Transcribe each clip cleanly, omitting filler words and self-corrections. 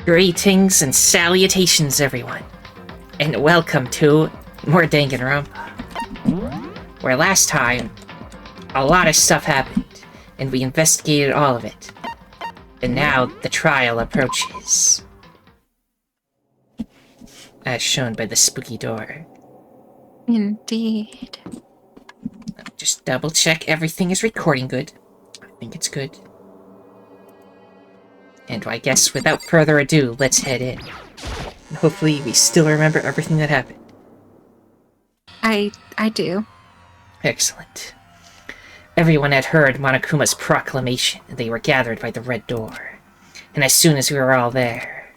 Greetings and salutations, everyone, and welcome to more Danganronpa. Where last time, a lot of stuff happened, and we investigated all of it. And now the trial approaches. As shown by the spooky door. Indeed. Just double check everything is recording good. I think it's good. And I guess without further ado, let's head in. And hopefully we still remember everything that happened. I do. Excellent. Everyone had heard Monokuma's proclamation, and they were gathered by the red door. And as soon as we were all there...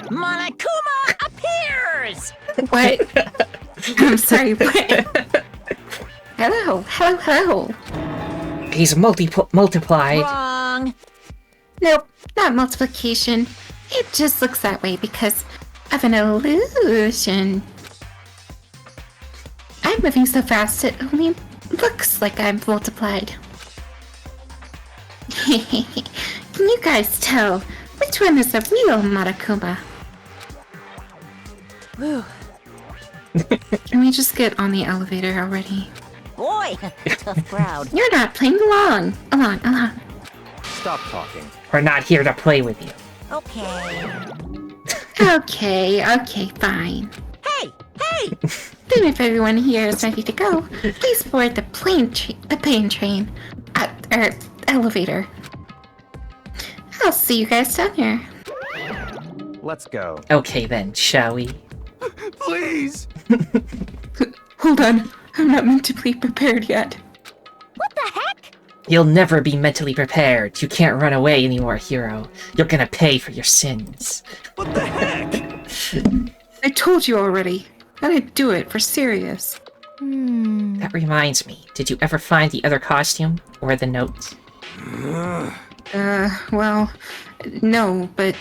Monokuma appears! What? I'm sorry, what? Hello. He's multiplied. Wrong. Nope, not multiplication. It just looks that way because of an illusion. I'm moving so fast it only looks like I'm multiplied. Can you guys tell which one is the real Monokuma? Whew. Can we just get on the elevator already? Boy, tough crowd. You're not playing along. Stop talking. We're not here to play with you. Okay. Okay, fine. Hey! Then if everyone here is ready to go, please board the plane train, elevator. I'll see you guys down there. Let's go. Okay then, shall we? Please! Hold on, I'm not mentally prepared yet. What the heck? You'll never be mentally prepared. You can't run away anymore, hero. You're gonna pay for your sins. What the heck? I told you already. I didn't do it for serious. That reminds me, did you ever find the other costume? Or the note? Well, no, but...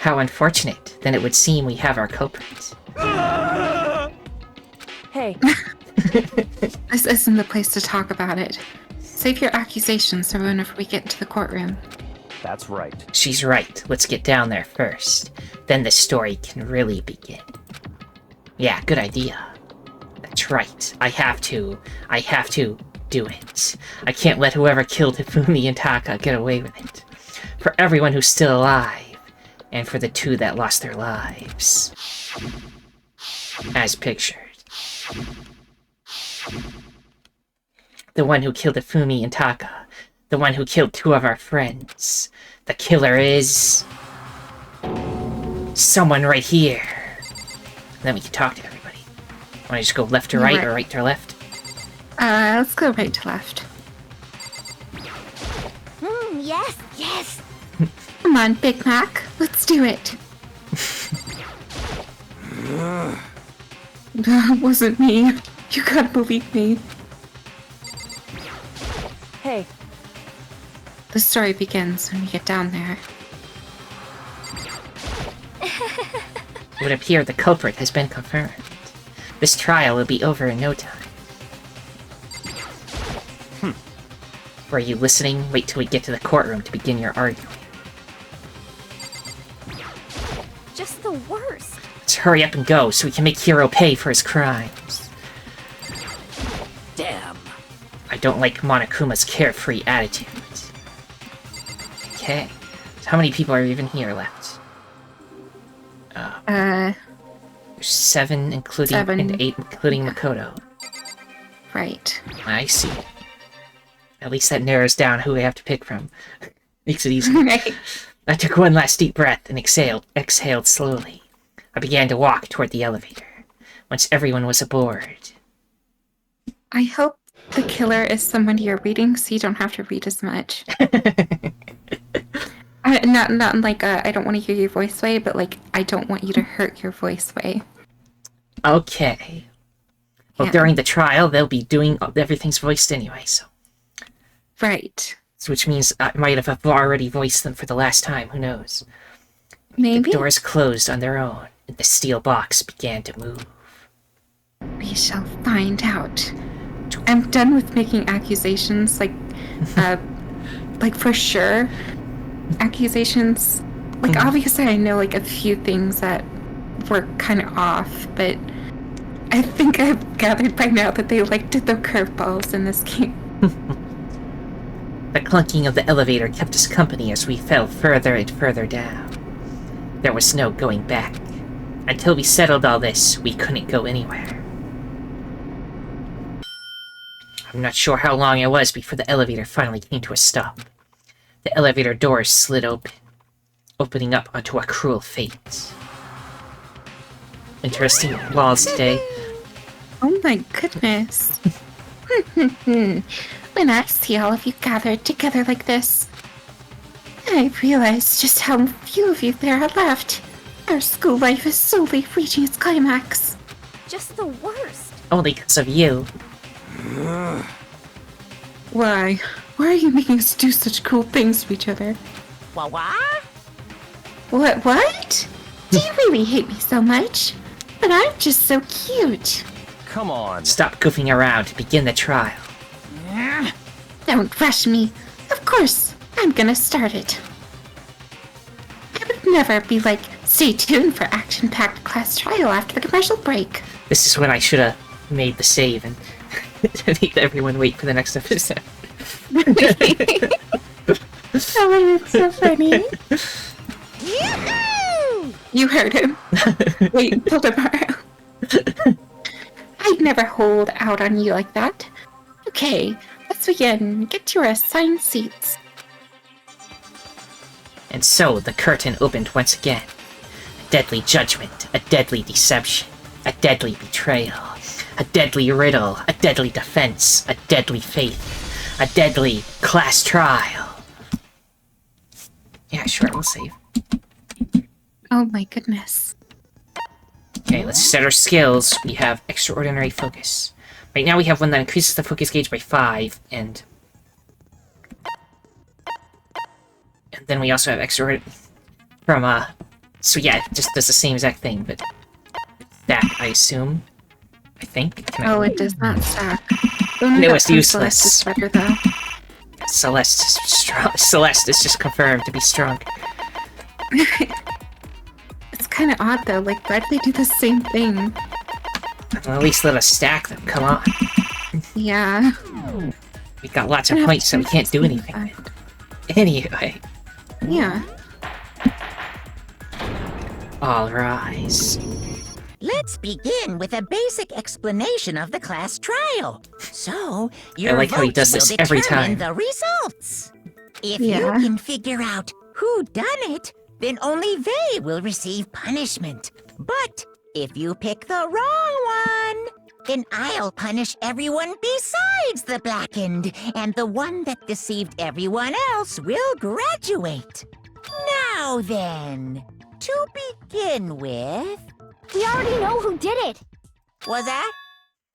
How unfortunate. Then it would seem we have our culprit. Hey. This isn't the place to talk about it. Save your accusations for whenever we get into the courtroom. That's right. She's right. Let's get down there first. Then the story can really begin. Yeah, good idea. That's right. I have to do it. I can't let whoever killed Hifumi and Taka get away with it. For everyone who's still alive, and for the two that lost their lives. As pictured. The one who killed Hifumi and Taka. The one who killed two of our friends. The killer is... someone right here. Then we can talk to everybody. Want to just go left to right or right to left? Let's go right to left. Yes. Come on, Big Mac. Let's do it. That wasn't me. You gotta believe me. Hey. The story begins when we get down there. It would appear the culprit has been confirmed. This trial will be over in no time. Were you listening? Wait till we get to the courtroom to begin your arguing. Just the worst. Let's hurry up and go so we can make Hiro pay for his crimes. Damn. I don't like Monokuma's carefree attitude. Okay. So how many people are even here left? There's 7, including... and 8, including Makoto. Right. I see. At least that narrows down who we have to pick from. Makes it easy. Right. I took one last deep breath and exhaled slowly. I began to walk toward the elevator. Once everyone was aboard. I hope the killer is someone you're reading so you don't have to read as much. Not like I don't want to hear your voice way, but like I don't want you to hurt your voice way. Okay. Well, Yeah. during the trial, they'll be doing everything's voiced anyway, so... Right. So which means I might have already voiced them for the last time, who knows? Maybe. The doors closed on their own, and the steel box began to move. We shall find out. I'm done with making accusations, like for sure. Accusations Like, obviously I know, like, a few things that were kind of off, but I think I've gathered by now that they like to throw curveballs in this game. The clunking of the elevator kept us company as we fell further and further down. There was no going back. Until we settled all this, we couldn't go anywhere. I'm not sure how long it was before the elevator finally came to a stop. The elevator doors slid open, opening up onto a cruel fate. Interesting laws today. Oh my goodness. When I see all of you gathered together like this, I realize just how few of you there are left. Our school life is slowly reaching its climax. Just the worst. Only because of you. Why? Why are you making us do such cool things to each other? What? What? Do you really hate me so much? But I'm just so cute. Come on. Stop goofing around to begin the trial. Don't rush me. Of course, I'm gonna start it. I would never be like, stay tuned for action-packed class trial after the commercial break. This is when I should have made the save and made everyone wait for the next episode. Oh, it's so funny. Yoo-hoo! You heard him. Wait until tomorrow. I'd never hold out on you like that. Okay, let's begin. Get to your assigned seats. And so the curtain opened once again. A deadly judgment, a deadly deception, a deadly betrayal, a deadly riddle, a deadly defense, a deadly faith, a deadly class trial. Yeah, sure, we'll save. Oh my goodness. Okay, let's set our skills. We have extraordinary focus. Right now we have one that increases the focus gauge by 5, and then we also have extraordinary from, so yeah, it just does the same exact thing, but that, I assume. I think. Oh, it does not stack. It was useless. Celeste is better, though. Celeste is strong. Celeste is just confirmed to be strong. It's kind of odd, though. Like, why do they do the same thing? Well, at least let us stack them. Come on. Yeah. We got lots of points, so we can't do anything with. Anyway. Yeah. All rise. Let's begin with a basic explanation of the class trial. So, your like how he does votes this will every determine time. the results. If Yeah. you can figure out who done it, then only they will receive punishment. But if you pick the wrong one, then I'll punish everyone besides the blackened, and the one that deceived everyone else will graduate. Now then, to begin with, We already know who did it. was that?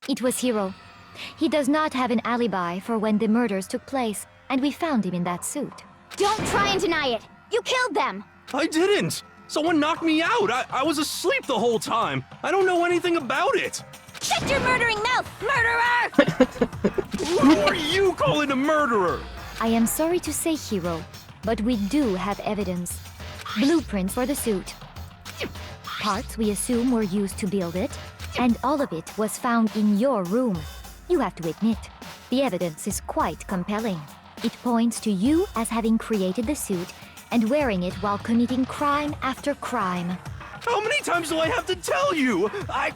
It was Hiro. He does not have an alibi for when the murders took place, and we found him in that suit. Don't try and deny it. You killed them. I didn't! Someone knocked me out! I was asleep the whole time! I don't know anything about it! Shut your murdering mouth, murderer! Who are you calling a murderer? I am sorry to say, Hiro, but we do have evidence. Blueprints for the suit. Parts we assume were used to build it, and all of it was found in your room. You have to admit, the evidence is quite compelling. It points to you as having created the suit and wearing it while committing crime after crime. How many times do I have to tell you? I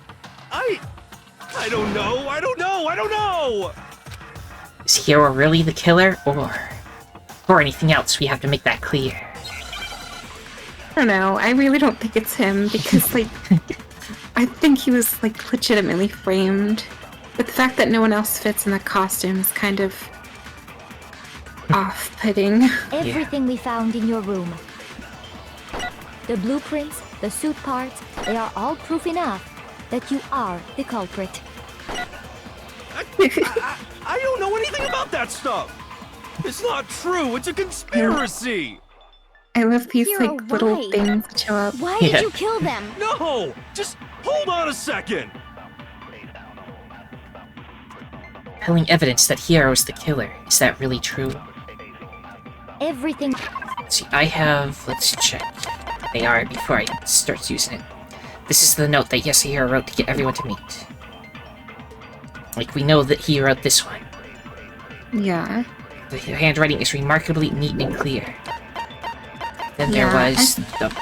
don't know! Is Hiro really the killer, or anything else? We have to make that clear. I don't know. I really don't think it's him because, like, I think he was, like, legitimately framed. But the fact that no one else fits in the costume is kind of off-putting. Everything we found in your room. The blueprints, the suit parts, they are all proof enough that you are the culprit. I don't know anything about that stuff! It's not true! It's a conspiracy! I love these, Hiro, like, little why? things that show up. Why Yeah. did you kill them? No! Just hold on a second! Compelling evidence that Hiro is the killer. Is that really true? Everything... Let's see, I have... Let's check. AR before I start using it. This is the note that Yasuhiro wrote to get everyone to meet. Like, we know that he wrote this one. Yeah. The handwriting is remarkably neat and clear. Then there Yeah, was the...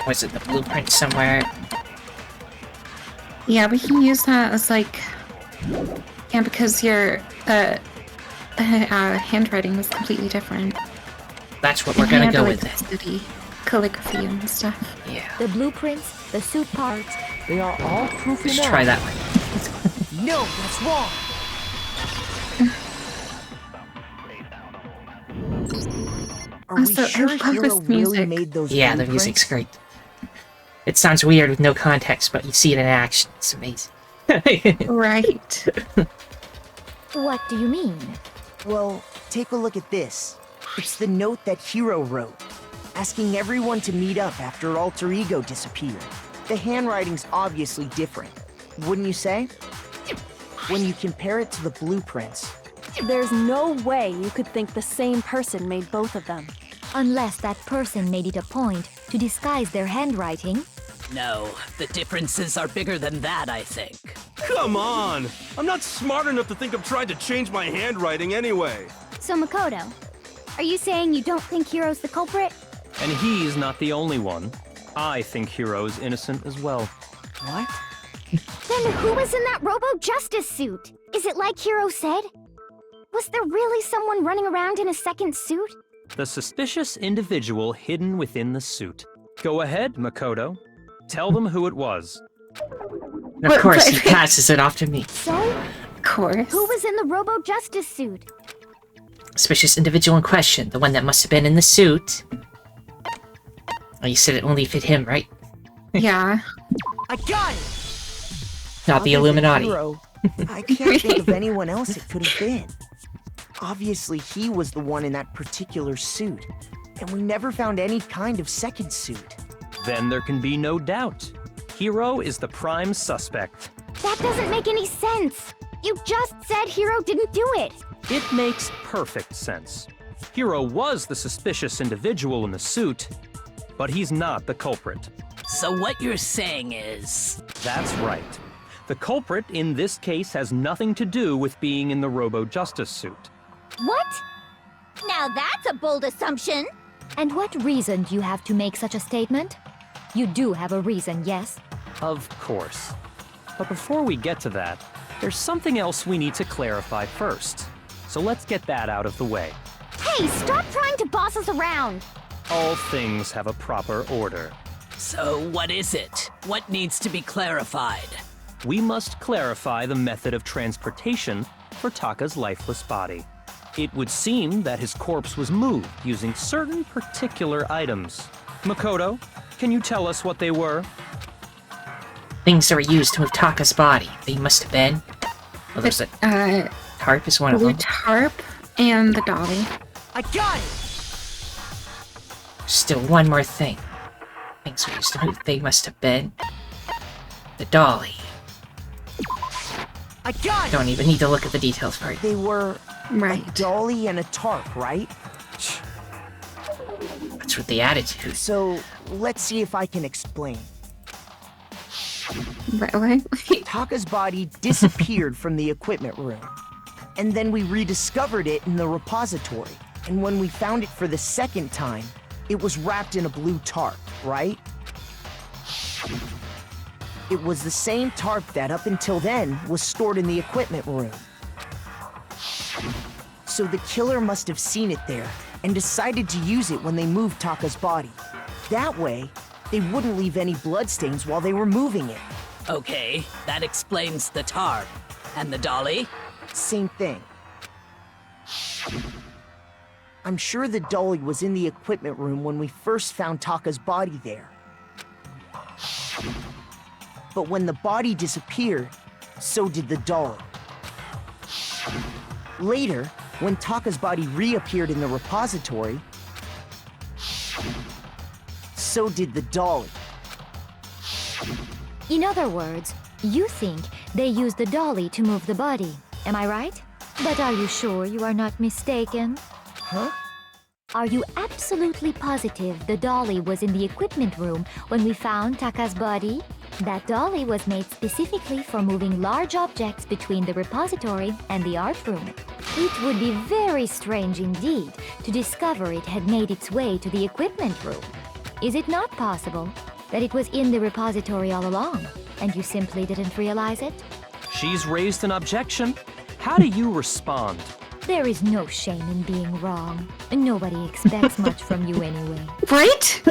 Was it the blueprint somewhere? Yeah, we can use that as like... Yeah, because your handwriting was completely different. That's what we're gonna go with it. then. Calligraphy and stuff. Yeah. The blueprints, the suit parts, They are all proof Let's enough. try that one. No, that's wrong. Are we Also, I sure love Hiro this really music. made those Yeah, the blueprints? music's great. It sounds weird with no context, but you see it in action. It's amazing. Right. what do you mean? Well, take a look at this. It's the note that Hiro wrote, asking everyone to meet up after Alter Ego disappeared. The handwriting's obviously different, wouldn't you say? When you compare it to the blueprints. There's no way you could think the same person made both of them. Unless that person made it a point to disguise their handwriting. No, the differences are bigger than that, I think. Come on! I'm not smart enough to think of trying to change my handwriting anyway. So Makoto, are you saying you don't think Hiro's the culprit? And he's not the only one. I think Hiro's innocent as well. What? Then who was in that Robo-Justice suit? Is it like Hiro said? Was there really someone running around in a second suit? The suspicious individual hidden within the suit. Go ahead, Makoto. Tell them who it was. And of course, he passes it off to me. So, Of course. who was in the Robo-Justice suit? Suspicious individual in question, the one that must have been in the suit. Oh, you said it only fit him, right? Yeah. I got it! Not the Other than Illuminati. Hiro, I can't think of anyone else it could have been. Obviously, he was the one in that particular suit, and we never found any kind of second suit. Then there can be no doubt. Hiro is the prime suspect. That doesn't make any sense. You just said Hiro didn't do it. It makes perfect sense. Hiro was the suspicious individual in the suit, but he's not the culprit. So what you're saying is... That's right. The culprit in this case has nothing to do with being in the Robo-Justice suit. What? Now that's a bold assumption. And what reason do you have to make such a statement? You do have a reason, yes? Of course. But before we get to that, there's something else we need to clarify first. So let's get that out of the way. Hey, stop trying to boss us around. All things have a proper order. So what is it? What needs to be clarified? We must clarify the method of transportation for Taka's lifeless body. It would seem that his corpse was moved using certain particular items. Makoto, can you tell us what they were? Things that were used to move Taka's body. They must have been... Well, there's a tarp is one of Blue them. tarp and the dolly. I got it! Still one more thing. Things were used to move. They must have been... The dolly. I got it! Don't even need to look at the details part. They were a Right. dolly and a tarp, right? What's with the attitude? So, let's see if I can explain. Right. Taka's body disappeared from the equipment room. And then we rediscovered it in the repository. And when we found it for the second time, it was wrapped in a blue tarp, right? It was the same tarp that up until then was stored in the equipment room. So the killer must have seen it there and decided to use it when they moved Taka's body. That way, they wouldn't leave any bloodstains while they were moving it. Okay, that explains the tarp. And the dolly? Same thing. I'm sure the dolly was in the equipment room when we first found Taka's body there. But when the body disappeared, so did the dolly. Later, when Taka's body reappeared in the repository, so did the dolly. In other words, you think they used the dolly to move the body. Am I right? But are you sure you are not mistaken? Huh? Are you absolutely positive the dolly was in the equipment room when we found Taka's body? That dolly was made specifically for moving large objects between the repository and the art room. It would be very strange indeed to discover it had made its way to the equipment room. Is it not possible that it was in the repository all along, and you simply didn't realize it? She's raised an objection. How do you respond? There is no shame in being wrong. Nobody expects much from you anyway. What?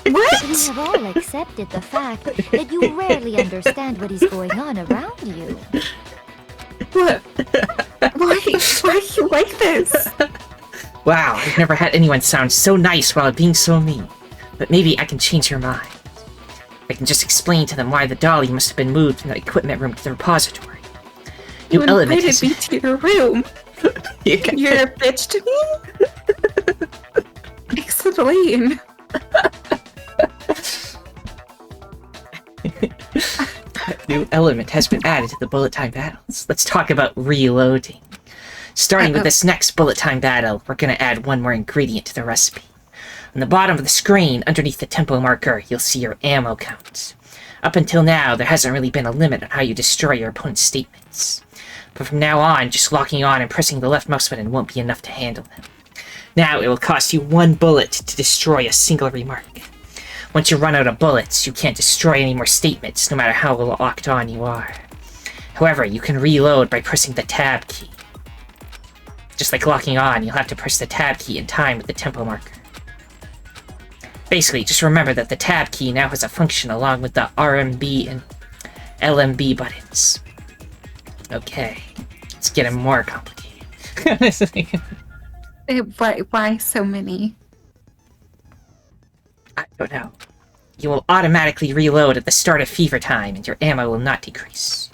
We What? have all accepted the fact that you rarely understand what is going on around you. What? Why are you like this? Wow, I've never had anyone sound so nice while being so mean. But maybe I can change your mind. I can just explain to them why the dolly must have been moved from the equipment room to the repository. You Element invited me to your room. You're a bitch to me? Explain. New element has been added to the bullet time battles. Let's talk about reloading. Starting with this next bullet time battle, we're gonna add one more ingredient to the recipe. On the bottom of the screen, underneath the tempo marker, you'll see your ammo count. Up until now, there hasn't really been a limit on how you destroy your opponent's statements. But from now on, just locking on and pressing the left mouse button won't be enough to handle them. Now it will cost you 1 bullet to destroy a single remark. Once you run out of bullets, you can't destroy any more statements, no matter how locked on you are. However, you can reload by pressing the tab key. Just like locking on, you'll have to press the tab key in time with the tempo marker. Basically, just remember that the tab key now has a function along with the RMB and LMB buttons. Okay, it's getting more complicated. Why so many? I don't know. You will automatically reload at the start of fever time, and your ammo will not decrease.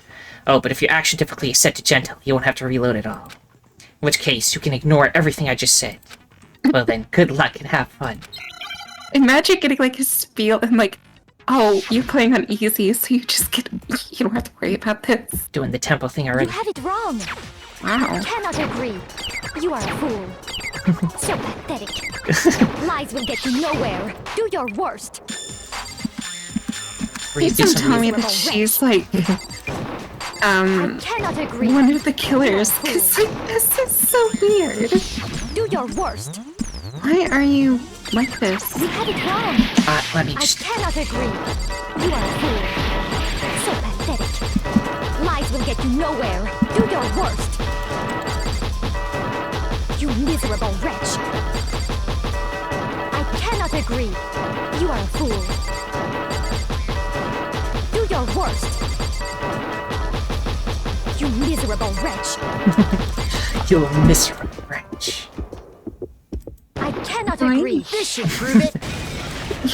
Oh, but if your action difficulty is set to gentle, you won't have to reload at all. In which case, you can ignore everything I just said. Well then, good luck and have fun. Imagine getting like a spiel and like, oh, you're playing on easy, so you don't have to worry about this. Doing the tempo thing You already. had it wrong. Wow. I cannot agree. You are a fool. So pathetic. Lies will get you nowhere. Do your worst. Please don't tell me that she's like, I cannot agree. one of the killers, because like, this is so weird. Do your worst. Why are you like this? You had it wrong. Let me I just... cannot agree. You are a fool. So pathetic. Lies will get you nowhere. Do your worst. You miserable wretch. I cannot agree. You are a fool. Do your worst. You miserable wretch. You miserable wretch. I cannot Right? agree. This should prove it.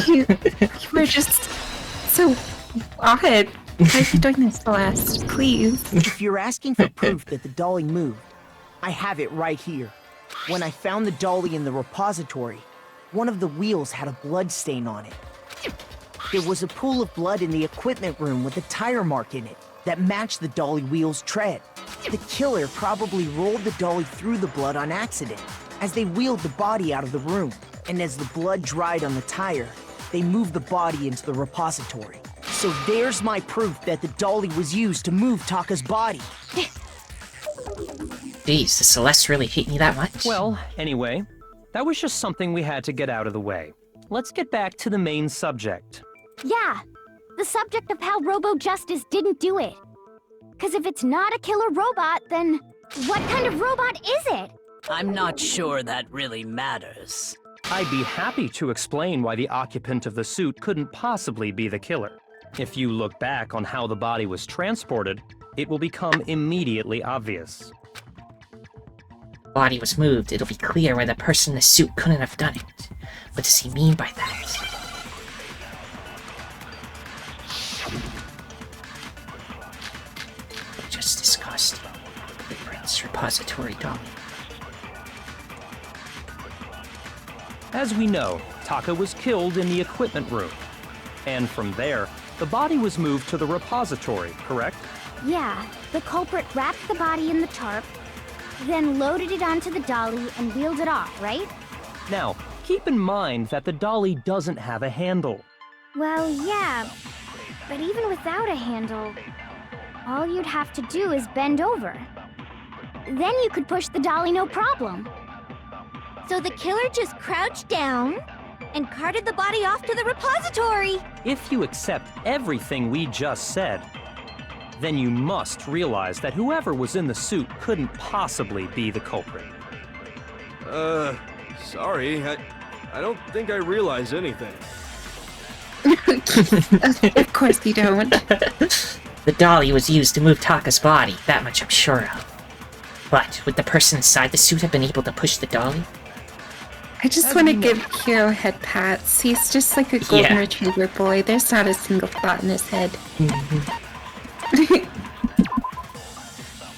You were just so odd. Why are you doing this, Celeste? Please. If you're asking for proof that the dolly moved, I have it right here. When I found the dolly in the repository, one of the wheels had a blood stain on it. There was a pool of blood in the equipment room with a tire mark in it that matched the dolly wheel's tread. The killer probably rolled the dolly through the blood on accident as they wheeled the body out of the room. And as the blood dried on the tire, they moved the body into the repository. So there's my proof that the dolly was used to move Taka's body. Jeez, does Celeste really hate me that much? Well, anyway, that was just something we had to get out of the way. Let's get back to the main subject. Yeah, the subject of how Robo Justice didn't do it. Because if it's not a killer robot, then what kind of robot is it? I'm not sure that really matters. I'd be happy to explain why the occupant of the suit couldn't possibly be the killer. If you look back on how the body was transported, it will become immediately obvious. Body was moved, it'll be clear why the person in the suit couldn't have done it. What does he mean by that? Just discussed. The Prince Repository Dolly. As we know, Taka was killed in the equipment room. And from there, the body was moved to the repository, correct? Yeah, the culprit wrapped the body in the tarp, then loaded it onto the dolly and wheeled it off, right? Now, keep in mind that the dolly doesn't have a handle. Well, yeah, but even without a handle, all you'd have to do is bend over. Then you could push the dolly no problem. So the killer just crouched down and carted the body off to the repository. If you accept everything we just said, then you must realize that whoever was in the suit couldn't possibly be the culprit. Sorry, I don't think I realize anything. Of course you don't. The dolly was used to move Taka's body, that much I'm sure of. But would the person inside the suit have been able to push the dolly? I just want to give Hiro head pats. He's just like a golden retriever boy. There's not a single thought in his head.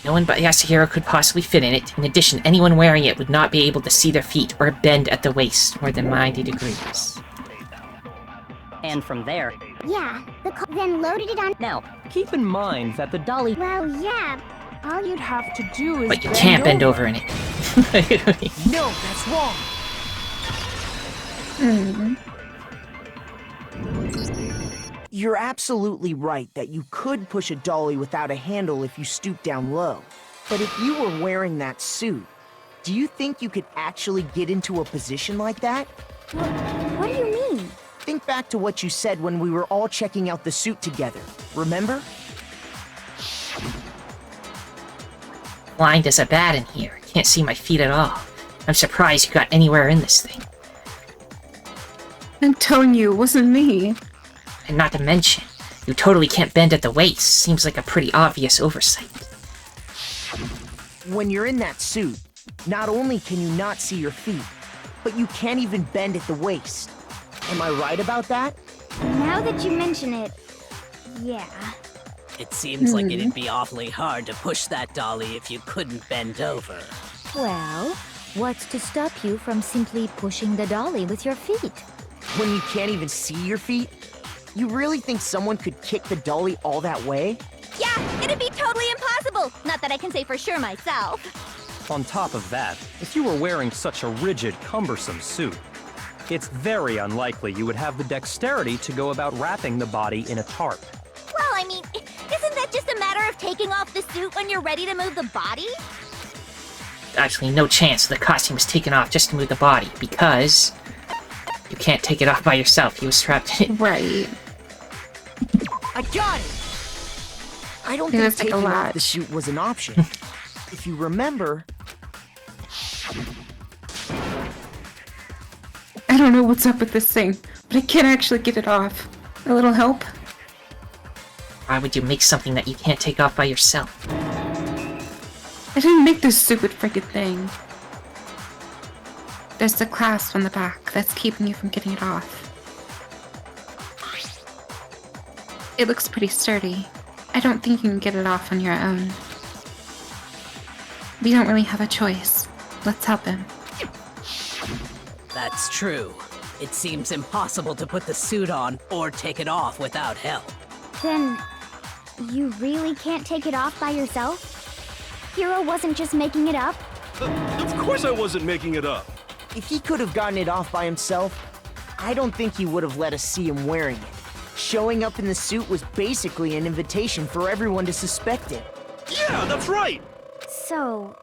No one but Yasuhiro could possibly fit in it. In addition, anyone wearing it would not be able to see their feet or bend at the waist more than 90 degrees. And from there... Yeah, then loaded it on... Now, keep in mind that the dolly... Well, yeah, all you'd have to do is But you can't bend over in it. No, that's wrong! You're absolutely right that you could push a dolly without a handle if you stoop down low. But if you were wearing that suit, do you think you could actually get into a position like that? What do you mean? Think back to what you said when we were all checking out the suit together, remember? Blind as a bat in here. Can't see my feet at all. I'm surprised you got anywhere in this thing. I'm telling you, it wasn't me. And not to mention, you totally can't bend at the waist. Seems like a pretty obvious oversight. When you're in that suit, not only can you not see your feet, but you can't even bend at the waist. Am I right about that? Now that you mention it, yeah. It seems like it'd be awfully hard to push that dolly if you couldn't bend over. Well, what's to stop you from simply pushing the dolly with your feet? When you can't even see your feet? You really think someone could kick the dolly all that way? Yeah, it'd be totally impossible. Not that I can say for sure myself. On top of that, if you were wearing such a rigid, cumbersome suit, it's very unlikely you would have the dexterity to go about wrapping the body in a tarp. Well, I mean, isn't that just a matter of taking off the suit when you're ready to move the body? Actually, no chance the costume was taken off just to move the body, because you can't take it off by yourself. He was strapped in it. Right. I got it! I don't think taking off the suit was an option. If you remember... I don't know what's up with this thing, but I can't actually get it off. A little help? Why would you make something that you can't take off by yourself? I didn't make this stupid freaking thing. There's the clasp on the back that's keeping you from getting it off. It looks pretty sturdy. I don't think you can get it off on your own. We don't really have a choice. Let's help him. That's true. It seems impossible to put the suit on or take it off without help. Then, you really can't take it off by yourself? Hiro wasn't just making it up? Of course I wasn't making it up. If he could have gotten it off by himself, I don't think he would have let us see him wearing it. Showing up in the suit was basically an invitation for everyone to suspect it. Yeah, that's right! So,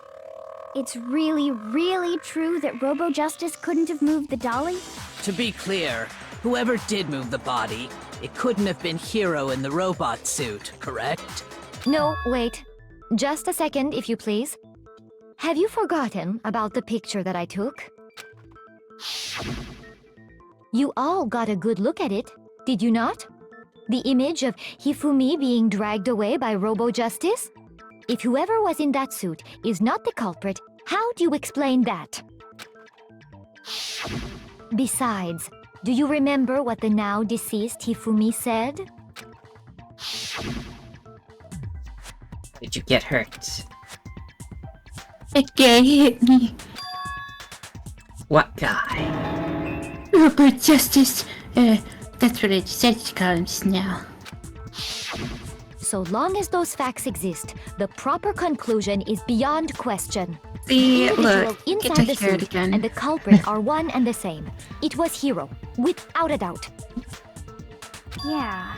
it's really, really true that Robo Justice couldn't have moved the dolly? To be clear, whoever did move the body, it couldn't have been Hiro in the robot suit, correct? No, wait. Just a second, if you please. Have you forgotten about the picture that I took? You all got a good look at it, did you not? The image of Hifumi being dragged away by Robo Justice? If whoever was in that suit is not the culprit, how do you explain that? Besides, do you remember what the now deceased Hifumi said? Did you get hurt? A guy hit me. What guy? Robo Justice. That's what I decided to call him now. So long as those facts exist, the proper conclusion is beyond question. See, Individuals look, get inside to the hear it suit again. and the culprit are one and the same. It was Hiro, without a doubt. Yeah.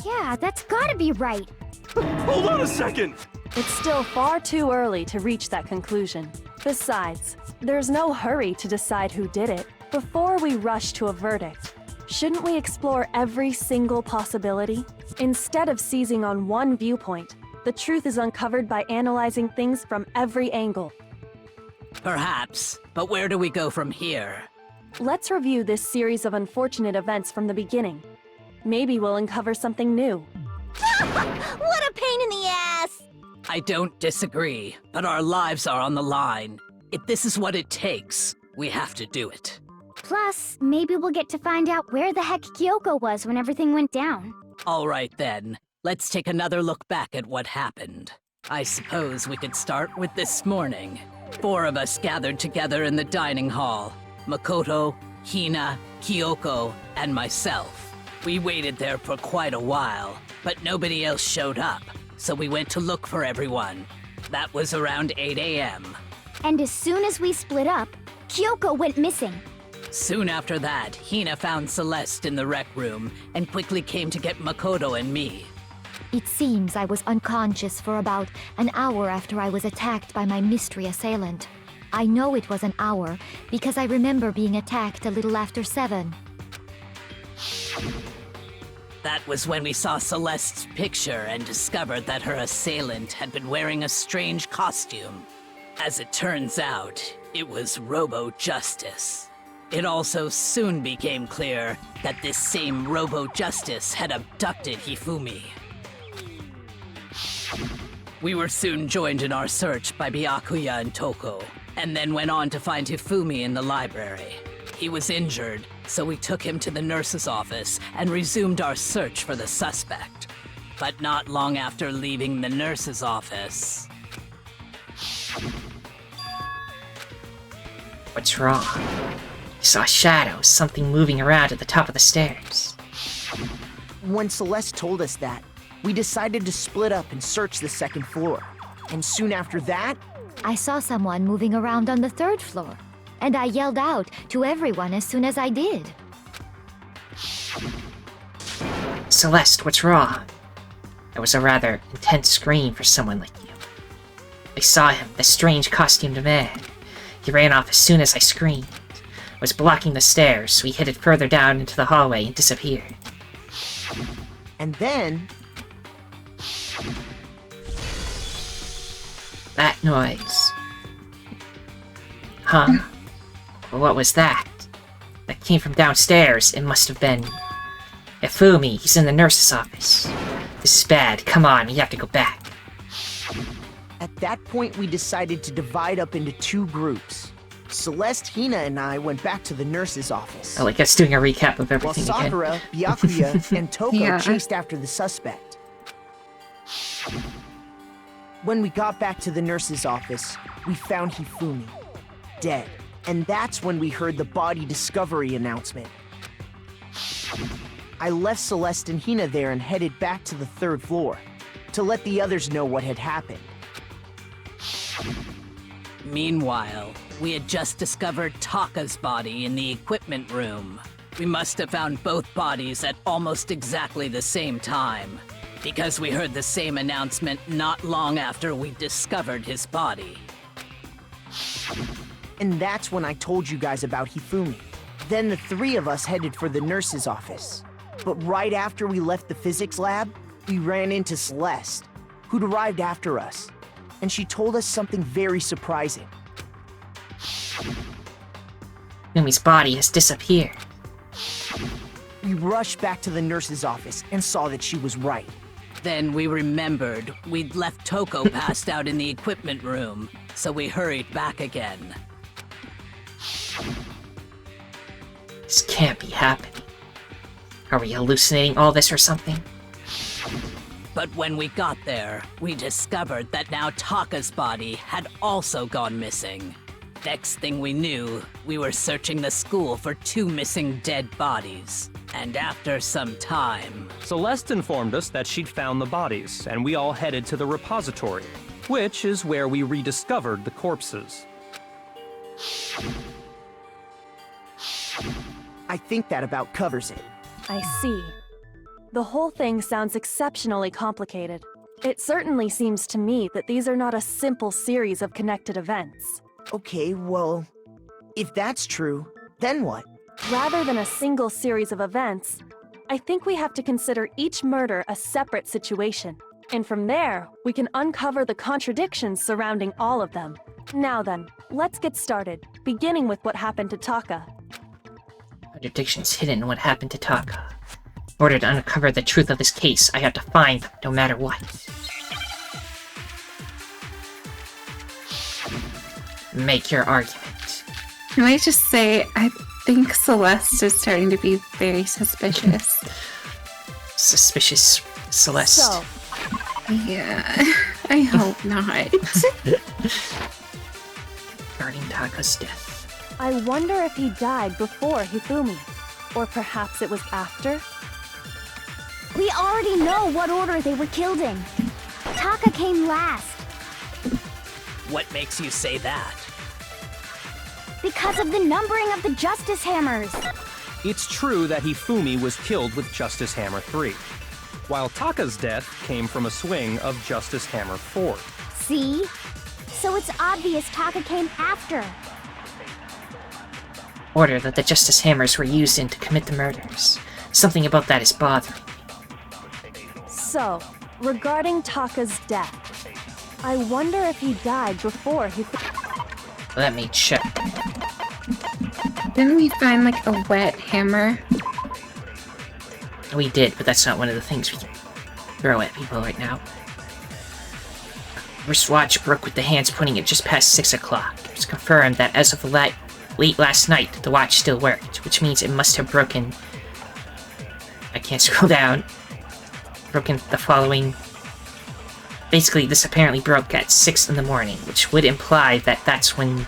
Yeah, that's gotta be right. Hold on a second! It's still far too early to reach that conclusion. Besides, there's no hurry to decide who did it. Before we rush to a verdict, shouldn't we explore every single possibility? Instead of seizing on one viewpoint, the truth is uncovered by analyzing things from every angle. Perhaps, but where do we go from here? Let's review this series of unfortunate events from the beginning. Maybe we'll uncover something new. What a pain in the ass! I don't disagree, but our lives are on the line. If this is what it takes, we have to do it. Plus, maybe we'll get to find out where the heck Kyoko was when everything went down. All right then, let's take another look back at what happened. I suppose we could start with this morning. 4 of us gathered together in the dining hall. Makoto, Hina, Kyoko, and myself. We waited there for quite a while, but nobody else showed up, so we went to look for everyone. That was around 8 a.m. And as soon as we split up, Kyoko went missing. Soon after that, Hina found Celeste in the rec room and quickly came to get Makoto and me. It seems I was unconscious for about an hour after I was attacked by my mystery assailant. I know it was an hour because I remember being attacked a little after 7. That was when we saw Celeste's picture and discovered that her assailant had been wearing a strange costume. As it turns out, it was Robo-Justice. It also soon became clear that this same Robo-Justice had abducted Hifumi. We were soon joined in our search by Byakuya and Toko, and then went on to find Hifumi in the library. He was injured, so we took him to the nurse's office and resumed our search for the suspect. But not long after leaving the nurse's office... What's wrong? You saw shadows, something moving around at the top of the stairs. When Celeste told us that, we decided to split up and search the second floor. And soon after that, I saw someone moving around on the 3rd floor, and I yelled out to everyone as soon as I did. Celeste, what's wrong? That was a rather intense scream for someone like you. I saw him, the strange costumed man. He ran off as soon as I screamed. I was blocking the stairs, so he headed further down into the hallway and disappeared. and then... That noise. Huh? Well, what was that? That came from downstairs. It must have been... Ifumi, he's in the nurse's office. This is bad. Come on, we have to go back. At that point, we decided to divide up into 2 groups. Celeste, Hina, and I went back to the nurse's office. I like us doing a recap of While everything again. Sakura, Byakuya, and Toko Yeah. chased after the suspect. When we got back to the nurse's office, we found Hifumi, dead. And that's when we heard the body discovery announcement. I left Celeste and Hina there and headed back to the 3rd floor to let the others know what had happened. Meanwhile, we had just discovered Taka's body in the equipment room. We must have found both bodies at almost exactly the same time, because we heard the same announcement not long after we discovered his body. And that's when I told you guys about Hifumi. Then the 3 of us headed for the nurse's office. But right after we left the physics lab, we ran into Celeste, who'd arrived after us. And she told us something very surprising. Fumi's body has disappeared. We rushed back to the nurse's office and saw that she was right. Then we remembered we'd left Toko passed out in the equipment room, so we hurried back again. This can't be happening. Are we hallucinating all this or something? But when we got there, we discovered that now Taka's body had also gone missing. Next thing we knew, we were searching the school for 2 missing dead bodies. And after some time... Celeste informed us that she'd found the bodies, and we all headed to the repository. which is where we rediscovered the corpses. I think that about covers it. I see. The whole thing sounds exceptionally complicated. It certainly seems to me that these are not a simple series of connected events. Okay, well, if that's true, then what? Rather than a single series of events, I think we have to consider each murder a separate situation. And from there, we can uncover the contradictions surrounding all of them. Now then, let's get started, beginning with what happened to Taka. Contradictions hidden in what happened to Taka. In order to uncover the truth of this case, I have to find them, no matter what. Make your argument. Can I just say, I think Celeste is starting to be very suspicious. Suspicious Celeste. So, Yeah, I hope not. Regarding Taka's death. I wonder if he died before Hifumi, or perhaps it was after? We already know what order they were killed in. Taka came last. What makes you say that? Because of the numbering of the Justice Hammers. It's true that Hifumi was killed with Justice Hammer 3, while Taka's death came from a swing of Justice Hammer 4. See? So it's obvious Taka came after. Order that the Justice Hammers were used in to commit the murders. Something about that is bothering me. So, regarding Taka's death, I wonder if he died before he... Let me check. Didn't we find like a wet hammer? We did, but that's not one of the things we can throw at people right now. Wristwatch broke with the hands pointing at just past 6 o'clock. It was confirmed that as of late last night, the watch still worked, which means it must have broken... I can't scroll down. Broken the following... Basically, this apparently broke at 6 in the morning, which would imply that that's when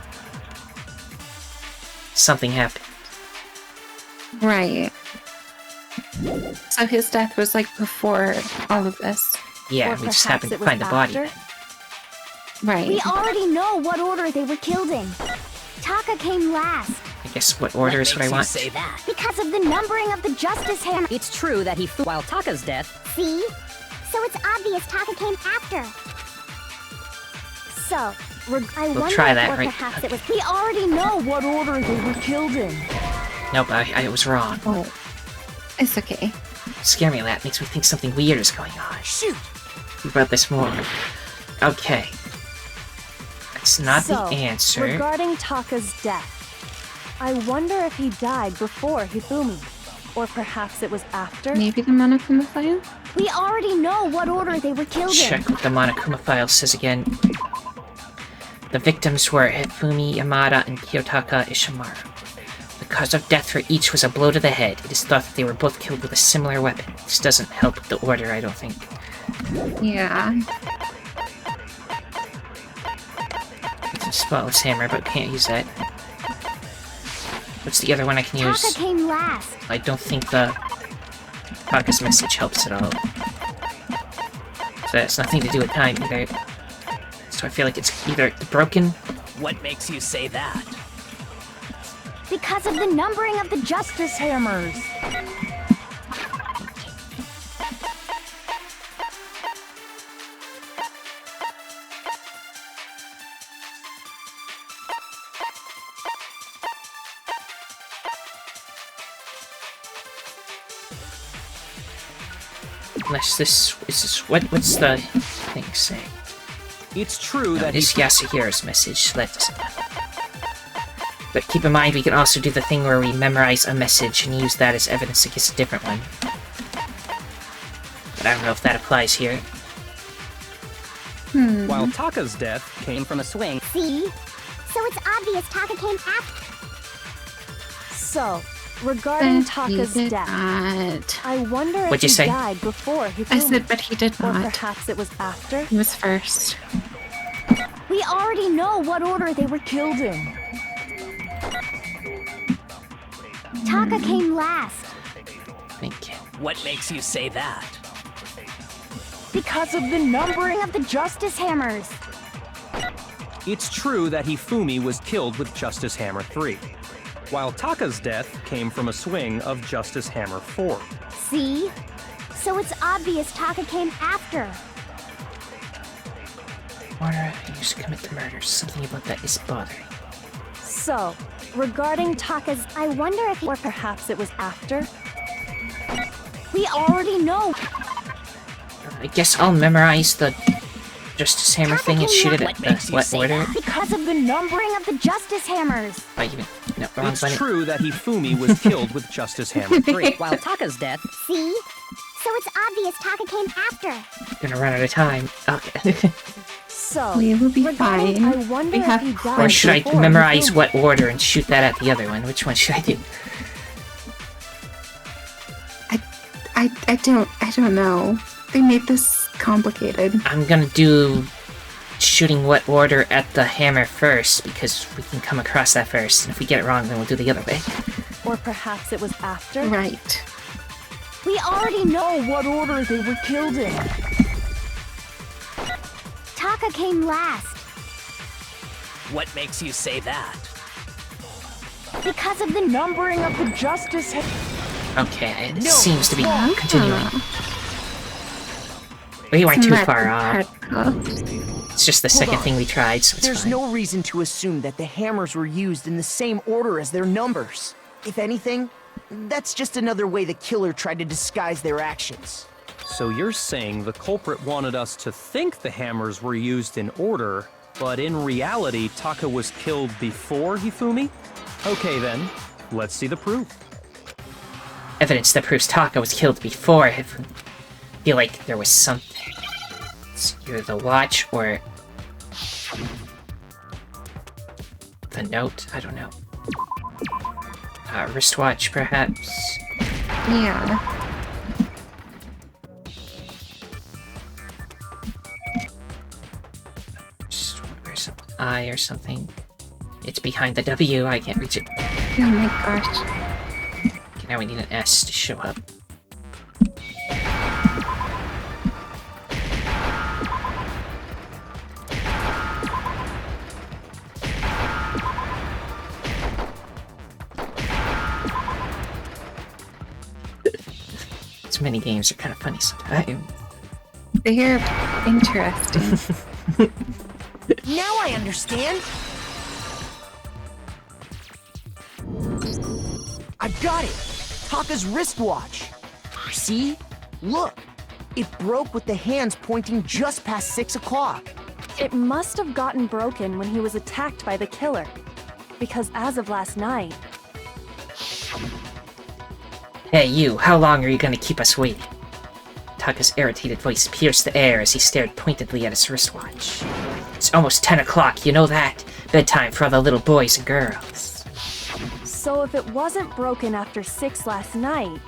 something happened. Right. So his death was like before all of this. Yeah, Or we just perhaps happened to it was find the body after? then. Right. We already know what order they were killed in. Taka came last. I guess what order is what I want? Say that? Because of the numbering of the Justice Hammer. It's true that while Taka's death, See? So it's obvious Taka came after. So, I wonder try if that, or right? perhaps it was. We already know what order they were killed in. Nope, I was wrong. Oh, it's okay. Scare me, that makes me think something weird is going on. Shoot! Think about this more. Okay. That's not So, the answer. regarding Taka's death, I wonder if he died before Hifumi, or perhaps it was after? Maybe the Monokuma file? We already know what order they were killed Check what the Monokuma file says again. The victims were Hifumi Yamada and Kiyotaka Ishimaru. The cause of death for each was a blow to the head. It is thought that they were both killed with a similar weapon. This doesn't help with the order, I don't think. Yeah. It's a spotless hammer, but can't use that. What's the other one I can in. use? Taka came last. I don't think the Taka's message helps at all. So that's nothing to do with time either. So I feel like it's either broken. What makes you say that? Because of the numbering of the Justice Hammers. Unless this is what's the thing saying? It's true No, that it's Yasuhiro's message. That doesn't matter. But keep in mind, we can also do the thing where we memorize a message and use that as evidence against a different one. But I don't know if that applies here. While Taka's death came from a swing. See? So it's obvious Taka came after. So, regarding But he Taka's did death, not. I wonder if What'd you he say? died before Hifumi. I said, but he did Or not. perhaps it was after? He was first. We already know what order they were killed in. Taka came last. Thank you. What makes you say that? Because of the numbering of the Justice Hammers. It's true that Hifumi was killed with Justice Hammer 3, while Taka's death came from a swing of Justice Hammer 4. See? So it's obvious Taka came after. Or you should commit the murder. Something about that is bothering. So, regarding Taka's, I wonder if, or perhaps it was after? We already know. I guess I'll memorize the Justice Hammer thing and shoot it at What the order. Because of the numbering of the Justice Hammers. No, wrong It's button. true that Hifumi was killed with Justice Hammer 3. While Taka's death, See? So it's obvious Taka came after. Gonna run out of time. Okay. So, We will be regarding, fine. I wonder We if have he died Or should I before memorize Hifumi. what order and shoot that at the other one? Which one should I do? I don't know. They made this complicated. I'm gonna do shooting what order at the hammer first, because we can come across that first, and if we get it wrong, then we'll do the other way. Or perhaps it was after? Right. We already know what order they were killed in. Taka came last. What makes you say that? Because of the numbering of the Justice Okay, it seems to be continuing. We weren't too far off. It's just the second thing we tried, so it's There's fine. no reason to assume that the hammers were used in the same order as their numbers. If anything, that's just another way the killer tried to disguise their actions. So you're saying the culprit wanted us to think the hammers were used in order, but in reality, Taka was killed before Hifumi? Okay then, let's see the proof. Evidence that proves Taka was killed before. I feel like there was something. It's either the watch or the note. I don't know. Wristwatch, perhaps. Yeah. Just where's an I or something? It's behind the W. I can't reach it. Oh my gosh. Okay, now we need an S to show up. These mini games are kind of funny sometimes. They're interesting. Now I understand! I've got it! Taka's wristwatch! See? Look! It broke with the hands pointing just past 6 o'clock. It must have gotten broken when he was attacked by the killer. Because as of last night, Hey you, how long are you gonna keep us waiting? Taka's irritated voice pierced the air as he stared pointedly at his wristwatch. It's almost 10 o'clock, you know that? Bedtime for all the little boys and girls. so if it wasn't broken after 6 last night,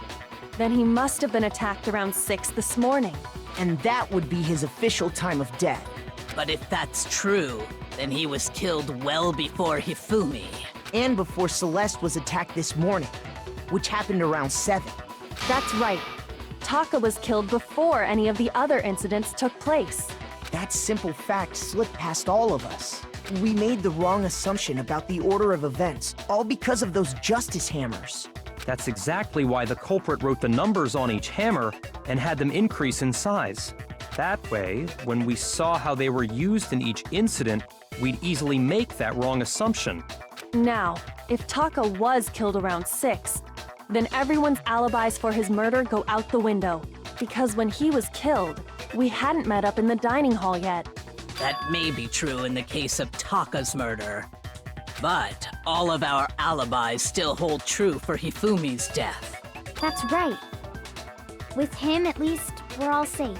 then he must have been attacked around 6 this morning. And that would be his official time of death. But if that's true, then he was killed well before Hifumi. And before Celeste was attacked this morning, which happened around 7. That's right. Taka was killed before any of the other incidents took place. That simple fact slipped past all of us. We made the wrong assumption about the order of events, all because of those justice hammers. That's exactly why the culprit wrote the numbers on each hammer and had them increase in size. That way, when we saw how they were used in each incident, we'd easily make that wrong assumption. Now, if Taka was killed around 6, then everyone's alibis for his murder go out the window. Because when he was killed, we hadn't met up in the dining hall yet. That may be true in the case of Taka's murder. But all of our alibis still hold true for Hifumi's death. That's right. With him, at least, we're all safe.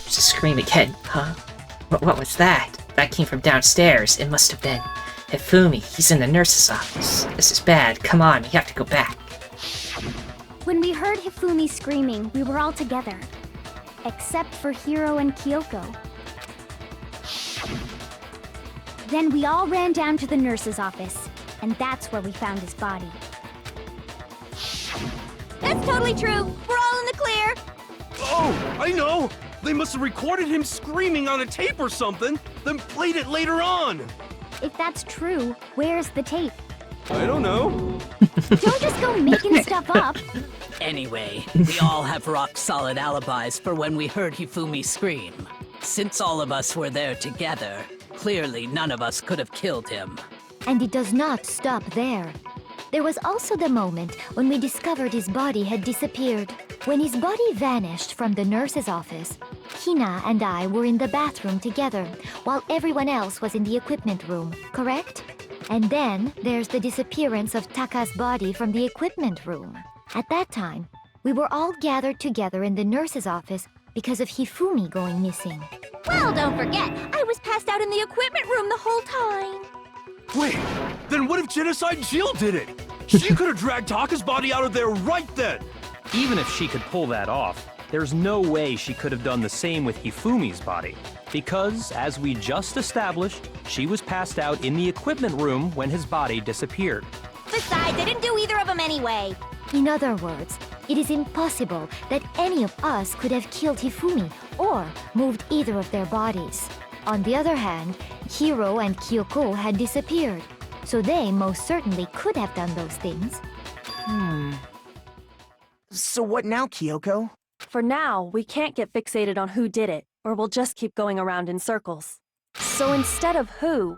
There's a scream again, huh? What was that? That came from downstairs. It must have been Hifumi. He's in the nurse's office. This is bad. Come on, we have to go back. When we heard Hifumi screaming, we were all together. Except for Hiro and Kyoko. Then we all ran down to the nurse's office, and that's where we found his body. That's totally true. We're all in the clear. Oh, I know! They must have recorded him screaming on a tape or something, then played it later on. If that's true, where's the tape? I don't know. Don't just go making stuff up. Anyway, we all have rock-solid alibis for when we heard Hifumi scream. Since all of us were there together, clearly none of us could have killed him. And it does not stop there. There was also the moment when we discovered his body had disappeared. When his body vanished from the nurse's office, Hina and I were in the bathroom together, while everyone else was in the equipment room, correct? And then there's the disappearance of Taka's body from the equipment room. At that time, we were all gathered together in the nurse's office because of Hifumi going missing. Well, don't forget, I was passed out in the equipment room the whole time. Wait, then what if Genocide Jill did it? She could have dragged Taka's body out of there right then. Even if she could pull that off, there's no way she could have done the same with Hifumi's body. Because, as we just established, she was passed out in the equipment room when his body disappeared. Besides, I didn't do either of them anyway. In other words, it is impossible that any of us could have killed Hifumi or moved either of their bodies. On the other hand, Hiro and Kyoko had disappeared, so they most certainly could have done those things. So what now, Kyoko? For now, we can't get fixated on who did it, or we'll just keep going around in circles. So instead of who,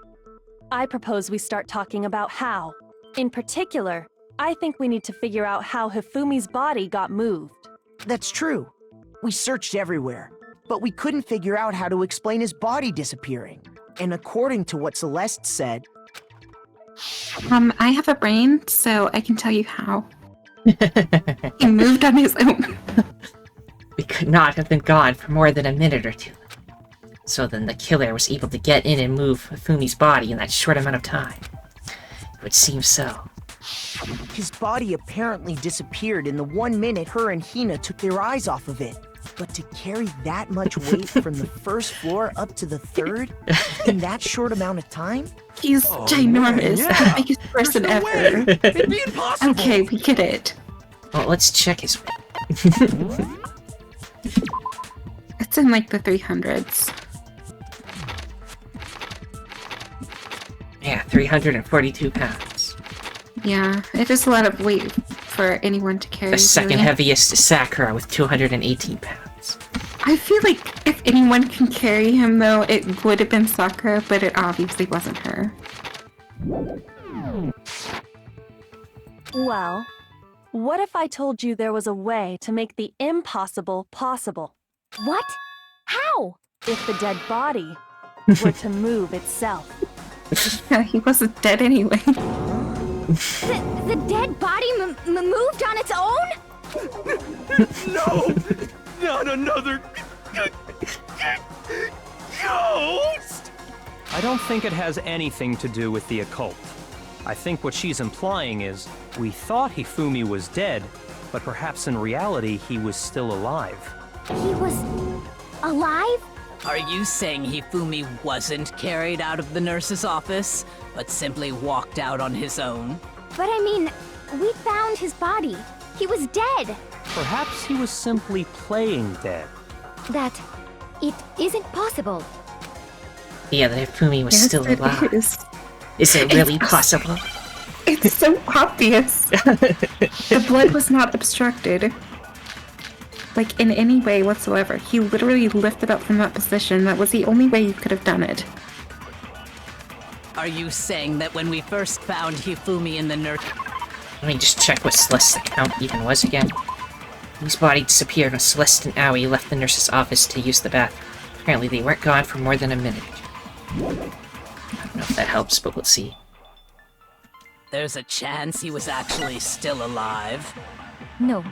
I propose we start talking about how. In particular, I think we need to figure out how Hifumi's body got moved. That's true. We searched everywhere, but we couldn't figure out how to explain his body disappearing. And according to what Celeste said... I have a brain, so I can tell you how. He moved on his own. We could not have been gone for more than a minute or two. So then the killer was able to get in and move Fumi's body in that short amount of time. It would seem so. His body apparently disappeared in the 1 minute her and Hina took their eyes off of it. But to carry that much weight from the first floor up to the third in that short amount of time? He's ginormous. The biggest person ever. It'd be impossible. Okay, we get it. Well, let's check his... It's in like the 300s. Yeah, 342 pounds. Yeah, it is a lot of weight for anyone to carry. The second really. heaviest is Sakura with 218 pounds. I feel like if anyone can carry him, though, it would have been Sakura, but it obviously wasn't her. Well, what if I told you there was a way to make the impossible possible? What? How? If the dead body were to move itself. Yeah, he wasn't dead anyway. The dead body moved on its own? No! Not another... ghost! I don't think it has anything to do with the occult. I think what she's implying is, we thought Hifumi was dead, but perhaps in reality he was still alive. He was... alive? Are you saying Hifumi wasn't carried out of the nurse's office, but simply walked out on his own? But I mean, we found his body. He was dead. Perhaps he was simply playing dead. That it isn't possible. Yeah, that Fumi was Yes, still it alive. is. It really possible? It's so obvious. The blood was not obstructed. Like, in any way whatsoever. He literally lifted up from that position. That was the only way you could have done it. Are you saying that when we first found Hifumi in the nurse... Let me just check what Celeste's account even was again. Whose body disappeared when Celeste and Aoi left the nurse's office to use the bathroom. Apparently they weren't gone for more than a minute. I don't know if that helps, but we'll see. There's a chance he was actually still alive. No,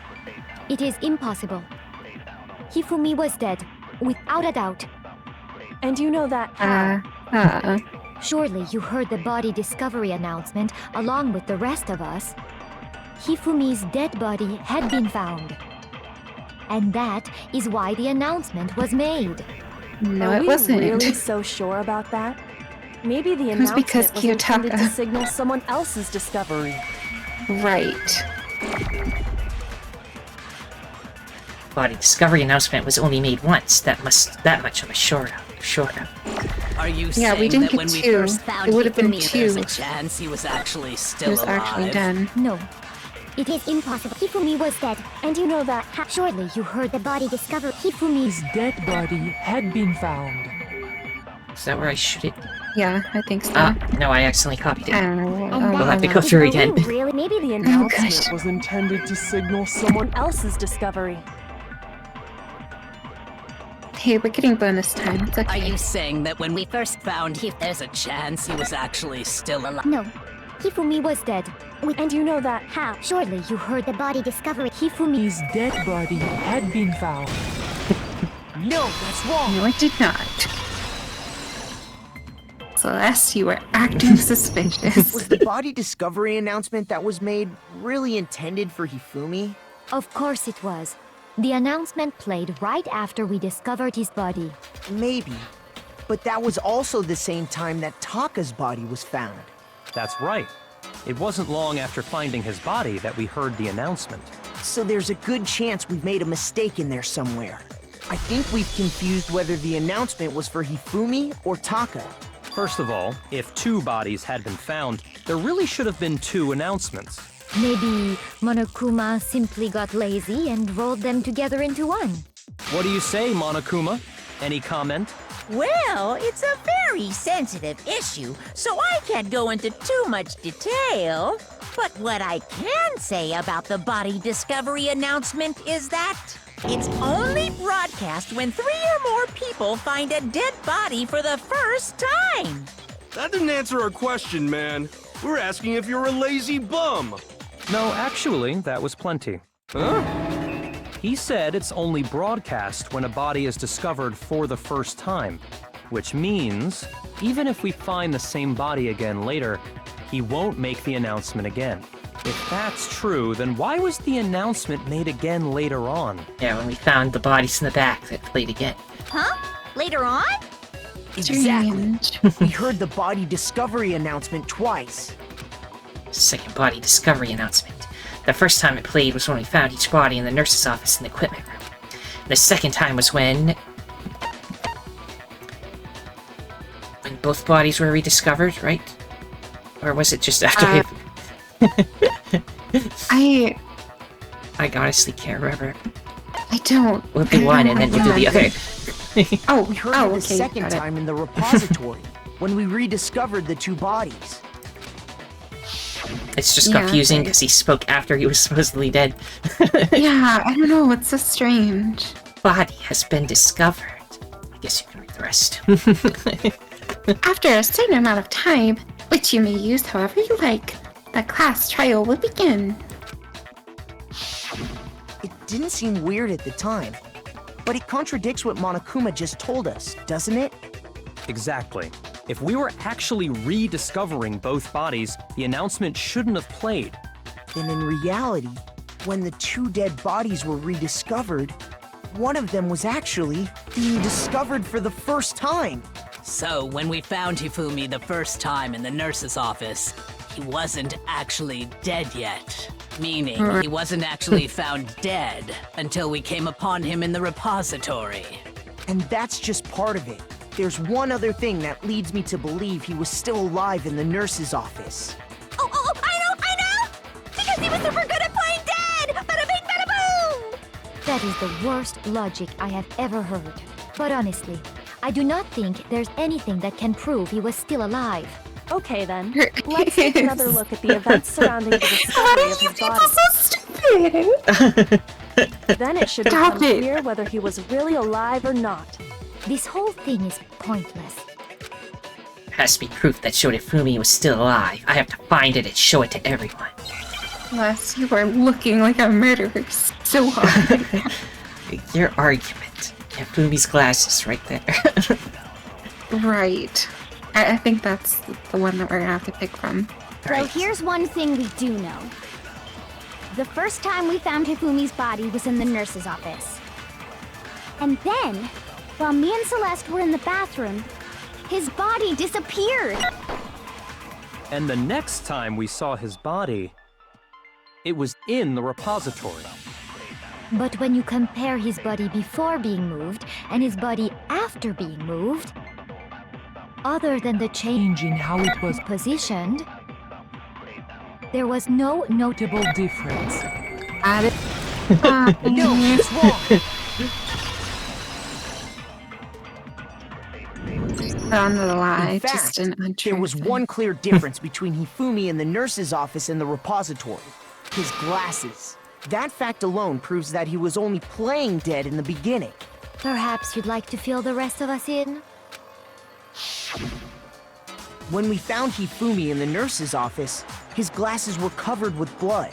it is impossible. Hifumi was dead, without a doubt. And you know that... Surely you heard the body discovery announcement along with the rest of us. Hifumi's dead body had been found. And that is why the announcement was made. No, Are it we wasn't. really so sure about that? Maybe the It was announcement because was intended to Kiyotaka- signal someone else's discovery. Right. body discovery announcement was only made once. That much of a short up. Are you Yeah, we saying didn't that get when we two. first found It would have been Hifumi, there's two. a chance he was actually still He was alive? actually dead. No. It is impossible. Hifumi was dead. And you know that Surely you heard the body discovered Hifumi's dead body had been found. Is that where I shoot it? Yeah, I think so. No, I accidentally copied it. And We'll have to go through again. Really? maybe the gosh. announcement was intended to signal someone else's discovery. Hey, we're getting bonus time. It's okay. Are you saying that when we first found him, there's a chance he was actually still alive? No. Hifumi was dead. And you know that How? Surely you heard the body discovery His dead body had been found. No, that's wrong. No, I did not. Celeste, you were acting suspicious. Was the body discovery announcement that was made really intended for Hifumi? Of course it was. The announcement played right after we discovered his body. Maybe. But that was also the same time that Taka's body was found. That's right. It wasn't long after finding his body that we heard the announcement. So there's a good chance we've made a mistake in there somewhere. I think we've confused whether the announcement was for Hifumi or Taka. First of all, if 2 bodies had been found, there really should have been 2 announcements. Maybe Monokuma simply got lazy and rolled them together into one. What do you say, Monokuma? Any comment? Well, it's a very sensitive issue, so I can't go into too much detail. But what I can say about the body discovery announcement is that it's only broadcast when 3 or more people find a dead body for the first time. That didn't answer our question, man. We're asking if you're a lazy bum. No, actually, that was plenty. Huh? He said it's only broadcast when a body is discovered for the first time, which means even if we find the same body again later, he won't make the announcement again. If that's true, then why was the announcement made again later on? Yeah, when we found the bodies in the back that played again. Huh? Later on? Exactly. We heard the body discovery announcement twice. Second body discovery announcement. The first time it played was when we found each body in the nurse's office in the equipment room. The second time was when both bodies were rediscovered, right? Or was it just after I honestly can't remember. I don't. We'll do one and then we'll do the other. We heard it the okay, second got it. time in the repository, when we rediscovered the 2 bodies. It's just Yeah, confusing okay. because he spoke after he was supposedly dead. Yeah, I don't know. It's so strange. Body has been discovered. I guess you can read the rest. After a certain amount of time, which you may use however you like, the class trial will begin. It didn't seem weird at the time, but it contradicts what Monokuma just told us, doesn't it? Exactly. If we were actually rediscovering both bodies, the announcement shouldn't have played. Then in reality, when the 2 dead bodies were rediscovered, one of them was actually being discovered for the first time. So, when we found Hifumi the first time in the nurse's office, he wasn't actually dead yet. Meaning, he wasn't actually found dead until we came upon him in the repository. And that's just part of it. There's one other thing that leads me to believe he was still alive in the nurse's office. Oh, I know! Because he was super good at playing dead! Bada bing, bada boom! That is the worst logic I have ever heard. But honestly, I do not think there's anything that can prove he was still alive. Okay then, let's take another look at the events surrounding the discovery of his body. Stupid. Then it should Stop become it. clear whether he was really alive or not. This whole thing is pointless. There has to be proof that showed Hifumi was still alive. I have to find it and show it to everyone. Les, you are looking like a murderer so hard. Your argument. Hifumi's glasses right there. Right. I think that's the one that we're gonna have to pick from. Well, here's one thing we do know. The first time we found Hifumi's body was in the nurse's office. And then, while me and Celeste were in the bathroom, his body disappeared. And the next time we saw his body, it was in the repository. But when you compare his body before being moved and his body after being moved, other than the change in how it was positioned, there was no notable difference. No, it's wrong. On the lie, In just fact, an untrue there was thing. one clear difference between Hifumi in the nurse's office and the repository. His glasses. That fact alone proves that he was only playing dead in the beginning. Perhaps you'd like to fill the rest of us in? When we found Hifumi in the nurse's office, his glasses were covered with blood.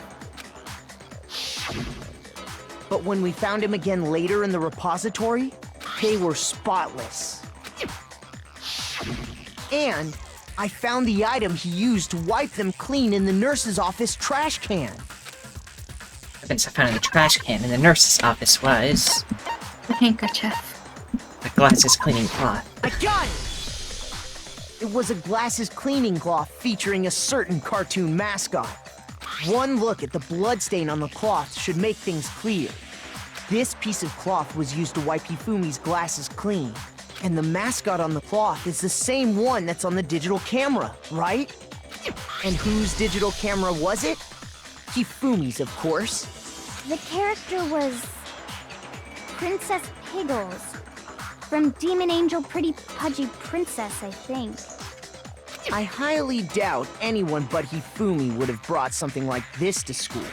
But when we found him again later in the repository, they were spotless. And I found the item he used to wipe them clean in the nurse's office trash can. Evidence I found in the trash can in the nurse's office was The handkerchief. a glasses cleaning cloth. I got it! It was a glasses cleaning cloth featuring a certain cartoon mascot. One look at the bloodstain on the cloth should make things clear. This piece of cloth was used to wipe Hifumi's glasses clean. And the mascot on the cloth is the same one that's on the digital camera, right? And whose digital camera was it? Hifumi's, of course. The character was Princess Piggles from Demon Angel Pretty Pudgy Princess, I think. I highly doubt anyone but Hifumi would have brought something like this to school.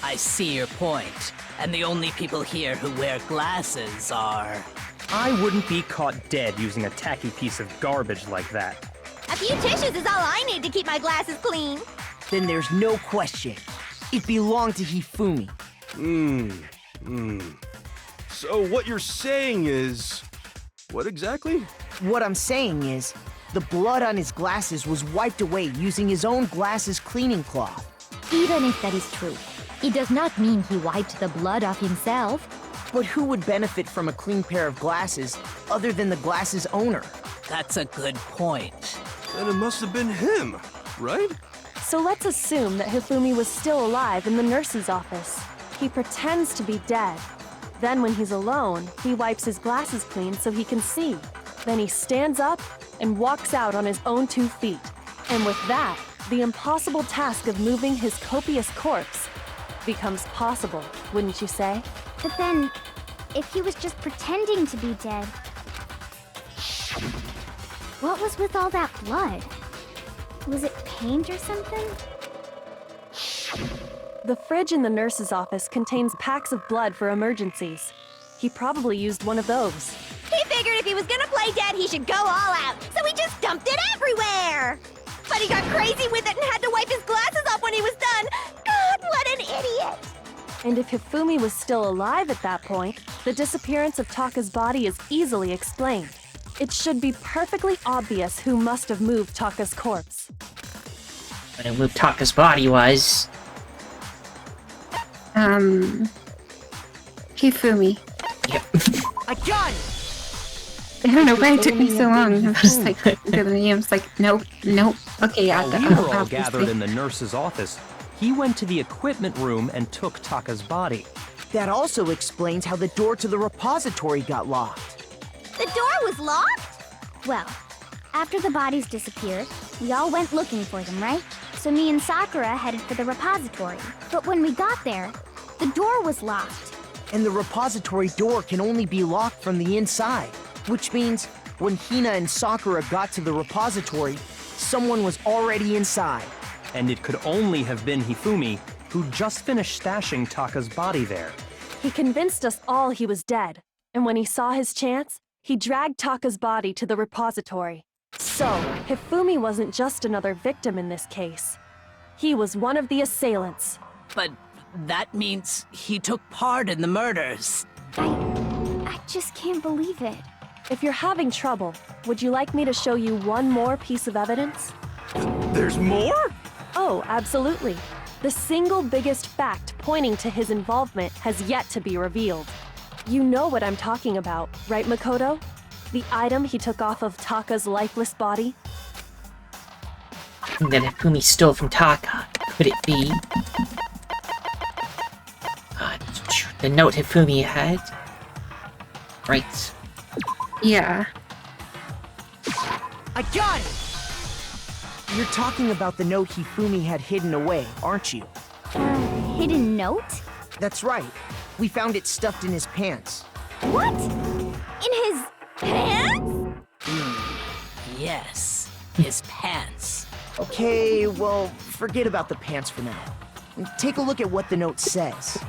I see your point. And the only people here who wear glasses are... I wouldn't be caught dead using a tacky piece of garbage like that. A few tissues is all I need to keep my glasses clean. Then there's no question. It belonged to Hifumi. So what you're saying is... What exactly? What I'm saying is, the blood on his glasses was wiped away using his own glasses cleaning cloth. Even if that is true, it does not mean he wiped the blood off himself. But who would benefit from a clean pair of glasses other than the glasses owner? That's a good point. Then it must have been him, right? So let's assume that Hifumi was still alive in the nurse's office. He pretends to be dead. Then when he's alone, he wipes his glasses clean so he can see. Then he stands up and walks out on his own 2 feet. And with that, the impossible task of moving his copious corpse becomes possible, wouldn't you say? But then, if he was just pretending to be dead, what was with all that blood? Was it paint or something? The fridge in the nurse's office contains packs of blood for emergencies. He probably used one of those. He figured if he was gonna play dead, he should go all out, so he just dumped it everywhere. But he got crazy with it and had to wipe his glasses off when he was done. God, what an idiot! And if Hifumi was still alive at that point, the disappearance of Taka's body is easily explained. It should be perfectly obvious who must have moved Taka's corpse. When who moved Taka's body was... Hifumi. Yep. I got it! I don't know why it took me so long. I'm just like, the names, like, nope. Okay, yeah. While we were all gathered in the nurse's office, he went to the equipment room and took Taka's body. That also explains how the door to the repository got locked. The door was locked? Well, after the bodies disappeared, we all went looking for them, right? So me and Sakura headed for the repository. But when we got there, the door was locked. And the repository door can only be locked from the inside. Which means, when Hina and Sakura got to the repository, someone was already inside. And it could only have been Hifumi, who just finished stashing Taka's body there. He convinced us all he was dead, and when he saw his chance, he dragged Taka's body to the repository. So, Hifumi wasn't just another victim in this case. He was one of the assailants. But that means he took part in the murders. I just can't believe it. If you're having trouble, would you like me to show you one more piece of evidence? There's more? Oh, absolutely. The single biggest fact pointing to his involvement has yet to be revealed. You know what I'm talking about, right, Makoto? The item he took off of Taka's lifeless body? That Hifumi stole from Taka. Could it be... The note Hifumi had? Right. Yeah. I got it! You're talking about the note Hifumi had hidden away, aren't you? Hidden note? That's right. We found it stuffed in his pants. What? In his pants? Yes, his pants. Okay, well, forget about the pants for now. Take a look at what the note says.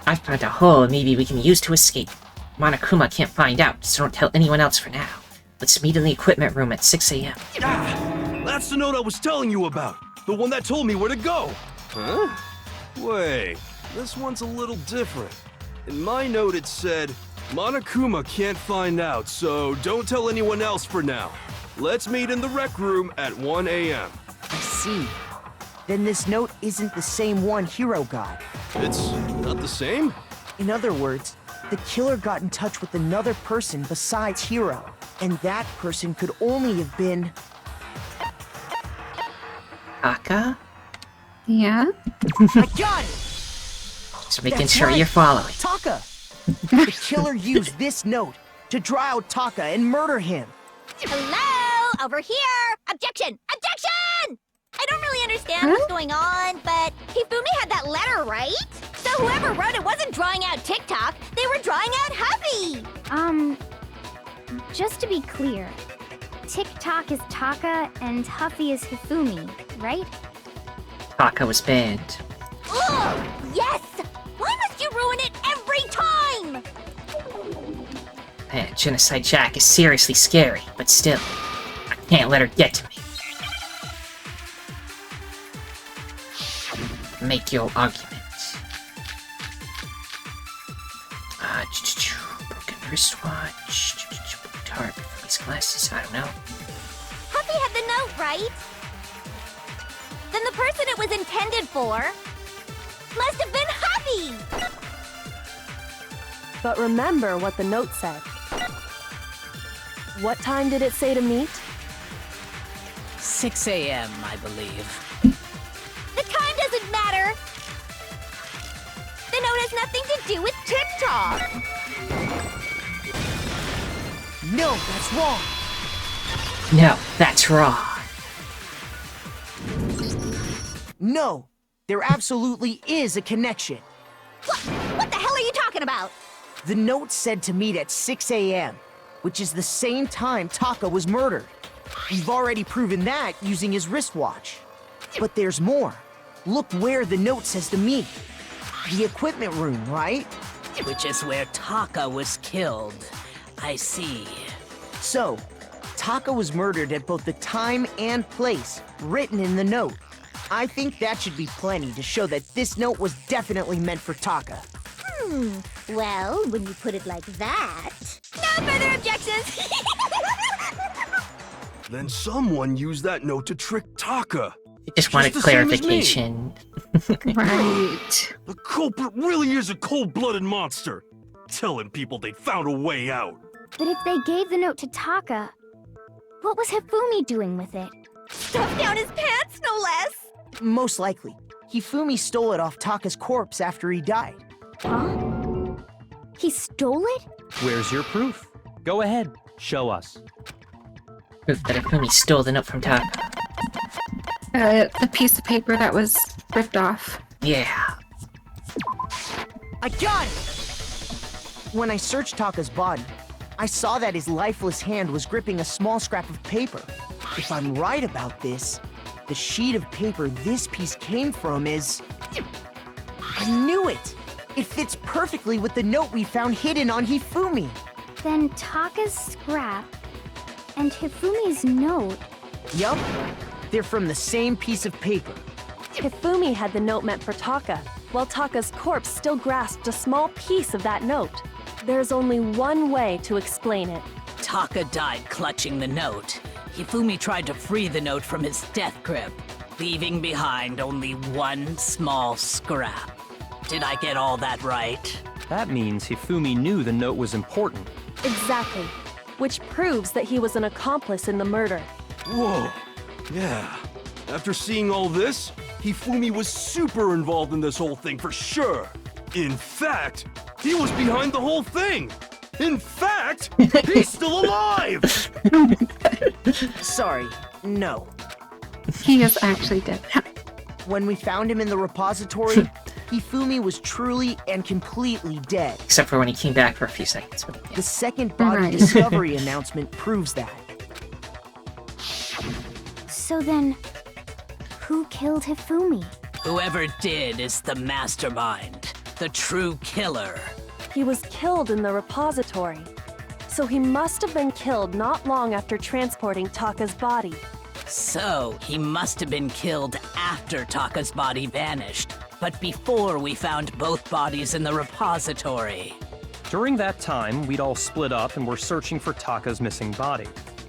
I found a hole maybe we can use to escape. Monokuma can't find out, so don't tell anyone else for now. Let's meet in the equipment room at 6 a.m. Ah, that's the note I was telling you about. The one that told me where to go. Huh? Wait, this one's a little different. In my note it said, Monokuma can't find out, so don't tell anyone else for now. Let's meet in the rec room at 1 a.m. I see. Then this note isn't the same one Hiro got. It's not the same? In other words, the killer got in touch with another person besides Hiro, and that person could only have been... Taka? Yeah? I got it! Just making That's sure right. you're following. Taka! The killer used this note to draw out Taka and murder him. Hello? Over here! Objection! Objection! I don't really understand what's going on, but Hifumi had that letter, right? So whoever wrote it wasn't drawing out TikTok, they were drawing out Huffy! Just to be clear, TikTok is Taka and Huffy is Hifumi, right? Taka was banned. Ugh! Yes! Why must you ruin it every time? Man, Genocide Jack is seriously scary, but still, I can't let her get to me. Make your argument. Broken wristwatch. Tarp. These glasses. I don't know. Huffy had the note, right? Then the person it was intended for must have been Huffy! But remember what the note said. What time did it say to meet? 6 a.m., I believe. The time doesn't matter! The note has nothing to do with TikTok! No, that's wrong! No, that's wrong. No, there absolutely is a connection. What the hell are you talking about? The note said to meet at 6 a.m., which is the same time Taka was murdered. We've already proven that using his wristwatch. But there's more. Look where the note says to meet. The equipment room, right? Which is where Taka was killed. I see. So, Taka was murdered at both the time and place written in the note. I think that should be plenty to show that this note was definitely meant for Taka. Well, when you put it like that... No further objections! Then someone used that note to trick Taka. I just wanted the same as me. clarification. Right. The culprit really is a cold-blooded monster. Telling people they'd found a way out. But if they gave the note to Taka, what was Hifumi doing with it? Stuffed down his pants, no less! Most likely. Hifumi stole it off Taka's corpse after he died. Huh? He stole it? Where's your proof? Go ahead, show us. Proof that Hifumi stole the note from Taka. The piece of paper that was ripped off. Yeah. I got it! When I searched Taka's body, I saw that his lifeless hand was gripping a small scrap of paper. If I'm right about this, the sheet of paper this piece came from is... I knew it! It fits perfectly with the note we found hidden on Hifumi. Then Taka's scrap and Hifumi's note. Yup, they're from the same piece of paper. Hifumi had the note meant for Taka, while Taka's corpse still grasped a small piece of that note. There's only one way to explain it. Taka died clutching the note. Hifumi tried to free the note from his death grip, leaving behind only one small scrap. Did I get all that right? That means Hifumi knew the note was important. Exactly. Which proves that he was an accomplice in the murder. Whoa. Yeah. After seeing all this, Hifumi was super involved in this whole thing for sure. In fact, he was behind the whole thing. In fact, he's still alive! Sorry, no. He is actually dead. When we found him in the repository, Hifumi was truly and completely dead. Except for when he came back for a few seconds. But yeah. The second body Right. discovery announcement proves that. So then, who killed Hifumi? Whoever did is the mastermind, the true killer. He was killed in the repository. So he must have been killed not long after transporting Taka's body. So, he must have been killed after Taka's body vanished, but before we found both bodies in the repository. During that time, we'd all split up and were searching for Taka's missing body.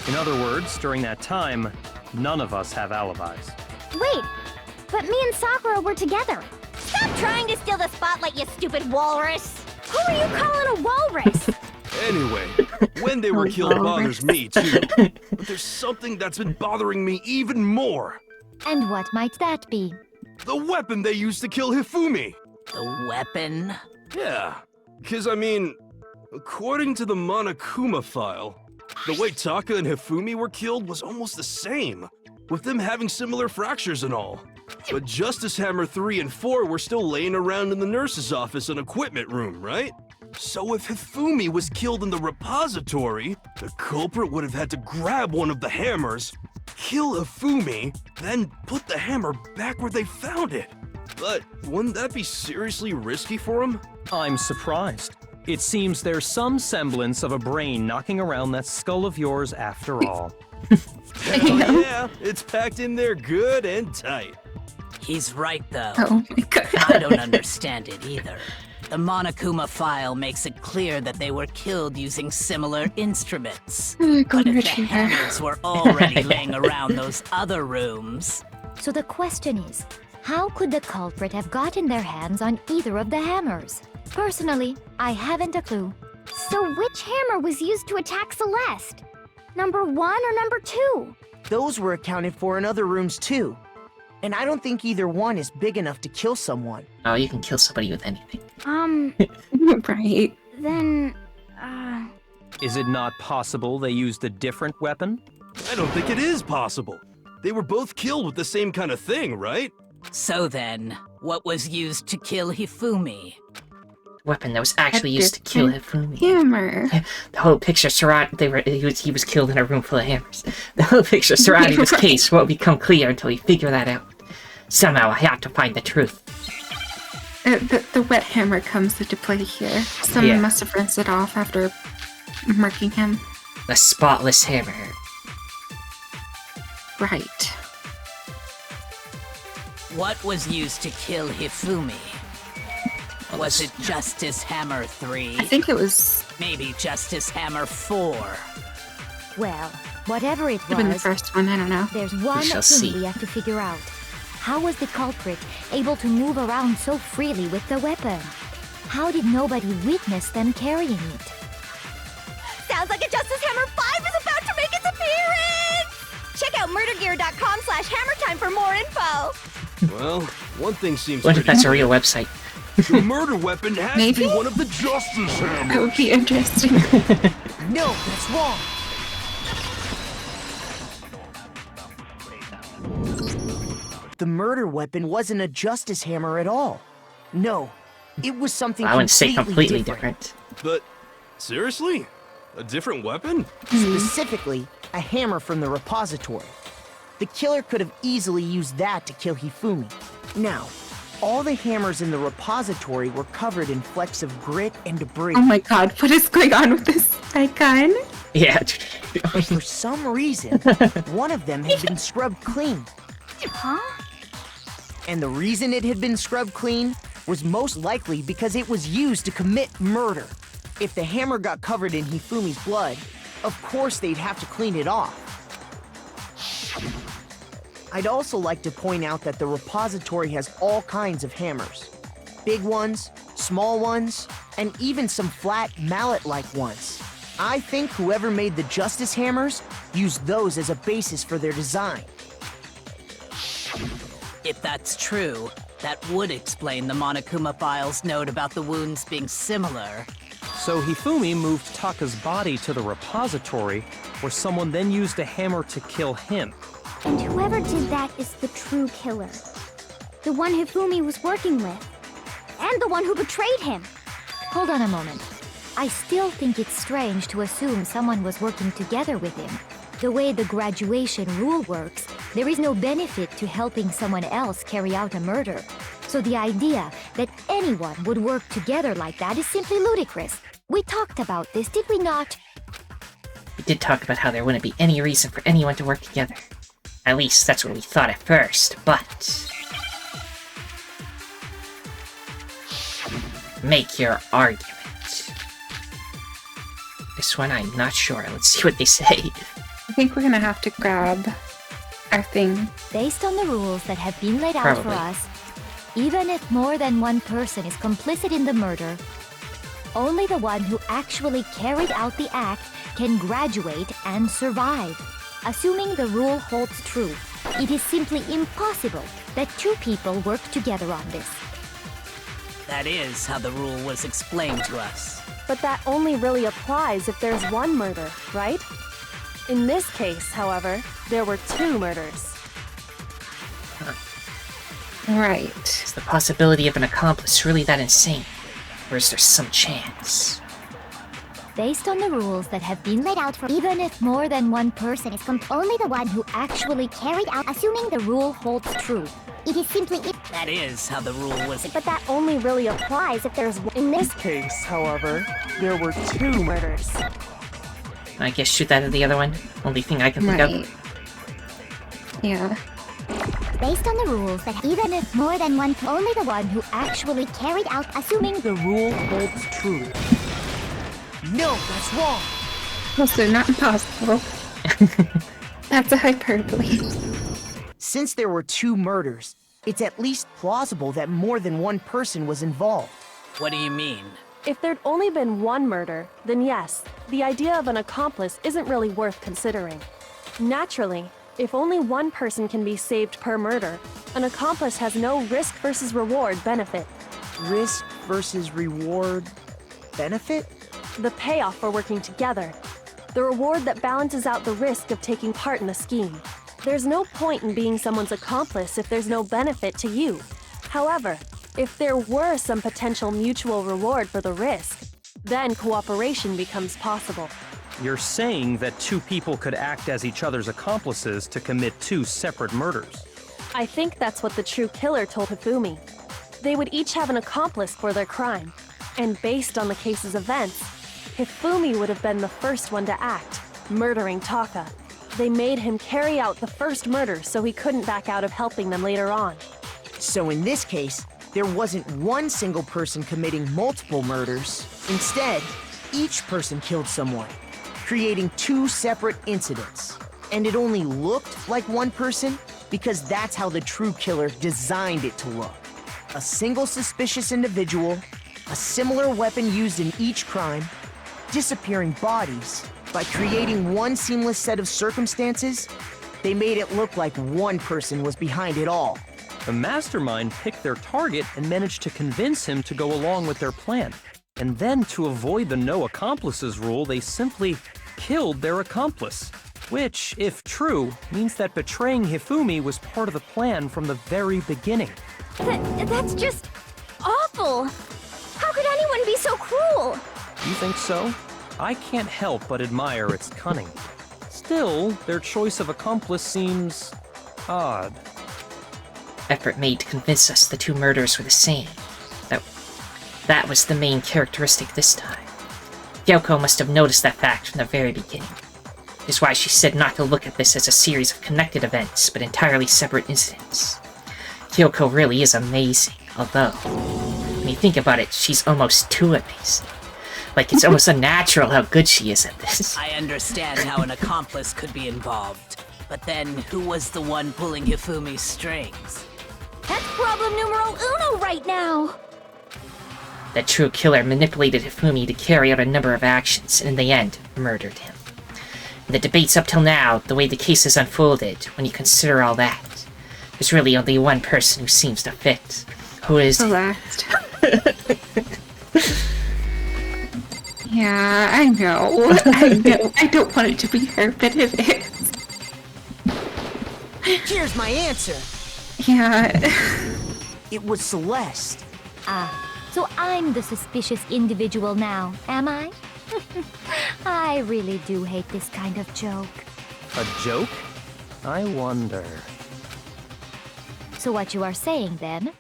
In other words, during that time, none of us have alibis. Wait, but me and Sakura were together. Stop trying to steal the spotlight, you stupid walrus! Who are you calling a walrus? Anyway, when they were killed bothers me too. But there's something that's been bothering me even more. And what might that be? The weapon they used to kill Hifumi. The weapon? Yeah, because I mean, according to the Monokuma file, the way Taka and Hifumi were killed was almost the same, with them having similar fractures and all. But Justice Hammer 3 and 4 were still laying around in the nurse's office and equipment room, right? So if Hifumi was killed in the repository, the culprit would have had to grab one of the hammers, kill Hifumi, then put the hammer back where they found it. But wouldn't that be seriously risky for him? I'm surprised. It seems there's some semblance of a brain knocking around that skull of yours after all. Hell yeah, it's packed in there good and tight. He's right, though. Oh my god. I don't understand it either. The Monokuma file makes it clear that they were killed using similar instruments. Oh, But if the Retriever. hammers were already laying around those other rooms, So the question is, how could the culprit have gotten their hands on either of the hammers? Personally, I haven't a clue. So which hammer was used to attack Celeste? Number 1 or number 2? Those were accounted for in other rooms too. And I don't think either one is big enough to kill someone. Oh, you can kill somebody with anything. Right. Then, Is it not possible they used a different weapon? I don't think it is possible. They were both killed with the same kind of thing, right? so then, what was used to kill Hifumi? Weapon that was actually used to kill Hifumi. Hammer. The whole picture surrounded. He was killed in a room full of hammers. The whole picture surrounding this case won't become clear until we figure that out. Somehow I have to find the truth. The wet hammer comes into play here. Someone Yeah. must have rinsed it off after murking him. The spotless hammer. Right. What was used to kill Hifumi? Was it Justice Hammer 3? I think it was Maybe Justice Hammer 4. Well, whatever it even the was, first one. I don't know. there's one shall thing see. we have to figure out. How was the culprit able to move around so freely with the weapon? How did nobody witness them carrying it? Sounds like a Justice Hammer 5 is about to make its appearance! Check out murdergear.com/hammertime for more info! Well, one thing seems Wonder if pretty that's a real website. The murder weapon has to be Maybe? one of the Justice That Hammers. would be interesting. No, that's wrong. The murder weapon wasn't a justice hammer at all. No, it was something I wouldn't say completely completely different. But, seriously? A different weapon? Specifically, a hammer from the repository. The killer could have easily used that to kill Hifumi. Now, all the hammers in the repository were covered in flecks of grit and debris. Oh my god, what is going on with this icon? Yeah. But for some reason, one of them had been scrubbed clean. Huh? And the reason it had been scrubbed clean was most likely because it was used to commit murder. If the hammer got covered in Hifumi's blood, of course they'd have to clean it off. I'd also like to point out that the repository has all kinds of hammers. Big ones, small ones, and even some flat mallet-like ones. I think whoever made the Justice Hammers used those as a basis for their design. If that's true, that would explain the Monokuma file's note about the wounds being similar. So Hifumi moved Taka's body to the repository, where someone then used a hammer to kill him. And whoever did that is the true killer. The one Hifumi was working with. And the one who betrayed him. Hold on a moment. I still think it's strange to assume someone was working together with him. The way the graduation rule works, there is no benefit to helping someone else carry out a murder. So the idea that anyone would work together like that is simply ludicrous. We talked about this, did we not? We did talk about how there wouldn't be any reason for anyone to work together. At least that's what we thought at first, but... Make your argument. This one I'm not sure. Let's see what they say. I think we're gonna have to grab our thing. Based on the rules that have been laid out for Probably. us, even if more than one person is complicit in the murder, only the one who actually carried out the act can graduate and survive. Assuming the rule holds true, it is simply impossible that two people work together on this. That is how the rule was explained to us. But that only really applies if there's one murder, right? In this case, however, there were two murders. Right. Is the possibility of an accomplice really that insane? Or is there some chance? Based on the rules that have been laid out for even if more than one person is only the one who actually carried out, assuming the rule holds true. It is simply That is how the rule was. But that only really applies if there's in this case, however, there were two murders. I guess shoot that at the other one. Only thing I can think Right. of. Yeah. based on the rules that even if more than one, only the one who actually carried out, assuming The rule holds true. No, that's wrong. Also, not impossible. That's a hyperbole. Since there were two murders, it's at least plausible that more than one person was involved. What do you mean? If there'd only been one murder, then yes, the idea of an accomplice isn't really worth considering. Naturally, if only one person can be saved per murder, an accomplice has no risk versus reward benefit. Risk versus reward benefit? The payoff for working together. The reward that balances out the risk of taking part in the scheme. There's no point in being someone's accomplice if there's no benefit to you. However, if there were some potential mutual reward for the risk, then cooperation becomes possible. You're saying that two people could act as each other's accomplices to commit two separate murders. I think that's what the true killer told Hifumi. They would each have an accomplice for their crime. And based on the case's events, Hifumi would have been the first one to act, murdering Taka. They made him carry out the first murder so he couldn't back out of helping them later on. So in this case, there wasn't one single person committing multiple murders. Instead, each person killed someone, creating two separate incidents. And it only looked like one person because that's how the true killer designed it to look. A single suspicious individual, a similar weapon used in each crime, disappearing bodies. By creating one seamless set of circumstances, they made it look like one person was behind it all. The mastermind picked their target and managed to convince him to go along with their plan. And then, to avoid the no accomplices rule, they simply killed their accomplice. Which, if true, means that betraying Hifumi was part of the plan from the very beginning. That's just awful. How could anyone be so cruel? You think so? I can't help but admire its cunning. Still, their choice of accomplice seems odd. Effort made to convince us the two murders were the same. That was the main characteristic this time. Yoko must have noticed that fact from the very beginning. Is why she said not to look at this as a series of connected events, but entirely separate incidents. Kyoko really is amazing, although, when you think about it, she's almost too amazing. Like, it's almost unnatural how good she is at this. I understand how an accomplice could be involved. But then, who was the one pulling Hifumi's strings? That's problem numero uno right now. The true killer manipulated Hifumi to carry out a number of actions, and in the end, murdered him. In the debates up till now, the way the case has unfolded, when you consider all that, There's really only one person who seems to fit. Who is Celeste. Yeah, I know. I don't want it to be her, but it is. Here's my answer. Yeah. It was Celeste. So I'm the suspicious individual now, am I? I really do hate this kind of joke. A joke? I wonder. So what you are saying, then,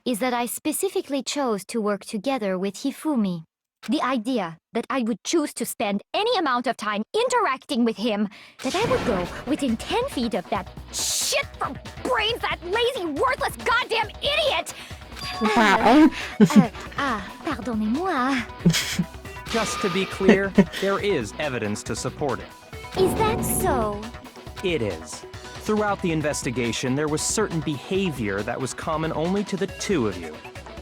is that I specifically chose to work together with Hifumi. The idea that I would choose to spend any amount of time interacting with him, that I would go within 10 feet of that shit for brains, that lazy, worthless, goddamn idiot! Wow. Pardonnez-moi. Just to be clear, there is evidence to support it. Is that so? It is. Throughout the investigation, there was certain behavior that was common only to the two of you.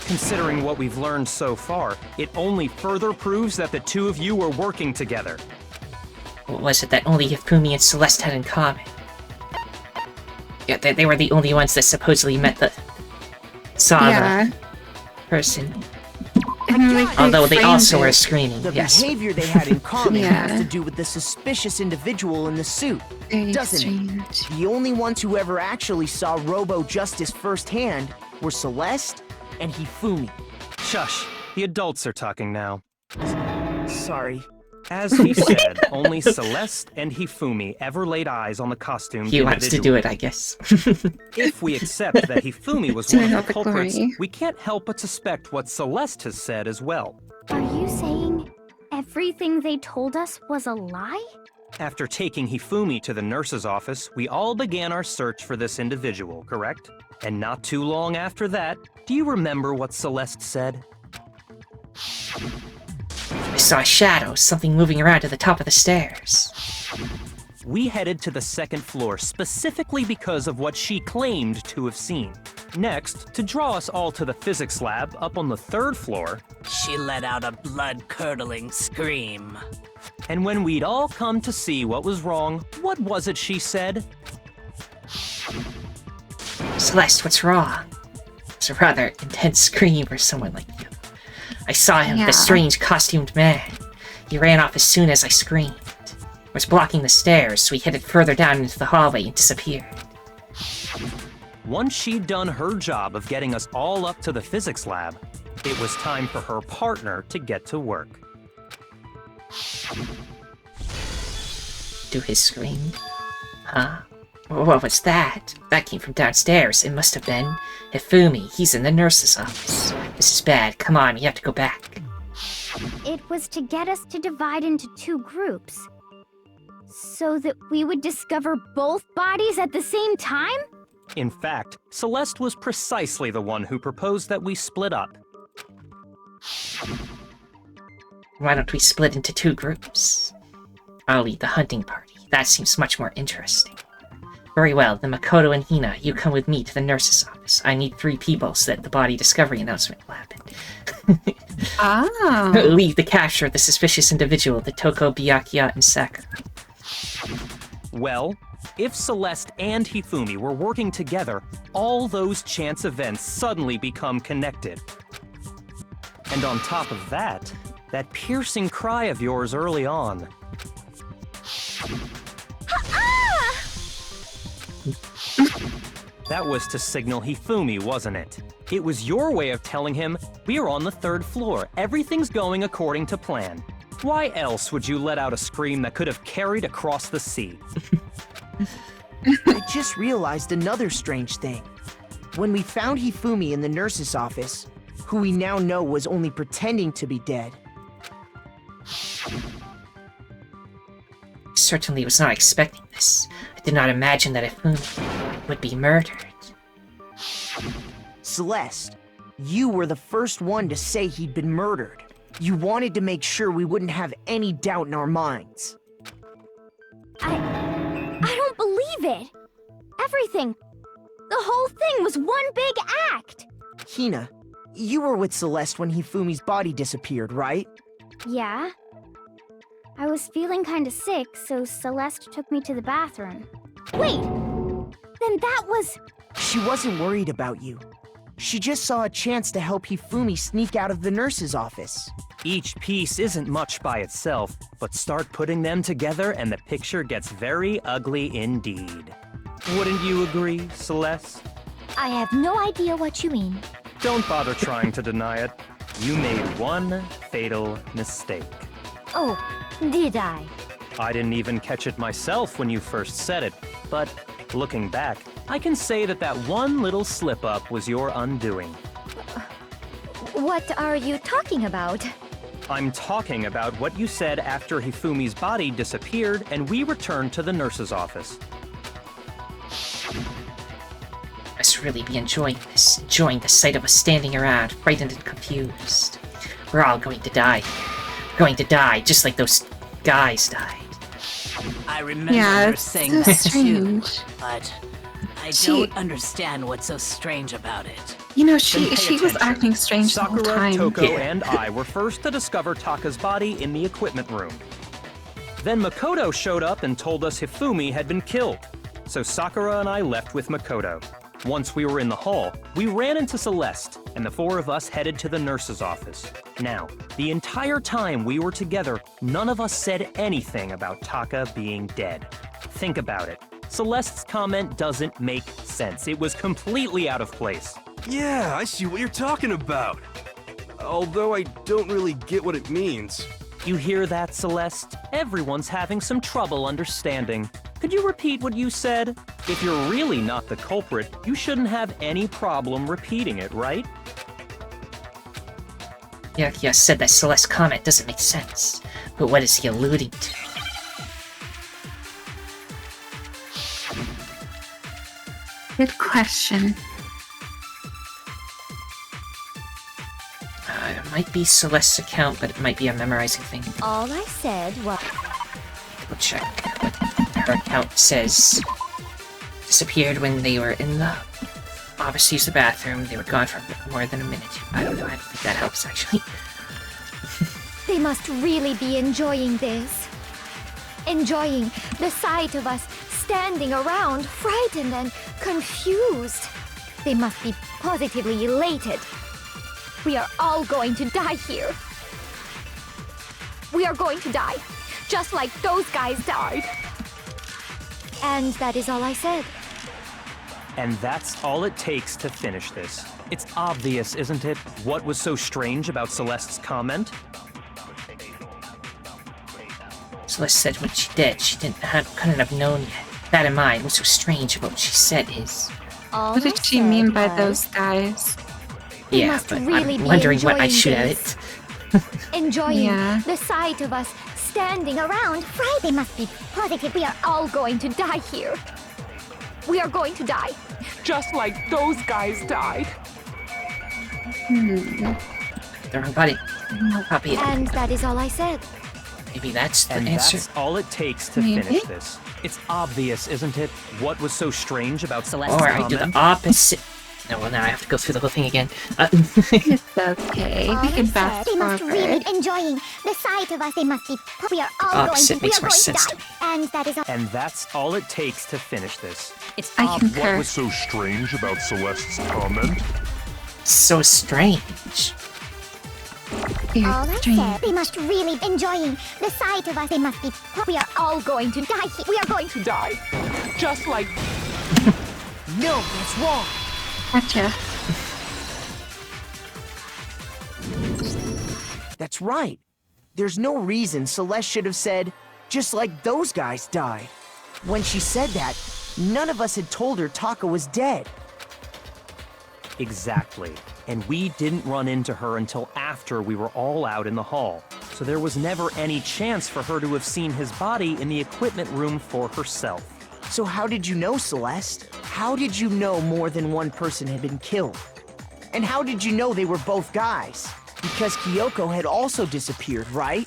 Considering what we've learned so far, it only further proves that the two of you were working together. What was it that only Hifumi and Celeste had in common? Yeah, they were the only ones that supposedly saw the person. Although they also were screening, The yes. behavior they had in common Yeah. has to do with the suspicious individual in the suit, Very doesn't strange. it? The only ones who ever actually saw Robo-Justice firsthand were Celeste and Hifumi. Shush, the adults are talking now. Sorry. As he said, only Celeste and Hifumi ever laid eyes on the costumed He wants to do individual. it, I guess. If we accept that Hifumi was To one of have the the culprits, glory. we can't help but suspect what Celeste has said as well. Are you saying everything they told us was a lie? After taking Hifumi to the nurse's office, we all began our search for this individual, correct? And not too long after that, do you remember what Celeste said? I saw a shadow, something moving around to the top of the stairs. We headed to the second floor specifically because of what she claimed to have seen. Next, to draw us all to the physics lab up on the third floor, She let out a blood-curdling scream. and when we'd all come to see what was wrong, what was it she said? Celeste, what's wrong? It's a rather intense scream for someone like you. I saw him, Yeah. the strange costumed man. He ran off as soon as I screamed. I was blocking the stairs, so he headed further down into the hallway and disappeared. Once she'd done her job of getting us all up to the physics lab, it was time for her partner to get to work. Do his scream? Huh? What was that? That came from downstairs. It must have been Hifumi. He's in the nurse's office. This is bad. Come on, we have to go back. It was to get us to divide into two groups. So that we would discover both bodies at the same time? In fact, Celeste was precisely the one who proposed that we split up. Why don't we split into two groups? I'll lead the hunting party. That seems much more interesting. Very well, then Makoto and Hina, you come with me to the nurse's office. I need 3 people so that the body discovery announcement will happen. Oh. Lead the capture of the suspicious individual, the Toko, Byakuya, and Sakura. Well, if Celeste and Hifumi were working together, all those chance events suddenly become connected. And on top of that, that piercing cry of yours early on. That was to signal Hifumi, wasn't it? It was your way of telling him, we're on the 3rd floor, everything's going according to plan. Why else would you let out a scream that could have carried across the sea? I just realized another strange thing. When we found Hifumi in the nurse's office, who we now know was only pretending to be dead, Certainly was not expecting this. I did not imagine that Hifumi would be murdered. Celeste, you were the first one to say he'd been murdered. You wanted to make sure we wouldn't have any doubt in our minds. I don't believe it. Everything. The whole thing was one big act. Hina, you were with Celeste when Hifumi's body disappeared, right? Yeah. I was feeling kinda sick, so Celeste took me to the bathroom. Wait! Then that was She wasn't worried about you. She just saw a chance to help Hifumi sneak out of the nurse's office. Each piece isn't much by itself, but start putting them together and the picture gets very ugly indeed. Wouldn't you agree, Celeste? I have no idea what you mean. Don't bother trying to deny it. You made one fatal mistake. Oh, did I? I didn't even catch it myself when you first said it, but looking back, I can say that that one little slip-up was your undoing. What are you talking about? I'm talking about what you said after Hifumi's body disappeared and we returned to the nurse's office. I must really be enjoying this, enjoying the sight of us standing around, frightened and confused. We're all going to die. We're going to die, just like those guys died. I remember Yeah, her it's saying so that too, strange. but I She- don't understand what's so strange about it. You know, Then she pay was attention. acting strange the whole Sakura, time. Toko, Yeah. and I were first to discover Taka's body in the equipment room. Then Makoto showed up and told us Hifumi had been killed. So Sakura and I left with Makoto. Once we were in the hall, we ran into Celeste, and the four of us headed to the nurse's office. Now, the entire time we were together, none of us said anything about Taka being dead. Think about it. Celeste's comment doesn't make sense. It was completely out of place. Yeah, I see what you're talking about. Although I don't really get what it means. You hear that, Celeste? Everyone's having some trouble understanding. Could you repeat what you said? If you're really not the culprit, you shouldn't have any problem repeating it, right? Yeah, said that Celeste comment doesn't make sense. But what is he alluding to? Good question. It might be Celeste's account, but it might be a memorizing thing. All I said was... We'll check what her account says. Disappeared when they were in the office to use the bathroom. They were gone for more than a minute. I don't know, I don't think that helps, actually. They must really be enjoying this. Enjoying the sight of us standing around, frightened and confused. They must be positively elated. We are all going to die here. We are going to die, just like those guys died. And that is all I said. And that's all it takes to finish this. It's obvious, isn't it, what was so strange about Celeste's comment? Celeste said when she did, she couldn't have known yet. That in mind, what's so strange about what she said is... All What I did she said mean by was, those guys? They Yeah, must but really I'm be wondering what I enjoying shoot at this. it. Enjoying Yeah. the sight of us standing around, frightened. They must be positive. We are all going to die here. We are going to die. Just like those guys died. The wrong body. Copy it. And that is all I said. Maybe that's the And answer. that's all it takes to Maybe. finish this. It's obvious, isn't it, what was so strange about Celeste's Or I do the comment? opposite. No, well, now I have to go through the whole thing again. It's okay. All We I can said, fast they must forward. really enjoying the sight of us. They must be. We are all Opposite going makes to. We more are going sense to die. And that is all. And that's all it takes to finish this. It's I obvious. concur. What was so strange about Celeste's comment? So strange. Very All I strange. said, they must really enjoying the sight of us. They must be. We are all going to die. We are going to Die. Just like No, that's wrong. Gotcha. That's right. There's no reason Celeste should have said, just like those guys died. When she said that, none of us had told her Taka was dead. Exactly. And we didn't run into her until after we were all out in the hall. So there was never any chance for her to have seen his body in the equipment room for herself. So how did you know, Celeste? How did you know more than one person had been killed? And how did you know they were both guys? Because Kyoko had also disappeared, right?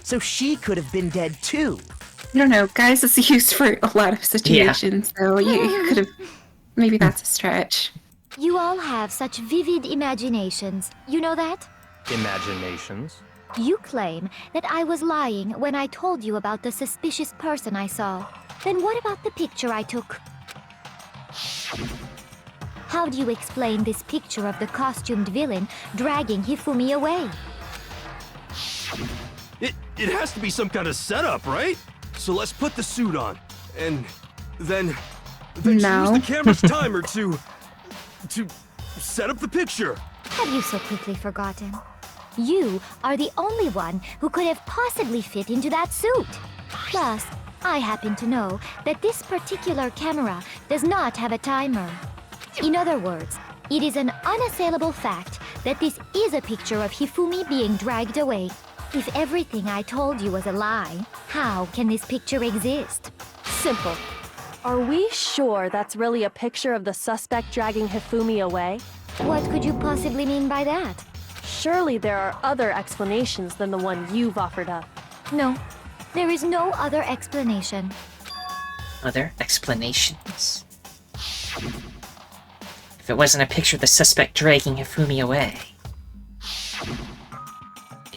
So she could have been dead too. I don't know. Guys is used for a lot of situations, so you could have. Maybe that's a stretch. You all have such vivid imaginations. You know that? Imaginations. You claim that I was lying when I told you about the suspicious person I saw. Then what about the picture I took? how do you explain this picture of the costumed villain dragging Hifumi away? It has to be some kind of setup, right? So let's put the suit on, and then use the camera's timer to set up the picture. Have you so quickly forgotten? You are the only one who could have possibly fit into that suit. Plus, I happen to know that this particular camera does not have a timer. In other words, it is an unassailable fact that this is a picture of Hifumi being dragged away. If everything I told you was a lie, how can this picture exist? Simple. Are we sure that's really a picture of the suspect dragging Hifumi away? What could you possibly mean by that? Surely there are other explanations than the one you've offered up. No, there is no other explanation. Other explanations? If it wasn't a picture of the suspect dragging Hifumi away,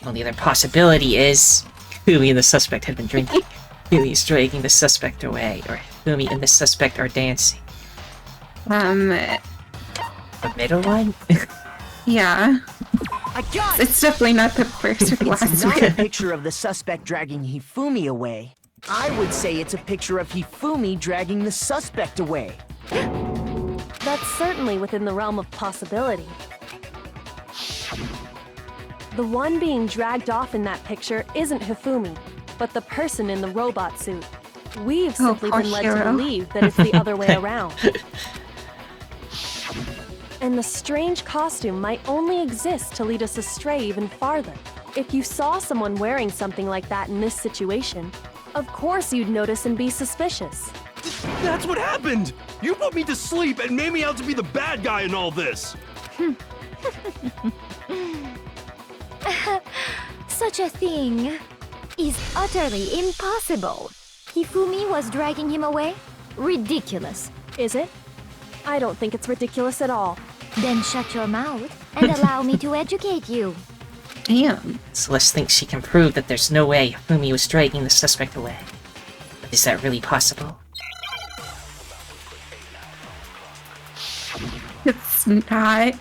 the only other possibility is Hifumi and the suspect have been drinking. Hifumi is dragging the suspect away, or Hifumi and the suspect are dancing. The middle one? Yeah. got It's definitely not the first or the last It's not one. a picture of the suspect dragging Hifumi away. I would say it's a picture of Hifumi dragging the suspect away. That's certainly within the realm of possibility. The one being dragged off in that picture isn't Hifumi, but the person in the robot suit. We've simply poor been led hero. to believe that it's the other way around. And the strange costume might only exist to lead us astray even farther. If you saw someone wearing something like that in this situation, of course you'd notice and be suspicious. That's what happened! You put me to sleep and made me out to be the bad guy in all this! Such a thing is utterly impossible. Hifumi was dragging him away? Ridiculous. Is it? I don't think it's ridiculous at all. Then shut your mouth and allow me to educate you. Damn. Celeste thinks she can prove that there's no way Hifumi was dragging the suspect away. But is that really possible? It's not.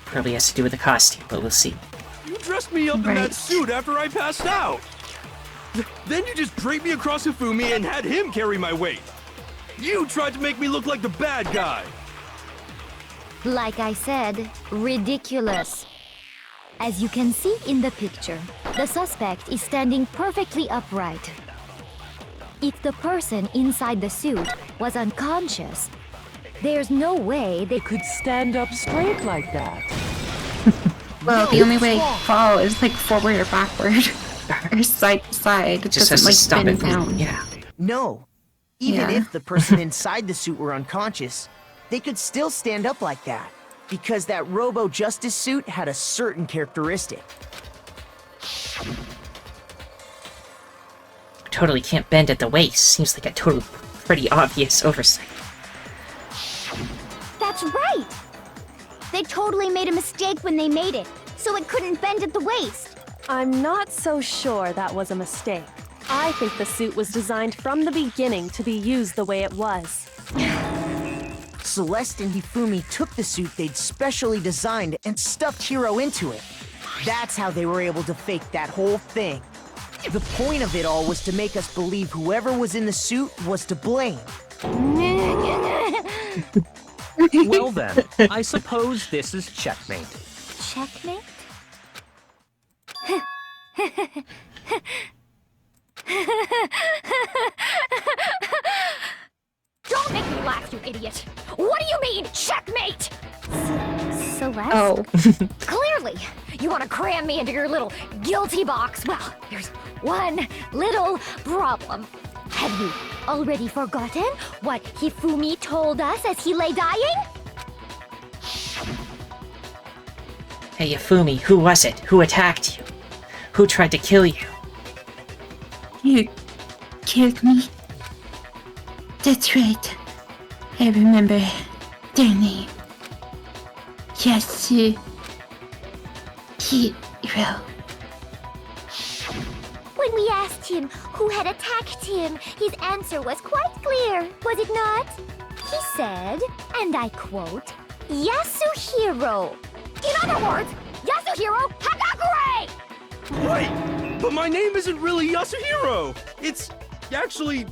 Probably has to do with the costume, but we'll see. You dressed me up in that suit after I passed out! Then you just draped me across Hifumi and had him carry my weight! You tried to make me look like the bad guy! Like I said, ridiculous. As you can see in the picture, the suspect is standing perfectly upright. If the person inside the suit was unconscious, there's no way they could stand up straight like that. Well, the only way to fall is like forward or backward. Or side to side. It Just has doesn't to like stop bend it. down. Yeah. No. Even if the person inside the suit were unconscious, they could still stand up like that. Because that Robo-Justice suit had a certain characteristic. Totally can't bend at the waist. Seems like a pretty obvious oversight. That's right! They totally made a mistake when they made it, so it couldn't bend at the waist. I'm not so sure that was a mistake. I think the suit was designed from the beginning to be used the way it was. Celeste and Hifumi took the suit they'd specially designed and stuffed Hiro into it. That's how they were able to fake that whole thing. The point of it all was to make us believe whoever was in the suit was to blame. Well then, I suppose this is checkmate. Checkmate? Don't make me laugh, you idiot! What do you mean, checkmate? Celeste? Oh. Clearly, you want to cram me into your little guilty box. Well, there's one little problem. Have you already forgotten what Hifumi told us as he lay dying? Hey, Hifumi, who was it? Who attacked you? Who tried to kill you? You killed me. That's right. I remember their name. Yasu Hiro. When we asked him who had attacked him, his answer was quite clear, was it not? He said, and I quote, Yasuhiro. In other words, Yasuhiro Hagakure! Wait! But my name isn't really Yasuhiro! It's actually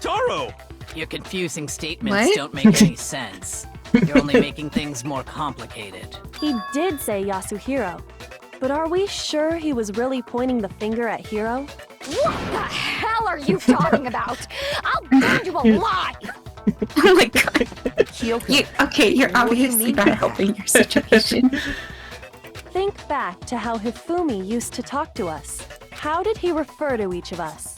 Taro! Your confusing statements What? don't make any sense. You're only making things more complicated. He did say Yasuhiro. But are we sure he was really pointing the finger at Hiro? What the hell are you talking about? I'll burn you alive! Oh my god. Kyoko, You're what do you obviously mean by not that? helping your situation. Think back to how Hifumi used to talk to us. How did he refer to each of us?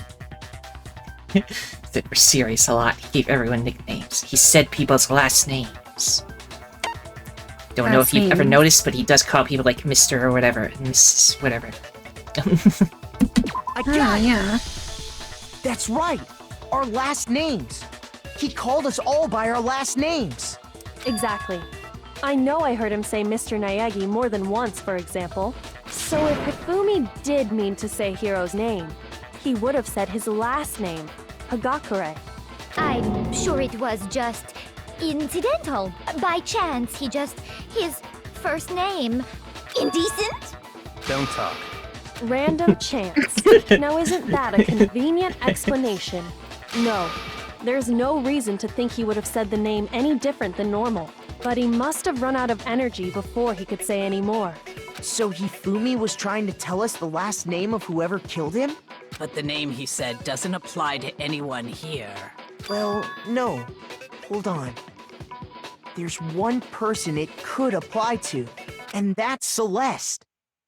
That we're serious a lot. He gave everyone nicknames. He said people's last names. Don't know if you've ever names. noticed, but he does call people like Mr. or whatever, Mrs. whatever. I got it. Yeah. That's right. Our last names. He called us all by our last names. Exactly. I know I heard him say Mr. Naegi more than once, for example. So if Hifumi did mean to say Hiro's name, he would have said his last name, Hagakure. I'm sure it was just incidental. By chance, his first name. Indecent? Don't talk. Random chance. Now isn't that a convenient explanation? No. There's no reason to think he would have said the name any different than normal. But he must have run out of energy before he could say any more. So Hifumi was trying to tell us the last name of whoever killed him? But the name he said doesn't apply to anyone here. Well, no. Hold on. There's one person it could apply to, and that's Celeste.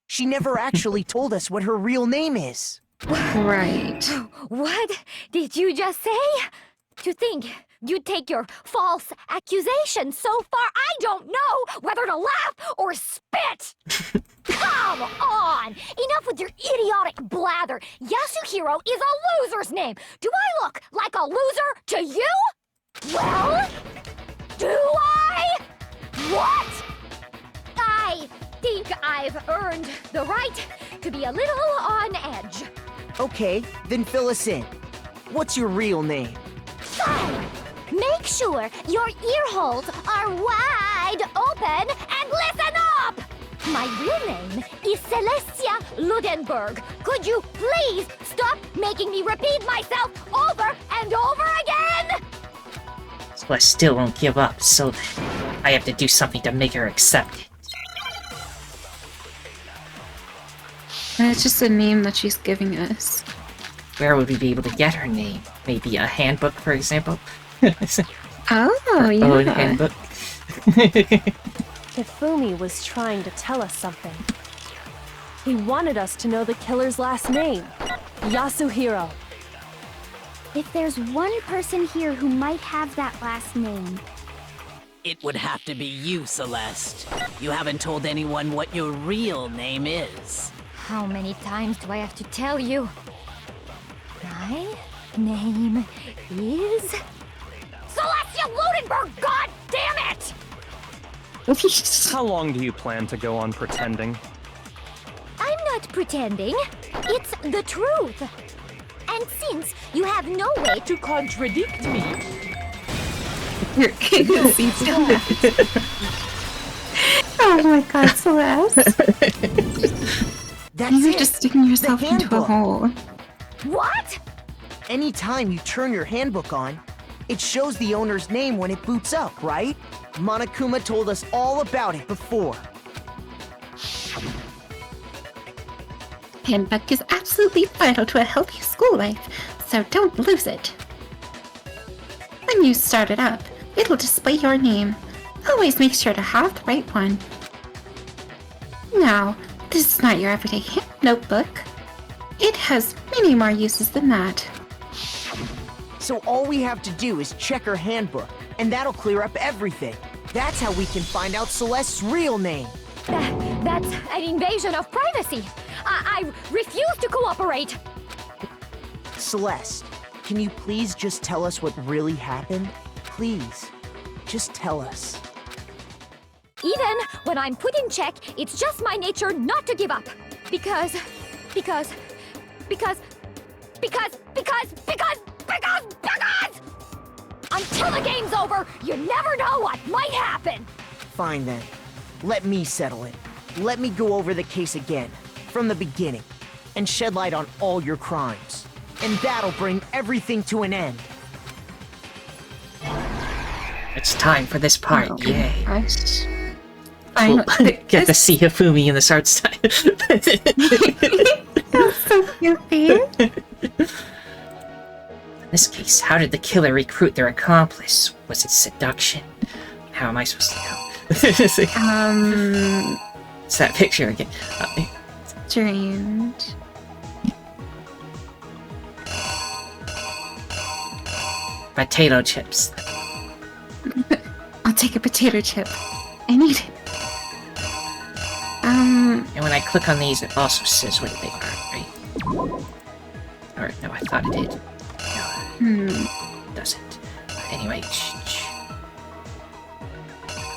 She never actually told us what her real name is. Right. What did you just say? To think you'd take your false accusation so far, I don't know whether to laugh or spit! Come on! Enough with your idiotic blather! Yasuhiro is a loser's name! Do I look like a loser to you? Well, do I? What? I think I've earned the right to be a little on edge. Okay, then fill us in. What's your real name? Fine! Make sure your ear holes are wide open and listen up! My real name is Celestia Ludenberg. Could you please stop making me repeat myself over and over again? Celeste still won't give up, so I have to do something to make her accept it. And it's just a name that she's giving us. Where would we be able to get her name? Maybe a handbook, for example? Oh, yeah. Own handbook. Hifumi was trying to tell us something. He wanted us to know the killer's last name, Yasuhiro. If there's one person here who might have that last name, It would have to be you, Celeste. You haven't told anyone what your real name is. how many times do I have to tell you? My name is Celestia Ludenberg, god damn it! How long do you plan to go on pretending? I'm not pretending. It's the truth. And since you have no way To contradict me. You're Oh my god, Celeste. That's You're it. just sticking yourself The into a handbook. hole. What? Anytime you turn your handbook on, it shows the owner's name when it boots up, right? Monokuma told us all about it before. Handbook is absolutely vital to a healthy school life, so don't lose it. When you start it up, it'll display your name. Always make sure to have the right one. Now, this is not your everyday notebook. It has many more uses than that. So all we have to do is check her handbook, and that'll clear up everything. That's how we can find out Celeste's real name. That's an invasion of privacy. I refuse to cooperate. Celeste, can you please just tell us what really happened? Please, just tell us. Even when I'm put in check, it's just my nature not to give up. Because Because! Until the game's over, you never know what might happen! Fine then. Let me settle it. Let me go over the case again, from the beginning, and shed light on all your crimes. And that'll bring everything to an end. It's time for this part, yay. Fine. Get to see Hifumi in this art style. That's so cute. In this case, how did the killer recruit their accomplice? Was it seduction? How am I supposed to know? It's that picture again. Strange. Potato chips. I'll take a potato chip. I need it. And when I click on these, it also says what they are, right? Or, no, I thought it did. No, it doesn't. Anyway,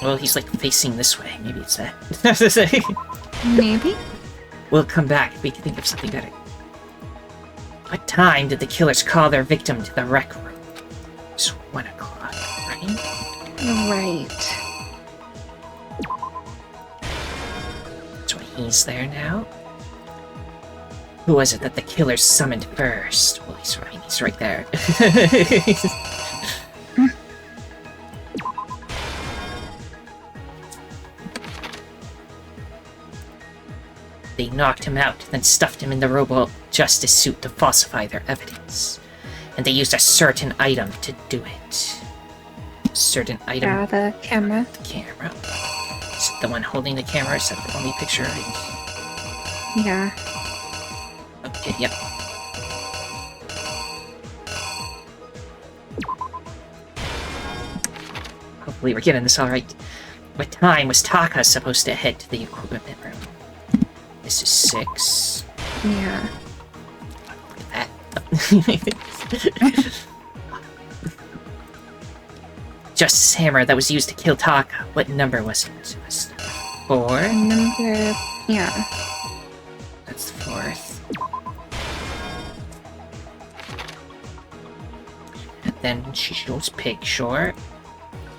well, he's like facing this way. Maybe it's that. Maybe? We'll come back if we can think of something better. What time did the killers call their victim to the rec room? It's 1 o'clock, right? Right. So he's there now? Who was it that the killers summoned first? Well, he's right there. They knocked him out, then stuffed him in the robo justice suit to falsify their evidence. And they used a certain item to do it. A certain item? Yeah, the camera. The camera. Is it the one holding the camera? Is that the only picture? Yeah. Okay, yep. Hopefully we're getting this alright. What time was Taka supposed to head to the equipment room? This is 6. Yeah. Look at that. Justice Hammer that was used to kill Taka. What number was it? It was 4? Number... yeah. That's the 4th. And then she shows pig, sure.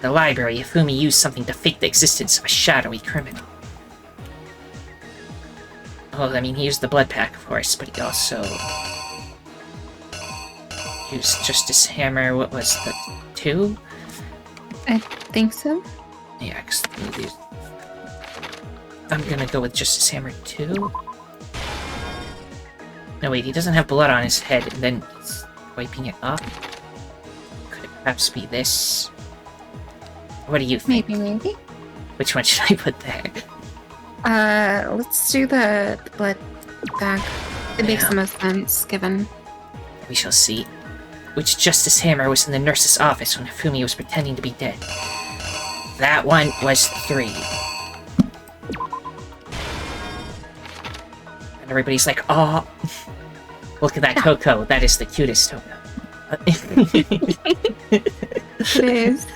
The library, Hifumi used something to fake the existence of a shadowy criminal. Well, I mean, he used the blood pack, of course, but he also used Justice Hammer. What was the 2? I think so. Yeah, because I'm gonna go with Justice Hammer 2. No, wait, he doesn't have blood on his head, and then he's wiping it off. Could it perhaps be this? What do you think? Maybe. Which one should I put there? Let's do the blood bag. It makes the most sense, given... We shall see. Which Justice Hammer was in the nurse's office when Hifumi was pretending to be dead? That one was 3. And everybody's like, oh, look at that Coco. That is the cutest Coco. It is.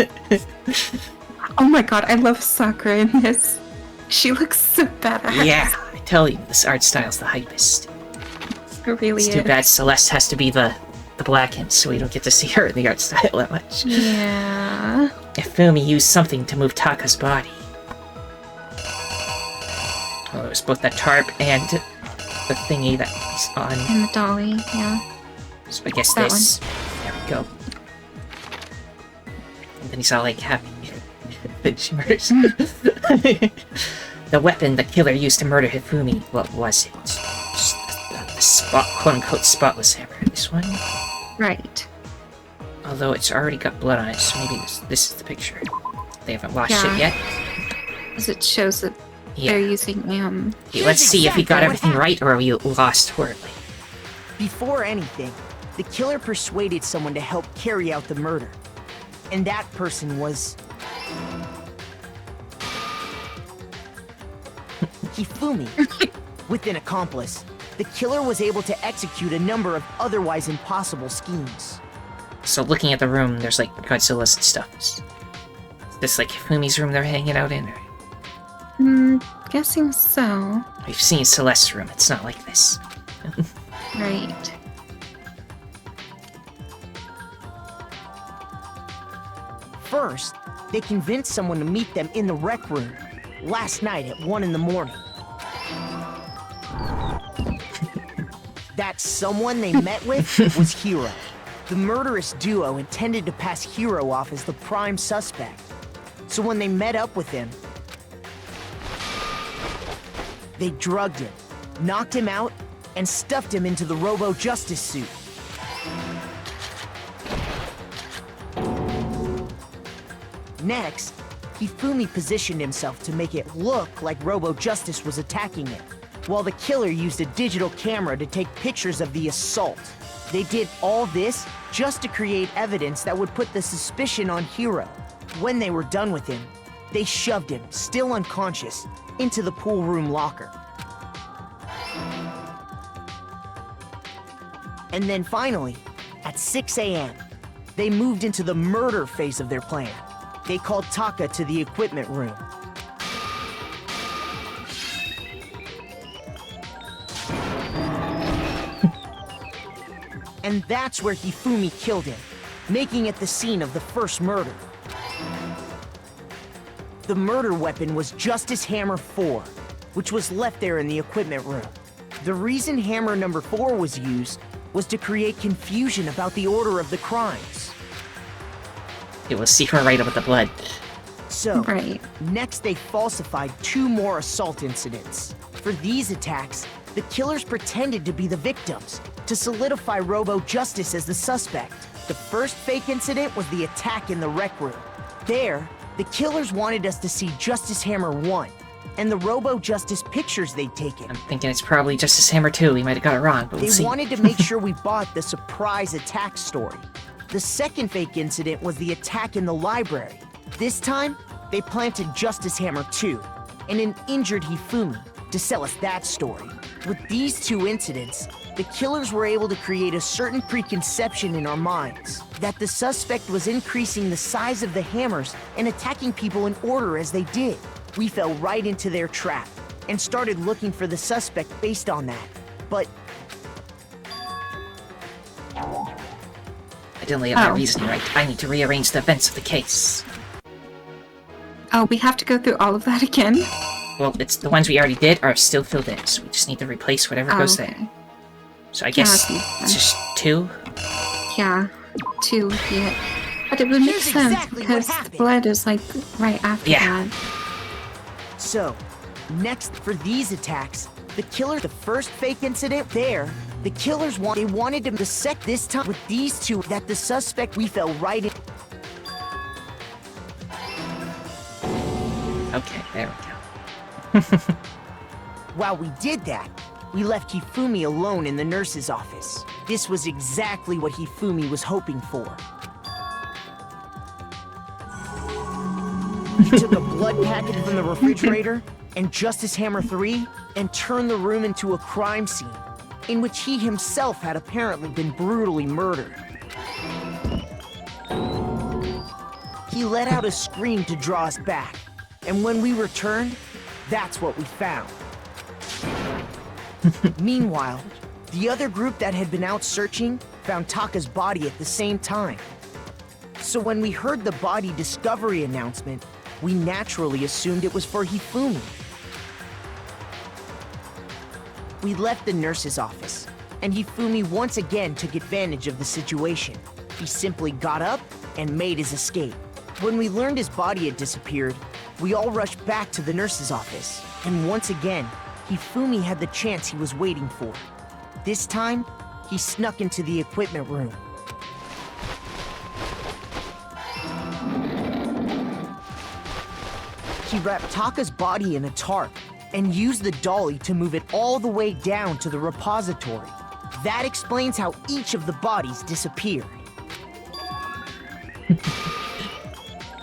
Oh my god, I love Sakura in this. She looks so badass. Yeah, I tell you, this art style's the hypest. It really is. It's too bad Celeste has to be the blackened, so we don't get to see her in the art style that much. Yeah. Hifumi used something to move Taka's body. Well, it was both the tarp and the thingy that he's on. And the dolly, yeah. So I guess that this. There we go. And then he's all like having the shimmers. The weapon the killer used to murder Hifumi, what was it? Just the quote-unquote spotless hammer. This one? Right. Although it's already got blood on it, so maybe this is the picture. They haven't washed it yet. Because it shows that they're using, Okay, let's see if we got everything right or we lost horribly. Before anything, the killer persuaded someone to help carry out the murder. And that person was... Hifumi. With an accomplice, the killer was able to execute a number of otherwise impossible schemes. So looking at the room, there's like Godzilla's and stuff. Is this like Hifumi's room they're hanging out in? Or... guessing so. We've seen Celeste's room, it's not like this. Right. First, they convinced someone to meet them in the rec room last night at 1 in the morning. That someone they met with was Hero. The murderous duo intended to pass Hero off as the prime suspect. So when they met up with him, they drugged him, knocked him out, and stuffed him into the Robo-Justice suit. Next, Hifumi positioned himself to make it look like Robo-Justice was attacking him, while the killer used a digital camera to take pictures of the assault. They did all this just to create evidence that would put the suspicion on Hero. When they were done with him, they shoved him, still unconscious, into the pool room locker. And then finally, at 6 a.m., they moved into the murder phase of their plan. They called Taka to the equipment room. And that's where Hifumi killed him, making it the scene of the first murder. The murder weapon was Justice Hammer 4, which was left there in the equipment room. The reason Hammer number 4 was used was to create confusion about the order of the crimes. It was secret right up with the blood. So, next they falsified 2 more assault incidents. For these attacks, the killers pretended to be the victims, to solidify Robo-Justice as the suspect. The first fake incident was the attack in the rec room. There, the killers wanted us to see Justice Hammer 1, and the Robo-Justice pictures they'd taken. I'm thinking it's probably Justice Hammer 2. We might have got it wrong, but we'll see. They wanted to make sure we bought the surprise attack story. The second fake incident was the attack in the library. This time, they planted Justice Hammer 2 and an injured Hifumi to sell us that story. With these 2 incidents, the killers were able to create a certain preconception in our minds that the suspect was increasing the size of the hammers and attacking people in order as they did. We fell right into their trap and started looking for the suspect based on that. But I didn't lay out my reasoning right. I need to rearrange the events of the case. Oh, we have to go through all of that again? Well, it's the ones we already did are still filled in, so we just need to replace whatever goes there. So I guess it's just 2? Yeah, 2, yeah. But it would make sense because the blood is like right after that. So, next for these attacks, the first fake incident there, the killers wanted to dissect this time with these 2 that the suspect we fell right in. Okay, there we go. While we did that, we left Hifumi alone in the nurse's office. This was exactly what Hifumi was hoping for. He took a blood packet from the refrigerator and Justice Hammer 3 and turned the room into a crime scene in which he himself had apparently been brutally murdered. He let out a scream to draw us back, and when we returned, that's what we found. Meanwhile, the other group that had been out searching found Taka's body at the same time. So when we heard the body discovery announcement, we naturally assumed it was for Hifumi. We left the nurse's office, and Hifumi once again took advantage of the situation. He simply got up and made his escape. When we learned his body had disappeared, we all rushed back to the nurse's office, and once again, Hifumi had the chance he was waiting for. This time, he snuck into the equipment room. He wrapped Taka's body in a tarp and used the dolly to move it all the way down to the repository. That explains how each of the bodies disappeared.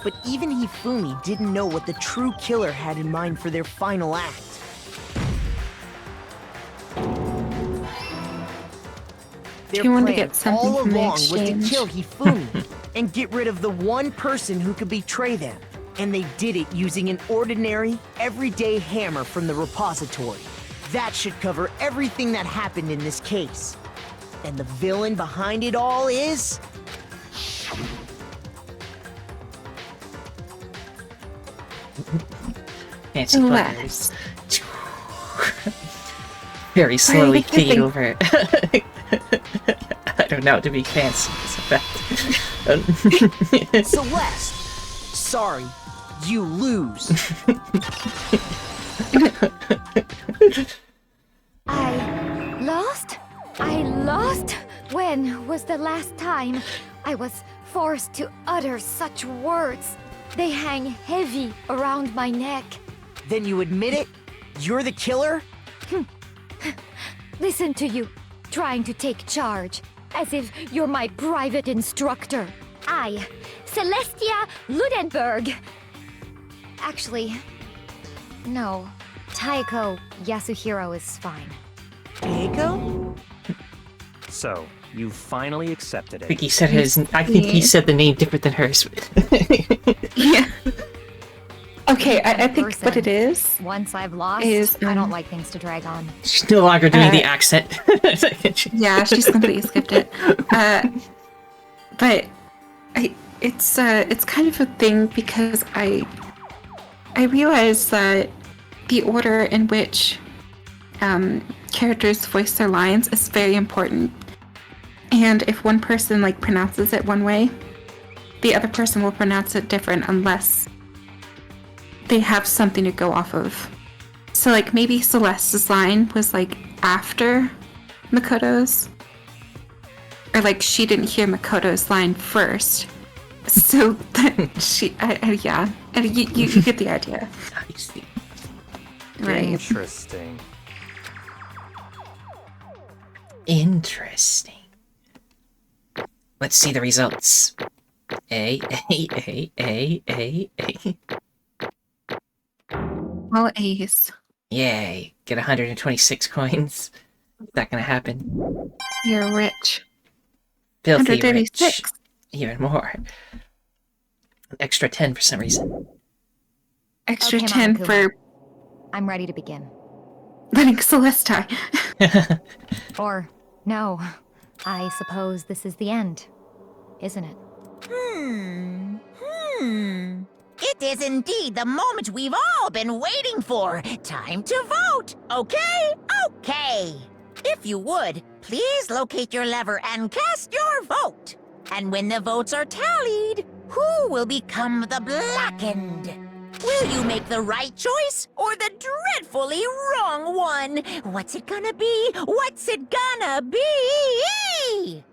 But even Hifumi didn't know what the true killer had in mind for their final act. Their plan all along was to kill Hifumi and get rid of the one person who could betray them. And they did it using an ordinary, everyday hammer from the repository. That should cover everything that happened in this case. And the villain behind it all is... Fancy butters. Very slowly fade over. I don't know, to be fancy is a fact. Celeste! Sorry, you lose. I lost? I lost? When was the last time I was forced to utter such words? They hang heavy around my neck. Then you admit it? You're the killer? Listen to you, trying to take charge, as if you're my private instructor. I, Celestia Ludenberg. Actually, no. Taiko Yasuhiro is fine. Taiko? So, you finally accepted it. I think he said he said the name different than hers. Yeah. Okay, I think what it is... Once I've lost, is, I don't like things to drag on. She's no longer doing the accent. Yeah, she's completely skipped it. But it's kind of a thing because I realize that the order in which characters voice their lines is very important. And if one person like pronounces it one way, the other person will pronounce it different unless they have something to go off of. So like maybe Celeste's line was like after Makoto's, or like she didn't hear Makoto's line first. So then yeah, and you get the idea. I see. Right. Interesting. Interesting. Let's see the results. A. All A's. Yay. Get 126 coins. Is that gonna happen? You're rich. Filthy rich. 136. Even more. An extra 10 for some reason. Extra Okay, 10 Monokuma. for I'm ready to begin. letting Celeste die. Or, no. I suppose this is the end, isn't it? It is indeed the moment we've all been waiting for. Time to vote. Okay? Okay. If you would, please locate your lever and cast your vote. And when the votes are tallied, who will become the blackened? Will you make the right choice or the dreadfully wrong one? What's it gonna be? What's it gonna be?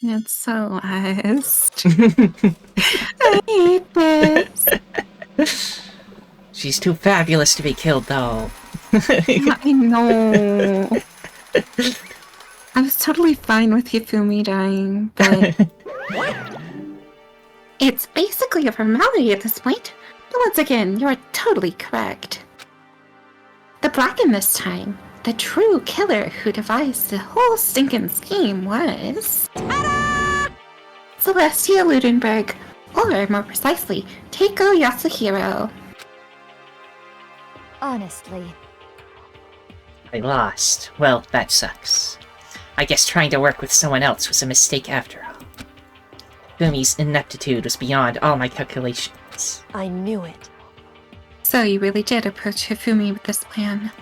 It's so honest. I hate this. She's too fabulous to be killed, though. I know. I was totally fine with Hifumi dying, but... It's basically a formality at this point. But once again, you're totally correct. The Bracken this time, the true killer who devised the whole stinking scheme was... Ta-da! Celestia Ludenberg, or more precisely, Taiko Yasuhiro. Honestly. I lost. Well, that sucks. I guess trying to work with someone else was a mistake after all. Fumi's ineptitude was beyond all my calculations. I knew it. So you really did approach Hifumi with this plan.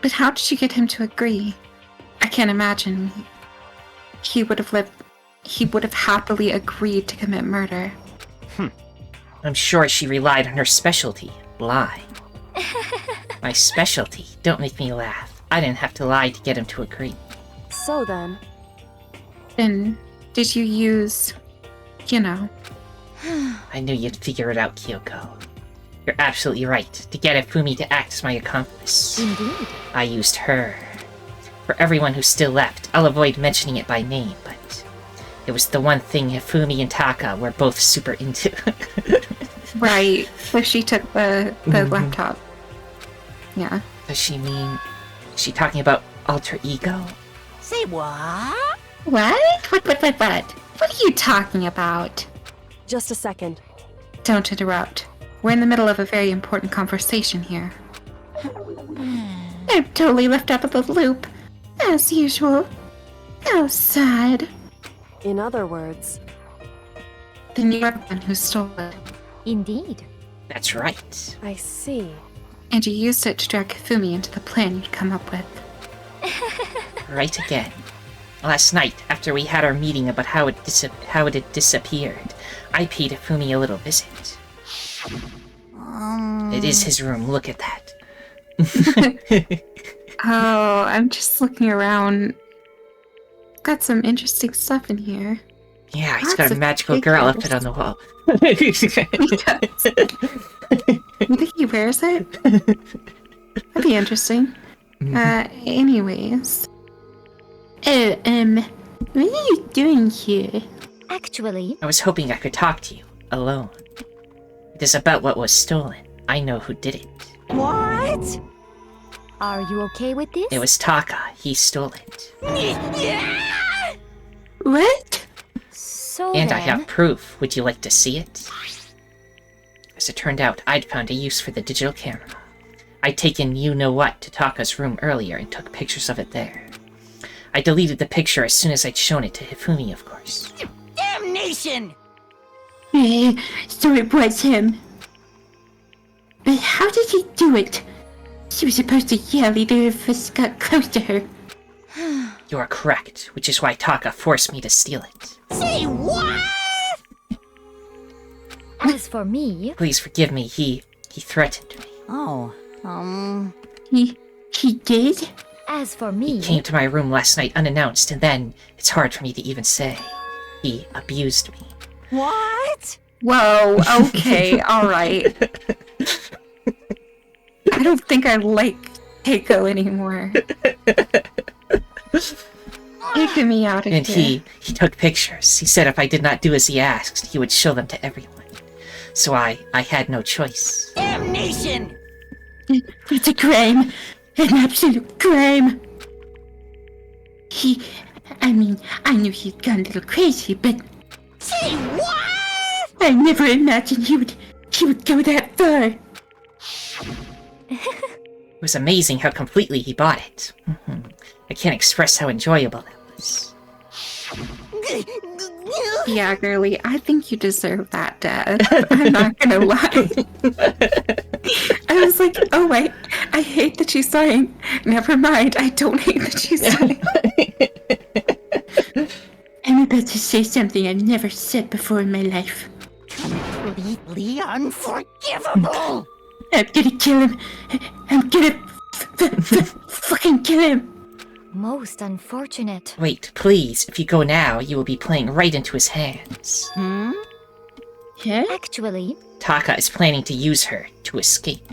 But how did you get him to agree? I can't imagine he would have happily agreed to commit murder. I'm sure she relied on her specialty, lying. My specialty, don't make me laugh. I didn't have to lie to get him to agree. So then... Then, did you use, you know... I knew you'd figure it out, Kyoko. You're absolutely right. To get Hifumi to act as my accomplice. Indeed. I used her. For everyone who's still left, I'll avoid mentioning it by name, but... it was the one thing Hifumi and Taka were both super into. Right, so she took the laptop. Yeah. Does she mean... is she talking about alter ego? Say what? What? What? What are you talking about? Just a second. Don't interrupt. We're in the middle of a very important conversation here. I'm totally left out of the loop. As usual. How sad. In other words... Then you're the one who stole it. Indeed. That's right. I see. And you used it to drag Hifumi into the plan you'd come up with. Right again. Last night, after we had our meeting about how it had disappeared, I paid Hifumi a little visit. It is his room, look at that. Oh, I'm just looking around. Got some interesting stuff in here. Yeah, he's Lots got a of magical girl up pictures. it on the wall. You think he wears it? That'd be interesting. Anyways. Oh, what are you doing here? Actually, I was hoping I could talk to you, alone. It is about what was stolen. I know who did it. what? Are you okay with this? It was Taka. He stole it. What? So And then, I have proof. Would you like to see it? As it turned out, I'd found a use for the digital camera. I'd taken you-know-what to Taka's room earlier and took pictures of it there. I deleted the picture as soon as I'd shown it to Hifumi, of course. Damnation! So it was him. But how did he do it? She was supposed to yell either of us got close to her. You are correct, which is why Taka forced me to steal it. Say what? as for me... Please forgive me, he threatened me. Oh, He did? As for me... He came to my room last night unannounced, and then, it's hard for me to even say, he abused me. what? Whoa, okay, alright. I don't think I like Keiko anymore. Take me out of And here. he took pictures. He said if I did not do as he asked, he would show them to everyone. So I had no choice. Damnation! It's a crime. An absolute crime. I knew he'd gone a little crazy, but... Say what? I never imagined he would go that far. It was amazing how completely he bought it. I can't express how enjoyable that was. Yeah, girly, I think you deserve that, Dad. I'm not gonna lie. I was like, oh wait, I hate that she's dying. Never mind, I don't hate that she's dying. I'm about to say something I've never said before in my life. Completely unforgivable! I'm gonna kill him. I'm gonna fucking kill him. Most unfortunate. Wait, please, if you go now, you will be playing right into his hands. Yeah? Actually, Taka is planning to use her to escape,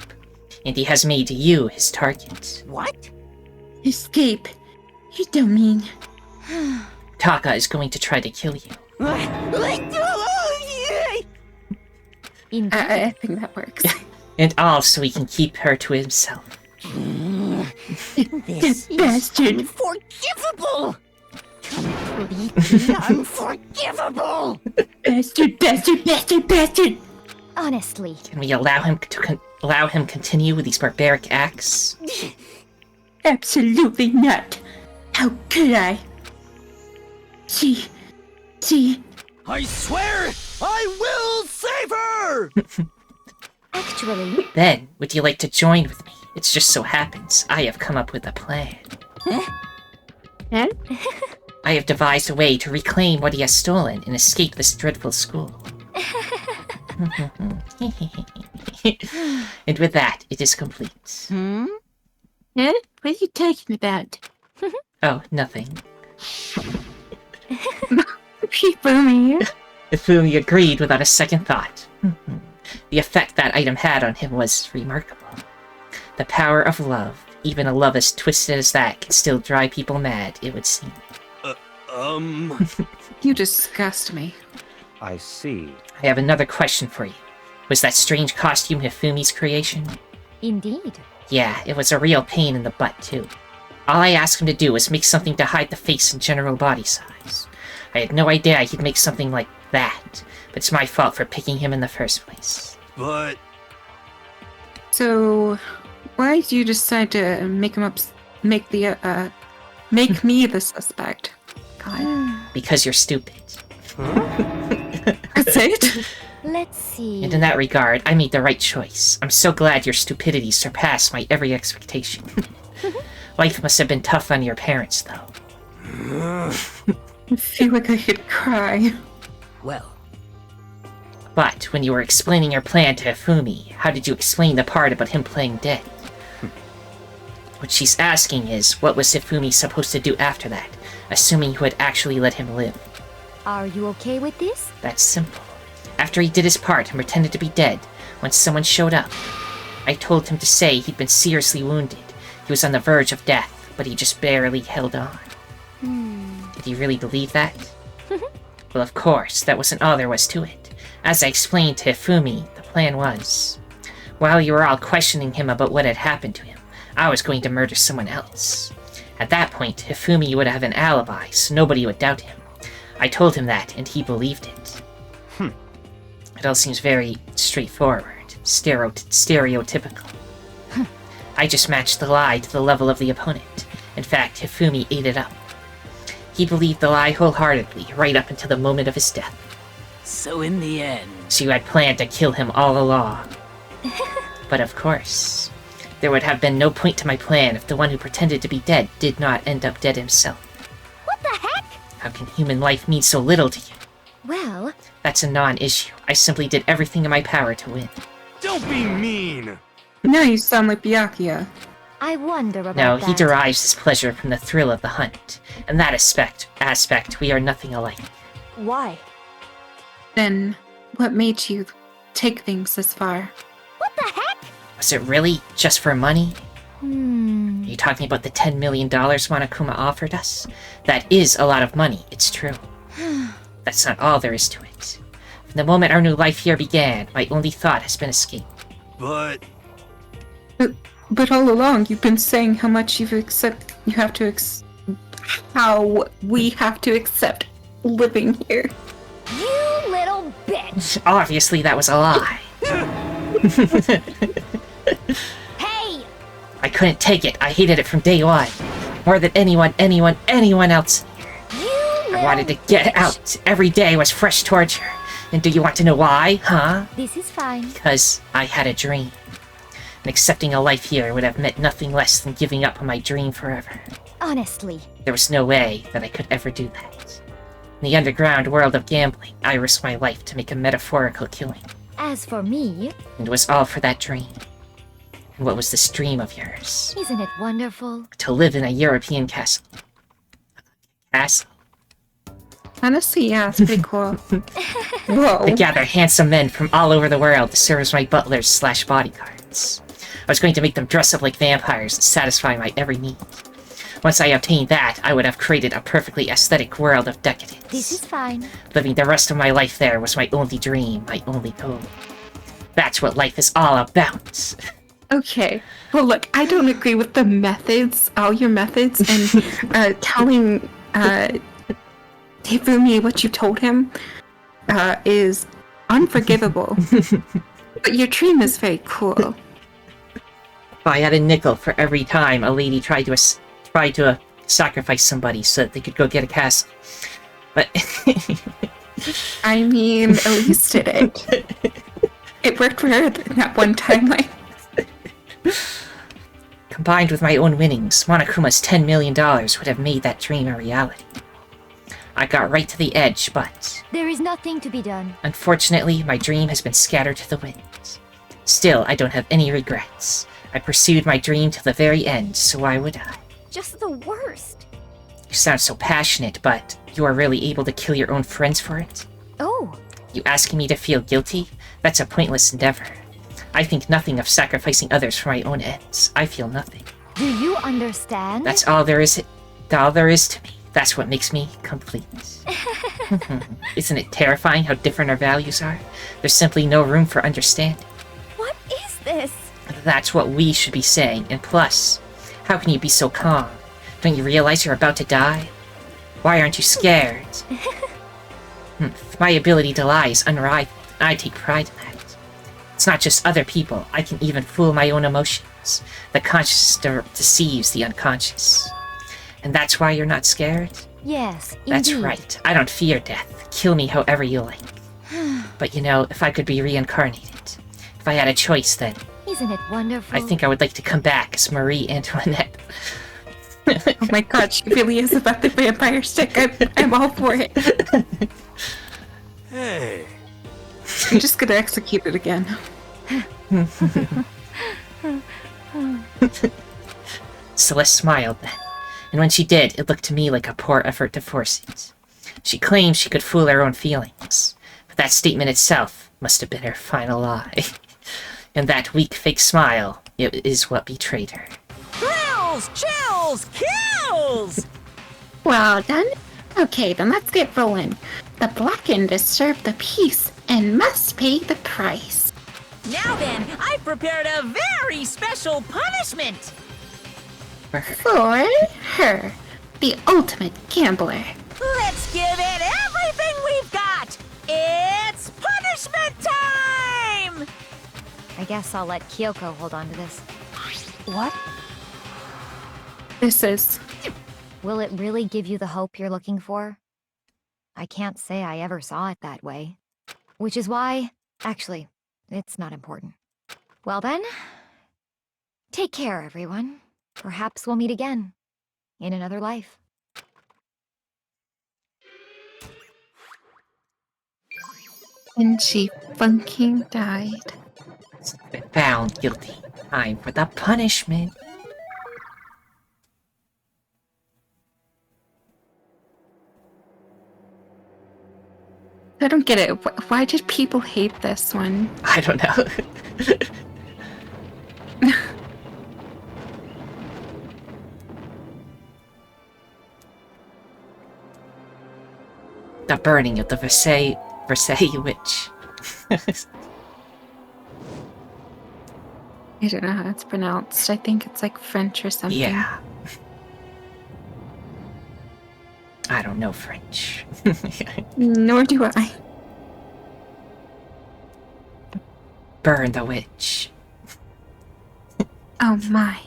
and he has made you his target. What? Escape? You don't mean... Taka is going to try to kill you. indeed. I think that works. And all so he can keep her to himself. This is Bastard. unforgivable! Completely unforgivable! Bastard! Honestly, Can we allow him to continue with these barbaric acts? Absolutely not. How could I? She... I swear I will save her! actually, Then, would you like to join with me? It just so happens I have come up with a plan. Huh? I have devised a way to reclaim what he has stolen and escape this dreadful school. And with that, it is complete. Huh? What are you talking about? Oh, nothing. Hifumi. Ifumi agreed without a second thought. The effect that item had on him was remarkable. The power of love, even a love as twisted as that, can still drive people mad, it would seem. You disgust me. I see. I have another question for you. Was that strange costume Hifumi's creation? indeed. Yeah, it was a real pain in the butt, too. All I asked him to do was make something to hide the face and general body size. I had no idea he'd make something like that, but it's my fault for picking him in the first place. But So, why did you decide to make him make me the suspect? God. Because you're stupid. That's it? Let's see. And in that regard, I made the right choice. I'm so glad your stupidity surpassed my every expectation. Life must have been tough on your parents, though. I feel like I could cry. Well, But when you were explaining your plan to Hifumi, how did you explain the part about him playing dead? What she's asking is, what was Hifumi supposed to do after that, assuming you had actually let him live? Are you okay with this? That's simple. After he did his part and pretended to be dead, when someone showed up, I told him to say he'd been seriously wounded. He was on the verge of death, but he just barely held on. Did he really believe that? Well, of course, that wasn't all there was to it. As I explained to Hifumi, the plan was, while you were all questioning him about what had happened to him, I was going to murder someone else. At that point, Hifumi would have an alibi, so nobody would doubt him. I told him that, and he believed it. It all seems very straightforward, stereotypical. I just matched the lie to the level of the opponent. In fact, Hifumi ate it up. He believed the lie wholeheartedly, right up until the moment of his death. so in the end... So you had planned to kill him all along. But of course, there would have been no point to my plan if the one who pretended to be dead did not end up dead himself. What the heck? How can human life mean so little to you? Well, That's a non-issue. I simply did everything in my power to win. Don't be mean! Now you sound like Byakuya. I wonder about No, that. he derives his pleasure from the thrill of the hunt. In that aspect, we are nothing alike. Why? Then, what made you take things this far? what the heck? Was it really just for money? Are Hmm. you talking about the $10 million Monokuma offered us? That is a lot of money, it's true. That's not all there is to it. From the moment our new life here began, my only thought has been escape. But But all along, you've been saying how much how we have to accept living here. You little bitch! Obviously, that was a lie. Hey! I couldn't take it. I hated it from day one. More than anyone else. I wanted to get out. Every day was fresh torture. And do you want to know why, huh? This is fine. Because I had a dream. And accepting a life here would have meant nothing less than giving up on my dream forever. Honestly. There was no way that I could ever do that. In the underground world of gambling, I risked my life to make a metaphorical killing. As for me, And it was all for that dream. And what was this dream of yours? isn't it wonderful? To live in a European castle. Castle? Honestly, yeah, it's pretty cool. Whoa. To gather handsome men from all over the world to serve as my butlers/bodyguards. I was going to make them dress up like vampires and satisfy my every need. Once I obtained that, I would have created a perfectly aesthetic world of decadence. This is fine. Living the rest of my life there was my only dream, my only goal. That's what life is all about. Okay. Well, look, I don't agree with the methods, all your methods, and telling Hifumi what you told him is unforgivable. But your dream is very cool. If I had a nickel for every time a lady tried to sacrifice somebody so that they could go get a castle. But I mean, at least it worked for her that one time. Like, combined with my own winnings, Monokuma's $10 million would have made that dream a reality. I got right to the edge, but There is nothing to be done. unfortunately, my dream has been scattered to the wind. Still, I don't have any regrets. I pursued my dream to the very end, so why would I? Just the worst. You sound so passionate, but you are really able to kill your own friends for it? Oh, You asking me to feel guilty? That's a pointless endeavor. I think nothing of sacrificing others for my own ends. I feel nothing. do you understand? That's all there is to me. That's what makes me complete. Isn't it terrifying how different our values are? There's simply no room for understanding. What is this? That's what we should be saying, and plus, how can you be so calm? Don't you realize you're about to die? Why aren't you scared? My ability to lie is unrivaled, and I take pride in that. It's not just other people, I can even fool my own emotions. The conscious deceives the unconscious. And that's why you're not scared? Yes, That's indeed. right, I don't fear death. Kill me however you like. But you know, if I could be reincarnated, if I had a choice then, Isn't it wonderful? I think I would like to come back as Marie Antoinette. Oh my god, she really is about the vampire stick. I'm all for it. Hey. I'm just gonna execute it again. Celeste smiled then, and when she did, it looked to me like a poor effort to force it. She claimed she could fool her own feelings, but that statement itself must have been her final lie. And that weak fake smile, it is what betrayed her. Thrills, chills, kills! Well done. Okay, then let's get rolling. The blackened deserve the peace and must pay the price. Now then, I've prepared a very special punishment! For her, the ultimate gambler. Let's give it everything we've got! It's punishment time! I guess I'll let Kyoko hold on to this. What? This is... Will it really give you the hope you're looking for? I can't say I ever saw it that way. Which is why... Actually, it's not important. Well then... Take care, everyone. Perhaps we'll meet again. In another life. And she fucking died. Been found guilty. Time for the punishment. I don't get it. Why did people hate this one? I don't know. The burning of the Versailles witch. I don't know how it's pronounced. I think it's like French or something. Yeah. I don't know French. Nor do I. Burn the witch. Oh my.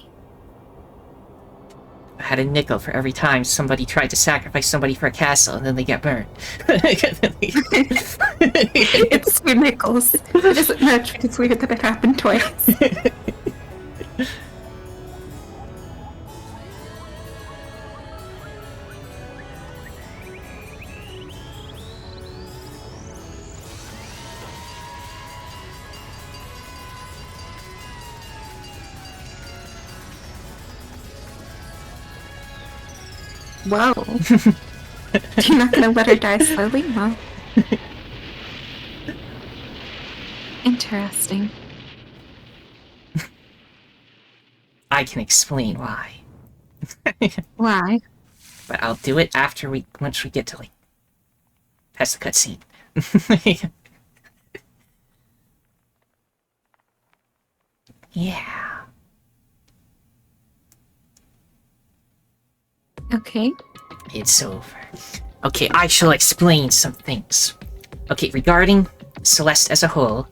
I had a nickel for every time somebody tried to sacrifice somebody for a castle and then they get burned. It's 2 nickels. It doesn't match, but it's weird that it happened twice. Whoa. You're not gonna let her die slowly? Well. Interesting. I can explain why. Why? But I'll do it once we get to, like, past the cutscene. Yeah. Okay. It's over. Okay, I shall explain some things. Okay, regarding Celeste as a whole,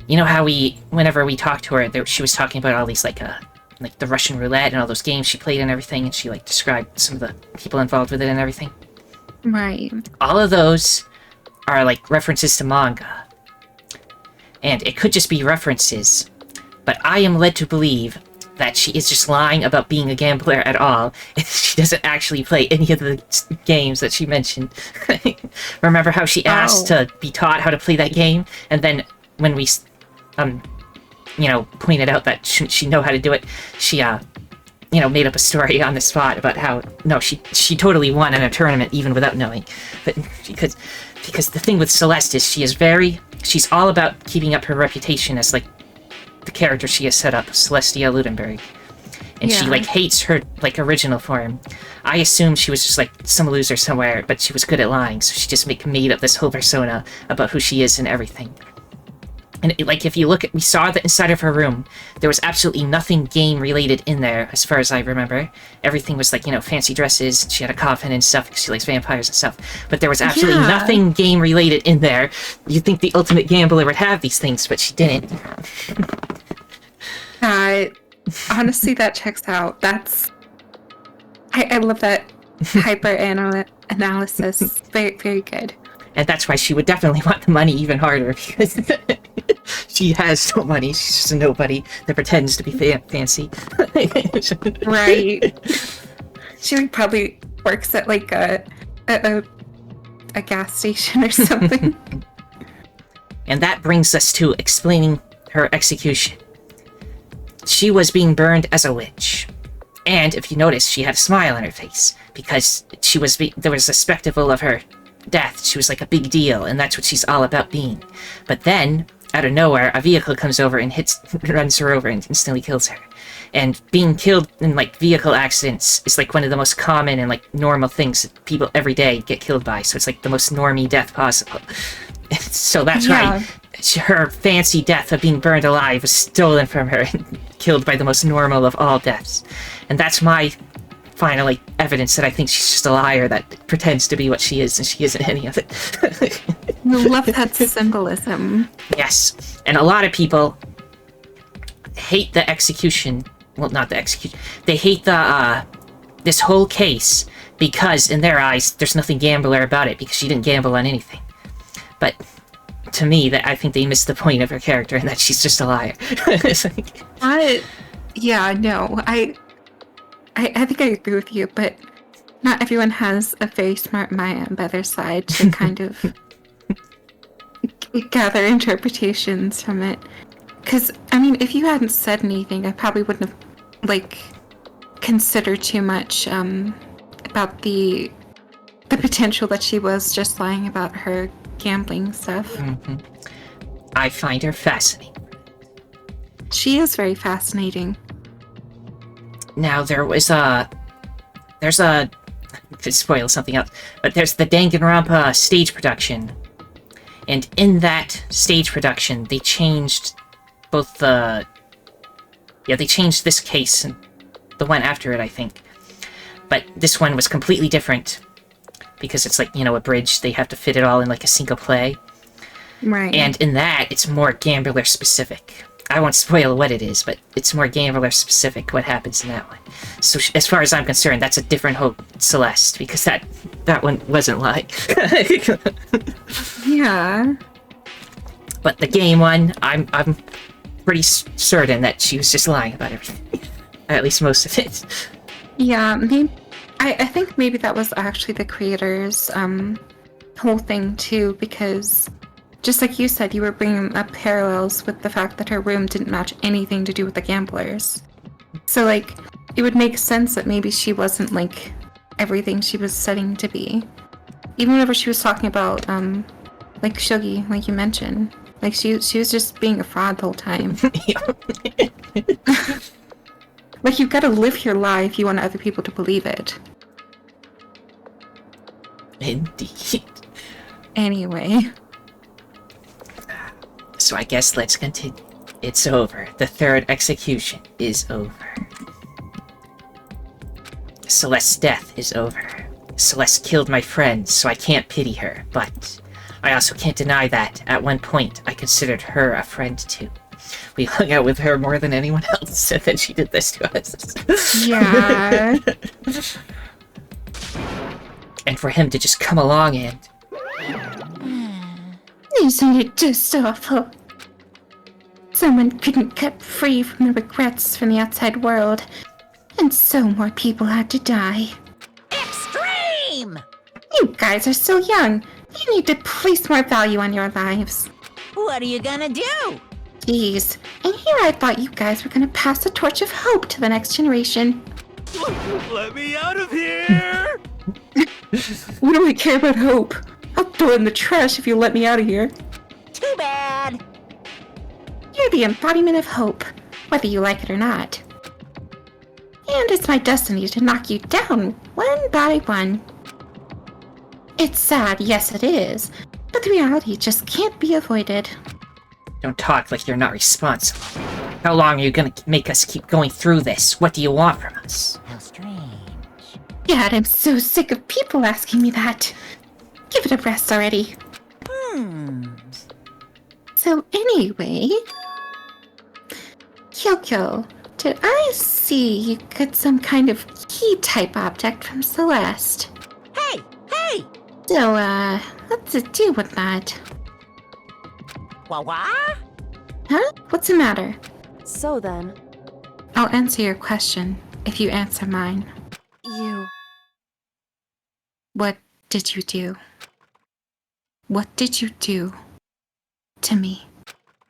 you know how whenever we talked to her, she was talking about all these, like the Russian roulette and all those games she played and everything, and she, like, described some of the people involved with it and everything. Right. All of those are, like, references to manga. And it could just be references, but I am led to believe that she is just lying about being a gambler at all, and she doesn't actually play any of the games that she mentioned. Remember how she asked to be taught how to play that game, and then when we, pointed out that she know how to do it, she, made up a story on the spot about how, no, she totally won in a tournament even without knowing. But because the thing with Celeste is she's all about keeping up her reputation as, like, the character she has set up, Celestia Ludenberg. And she, like, hates her, like, original form. I assumed she was just, like, some loser somewhere, but she was good at lying, so she just made up this whole persona about who she is and everything. And, like, if you look we saw that inside of her room, there was absolutely nothing game-related in there, as far as I remember. Everything was, like, fancy dresses, she had a coffin and stuff, because she likes vampires and stuff. But there was absolutely nothing game-related in there. You'd think the ultimate gambler would have these things, but she didn't. Honestly, that checks out. I love that hyper-analysis. Very, very good. And that's why she would definitely want the money even harder, because she has no money. She's just a nobody that pretends to be fancy. Right. She probably works at like a gas station or something. And that brings us to explaining her execution. She was being burned as a witch. And if you notice, she had a smile on her face because there was a spectacle of her death. She was like a big deal, and that's what she's all about being. But then, out of nowhere, a vehicle comes over and runs her over and instantly kills her. And being killed in like vehicle accidents is like one of the most common and like normal things that people every day get killed by. So it's like the most normie death possible. So that's why her fancy death of being burned alive was stolen from her and killed by the most normal of all deaths. And that's my final evidence that I think she's just a liar that pretends to be what she is and she isn't any of it. I love that symbolism. Yes. And a lot of people hate the execution. Well, not the execution. They hate the this whole case because in their eyes there's nothing gambler about it because she didn't gamble on anything. But to me, that I think they missed the point of her character and that she's just a liar. I think I agree with you, but not everyone has a very smart Maya by their side to kind of gather interpretations from it. Because, I mean, if you hadn't said anything, I probably wouldn't have, considered too much about the potential that she was just lying about her gambling stuff. Mm-hmm. I find her fascinating. She is very fascinating. Now, there's a to spoil something else, but there's the Danganronpa stage production. And in that stage production, they changed they changed this case and the one after it, I think. But this one was completely different because it's like, a bridge. They have to fit it all in like a single play. Right. And in that, it's more gambler specific. I won't spoil what it is, but it's more gambler specific what happens in that one. So as far as I'm concerned, that's a different Hope Celeste because that one wasn't like. Yeah. But the game one, I'm pretty certain that she was just lying about everything. At least most of it. Yeah, I think maybe that was actually the creator's whole thing too, because just like you said, you were bringing up parallels with the fact that her room didn't match anything to do with the gamblers. So it would make sense that maybe she wasn't everything she was setting to be. Even whenever she was talking about Shuggy, like you mentioned. She was just being a fraud the whole time. You've got to live your lie if you want other people to believe it. Indeed. Anyway. So I guess let's continue. It's over. The third execution is over. Celeste's death is over. Celeste killed my friend, so I can't pity her, but I also can't deny that, at one point, I considered her a friend too. We hung out with her more than anyone else, and then she did this to us. Yeah. And for him to just come along and... Isn't it just awful? Someone couldn't get free from the regrets from the outside world, and so more people had to die. Extreme! You guys are still young. You need to place more value on your lives. What are you gonna do? Jeez, and here I thought you guys were gonna pass the torch of hope to the next generation. Let me out of here! What do I care about hope? I'll throw it in the trash if you let me out of here. Too bad. You're the embodiment of hope, whether you like it or not. And it's my destiny to knock you down one by one. It's sad, yes it is, but the reality just can't be avoided. Don't talk like you're not responsible. How long are you gonna make us keep going through this? What do you want from us? How strange. God, I'm so sick of people asking me that. Give it a rest already. So anyway... Kyoko, did I see you got some kind of key-type object from Celeste? Hey! So, What's it do with that? What? Huh? What's the matter? So then, I'll answer your question if you answer mine. you... What did you do? What did you do to me?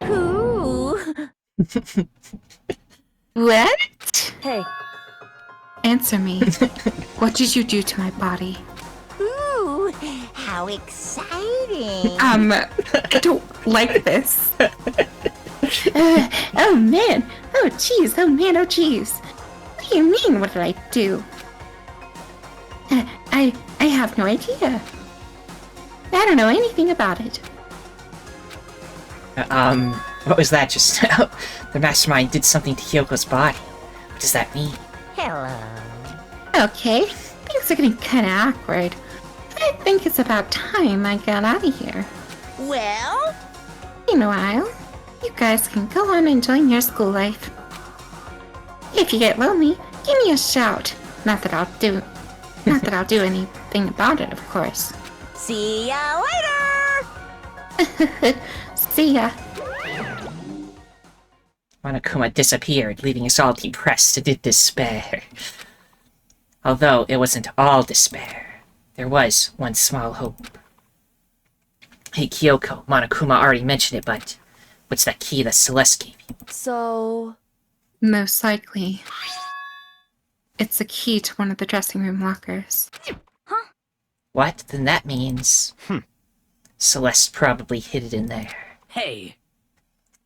Ooh. What? Hey, Answer me. What did you do to my body? Ooh, how exciting. I don't like this. Oh man. Oh jeez. Oh man. Oh jeez. What do you mean? What did I do? I have no idea. I don't know anything about it. What was that just now? The mastermind did something to Kyoko's body. What does that mean? Hello. Okay, things are getting kinda awkward. I think it's about time I got out of here. Well? Meanwhile, you guys can go on enjoying your school life. If you get lonely, give me a shout. Not that I'll do anything about it, of course. See ya later! See ya. Monokuma disappeared, leaving us all depressed and in despair. Although it wasn't all despair, there was one small hope. Hey Kyoko, Monokuma already mentioned it, but what's that key that Celeste gave you? so... Most likely, it's a key to one of the dressing room lockers. What? Then that means... Celeste probably hid it in there. Hey,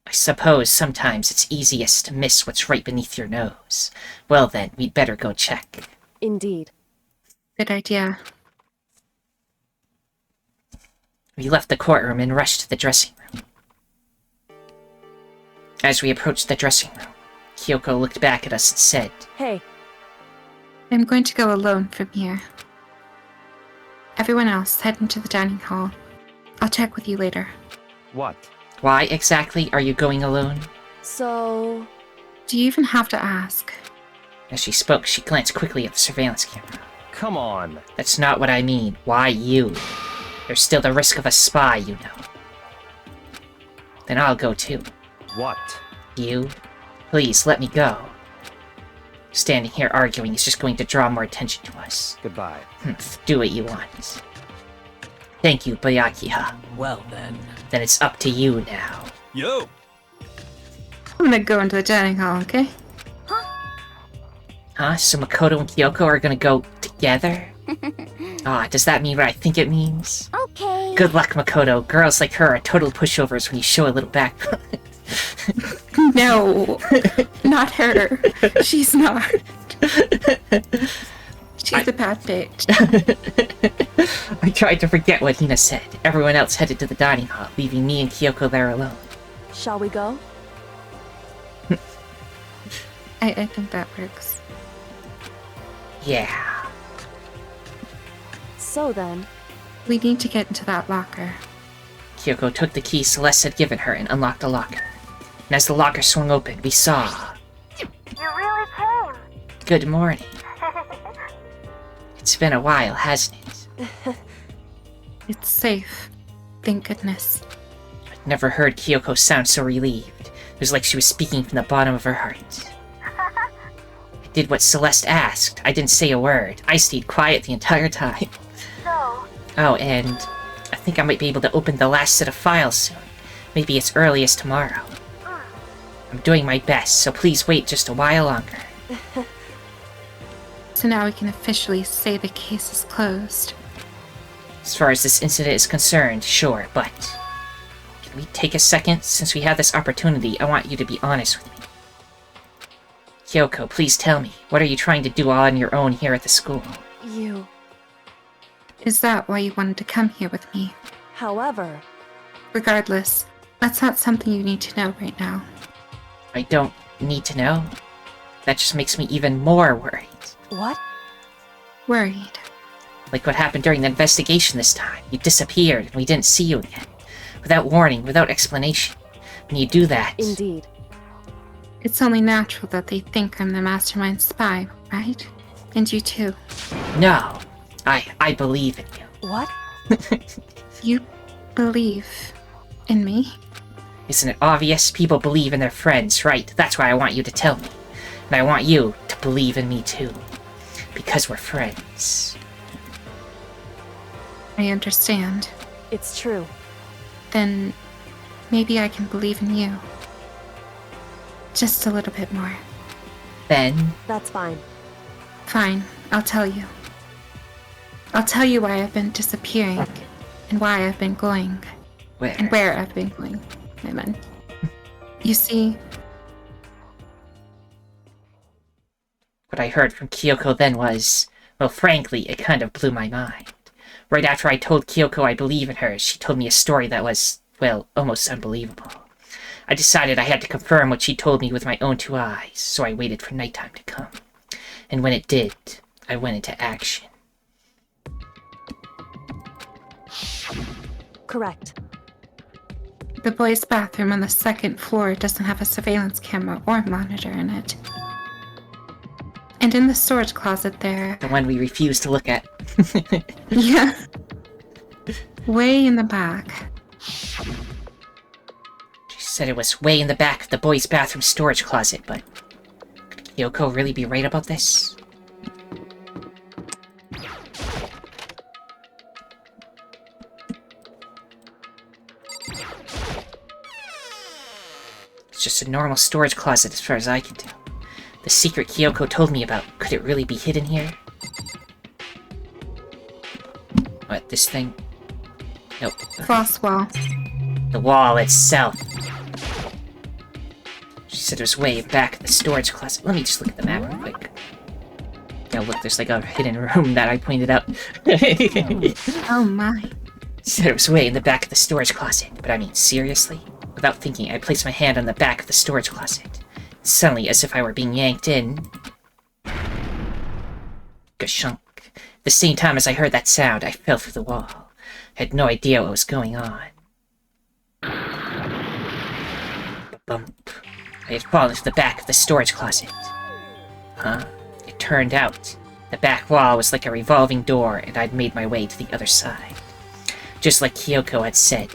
I suppose sometimes it's easiest to miss what's right beneath your nose. Well then, we'd better go check. Indeed. Good idea. We left the courtroom and rushed to the dressing room. As we approached the dressing room, Kyoko looked back at us and said, Hey, I'm going to go alone from here. Everyone else, head into the dining hall. I'll check with you later. What? "Why exactly are you going alone?" so... Do you even have to ask? As she spoke, she glanced quickly at the surveillance camera. Come on. That's not what I mean. Why you? There's still the risk of a spy, you know. Then I'll go too. What? You? Please, let me go. Standing here arguing is just going to draw more attention to us. Goodbye. Do what you want. Thank you, Bayakiha. well then. Then it's up to you now. Yo! I'm gonna go into the dining hall, okay? Huh? So Makoto and Kyoko are gonna go together? Does that mean what I think it means? Okay. Good luck, Makoto. Girls like her are total pushovers when you show a little back. No, not her. She's not. She's a bad bitch. I tried to forget what Hina said. Everyone else headed to the dining hall, leaving me and Kyoko there alone. Shall we go? I think that works. Yeah. So then... We need to get into that locker. Kyoko took the key Celeste had given her and unlocked the locker. And as the locker swung open, we saw... You really came. Good morning. It's been a while, hasn't it? It's safe. Thank goodness. I'd never heard Kyoko sound so relieved. It was like she was speaking from the bottom of her heart. I did what Celeste asked. I didn't say a word. I stayed quiet the entire time. So, Oh, and I think I might be able to open the last set of files soon. Maybe as early as tomorrow. I'm doing my best, so please wait just a while longer. So now we can officially say the case is closed. As far as this incident is concerned, sure, but... Can we take a second? Since we have this opportunity, I want you to be honest with me. Kyoko, please tell me, what are you trying to do all on your own here at the school? You... Is that why you wanted to come here with me? However... Regardless, that's not something you need to know right now. I don't need to know? That just makes me even more worried. What? Worried. Like what happened during the investigation this time. You disappeared and we didn't see you again. Without warning, without explanation. When you do that... Indeed. It's only natural that they think I'm the mastermind spy, right? And you too. No. I believe in you. What? You believe in me? Isn't it obvious? People believe in their friends, right? That's why I want you to tell me. And I want you to believe in me too. Because we're friends. I understand. It's true. Then maybe I can believe in you. Just a little bit more. Then? That's fine. Fine, I'll tell you. I'll tell you why I've been disappearing, and why I've been going. Where? And where I've been going, I meant. You see... What I heard from Kyoko then was, well, frankly, it kind of blew my mind. Right after I told Kyoko I believe in her, she told me a story that was, well, almost unbelievable. I decided I had to confirm what she told me with my own 2 eyes, so I waited for nighttime to come. And when it did, I went into action. Correct. The boys' bathroom on the 2nd floor doesn't have a surveillance camera or monitor in it. And in the storage closet there... The one we refused to look at. Yeah. Way in the back. She said it was way in the back of the boys' bathroom storage closet, but... Could Kyoko really be right about this? It's just a normal storage closet as far as I can tell. The secret Kyoko told me about, could it really be hidden here? What, this thing? Nope. Floss wall. The wall itself. She said it was way back in the storage closet. Let me just look at the map real quick. Yeah, look, there's like a hidden room that I pointed out. Oh my. She said it was way in the back of the storage closet. But I mean, seriously? Without thinking, I placed my hand on the back of the storage closet. Suddenly, as if I were being yanked in... Gashunk. At the same time as I heard that sound, I fell through the wall. I had no idea what was going on. Bump. I had fallen to the back of the storage closet. Huh? It turned out, the back wall was like a revolving door, and I'd made my way to the other side. Just like Kyoko had said.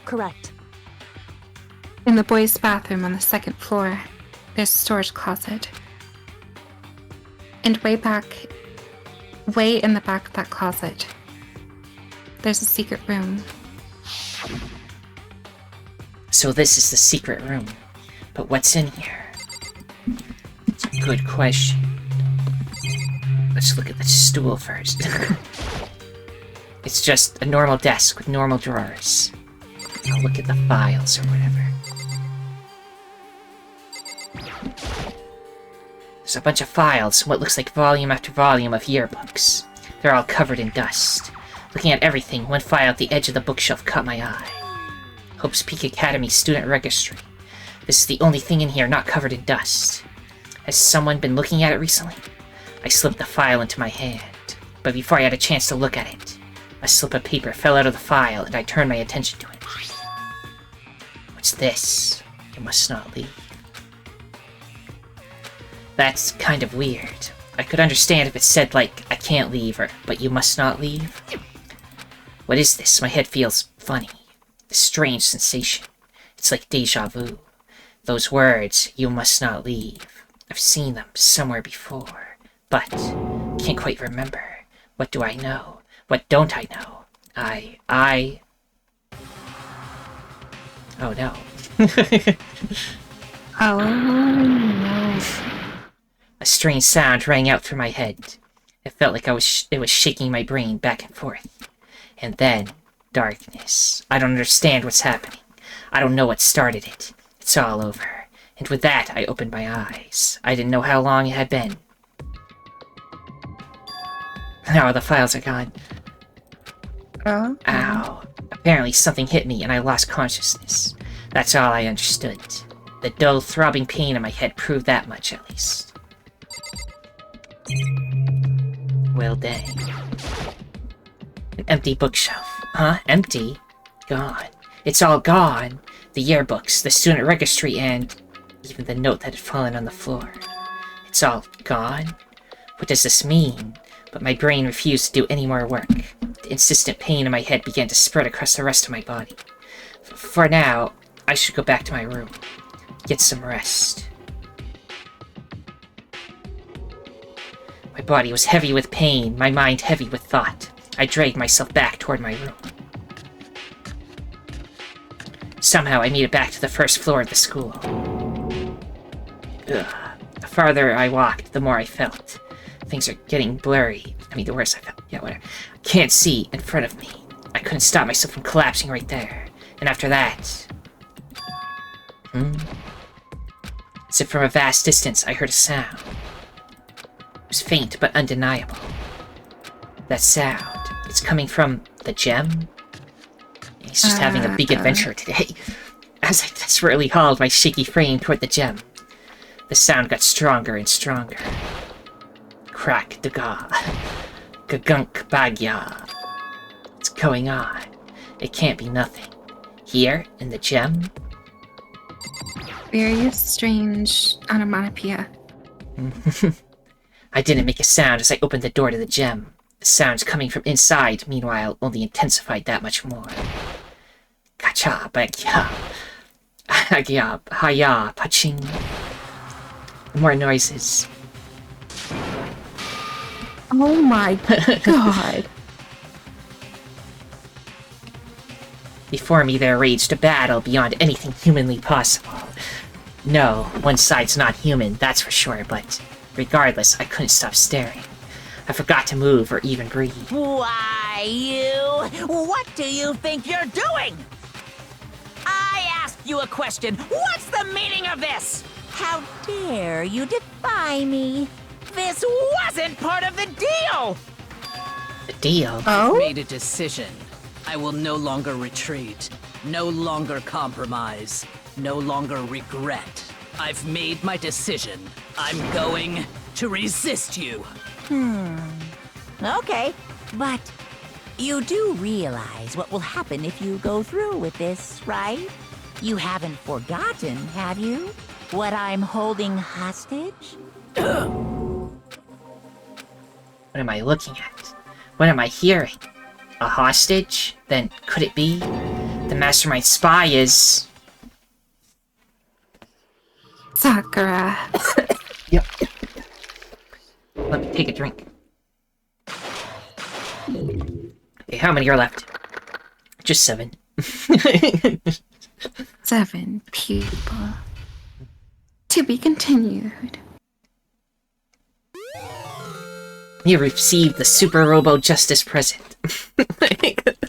Correct. In the boys' bathroom on the 2nd floor, there's a storage closet. And way in the back of that closet, there's a secret room. So this is the secret room. But what's in here? It's a good question. Let's look at the stool first. It's just a normal desk with normal drawers. I'll look at the files or whatever. There's a bunch of files, what looks like volume after volume of yearbooks. They're all covered in dust. Looking at everything, one file at the edge of the bookshelf caught my eye. Hope's Peak Academy Student Registry. This is the only thing in here not covered in dust. Has someone been looking at it recently? I slipped the file into my hand, but before I had a chance to look at it, a slip of paper fell out of the file and I turned my attention to it. What's this? You must not leave. That's kind of weird. I could understand if it said, like, I can't leave, or, but you must not leave. What is this? My head feels funny. A strange sensation. It's like deja vu. Those words, you must not leave. I've seen them somewhere before, but can't quite remember. What do I know? What don't I know? Oh no. Oh no. A strange sound rang out through my head. It felt like it was shaking my brain back and forth. And then, darkness. I don't understand what's happening. I don't know what started it. It's all over. And with that, I opened my eyes. I didn't know how long it had been. Now the files are gone. Oh. Ow. Apparently something hit me and I lost consciousness. That's all I understood. The dull, throbbing pain in my head proved that much, at least. Well, dang. An empty bookshelf. Huh? Empty? Gone. It's all gone. The yearbooks, the student registry, and even the note that had fallen on the floor. It's all gone? What does this mean? But my brain refused to do any more work. The insistent pain in my head began to spread across the rest of my body. For now, I should go back to my room. Get some rest. My body was heavy with pain, my mind heavy with thought. I dragged myself back toward my room. Somehow I made it back to the first floor of the school. Ugh. The farther I walked, the more I felt. Things are getting blurry. I mean, the worse I felt. Yeah, whatever. I can't see in front of me. I couldn't stop myself from collapsing right there. And after that... As if from a vast distance, I heard a sound. It was faint, but undeniable. That sound, it's coming from the gem? He's just having a big adventure today. As I desperately hauled my shaky frame toward the gem, the sound got stronger and stronger. Crack daga. Gagunk bagya. What's going on? It can't be nothing. Here, in the gem? Very strange onomatopoeia. I didn't make a sound as I opened the door to the gem. The sounds coming from inside, meanwhile, only intensified that much more. Kacha, bagya. Agya, haya, paching. More noises. Oh my god. Before me there raged a battle beyond anything humanly possible. No, one side's not human, that's for sure, but regardless, I couldn't stop staring. I forgot to move or even breathe. Why, you? What do you think you're doing? I asked you a question. What's the meaning of this? How dare you defy me? This wasn't part of the deal! The deal? I've made a decision. I will no longer retreat, no longer compromise, no longer regret. I've made my decision. I'm going to resist you. Okay, but you do realize what will happen if you go through with this, right? You haven't forgotten, have you? What I'm holding hostage? What am I looking at? What am I hearing? A hostage? Then could it be? The mastermind spy is... Sakura. Yep. Let me take a drink. Okay, how many are left? Just 7. 7 people. To be continued. You received the Super Robo Justice present.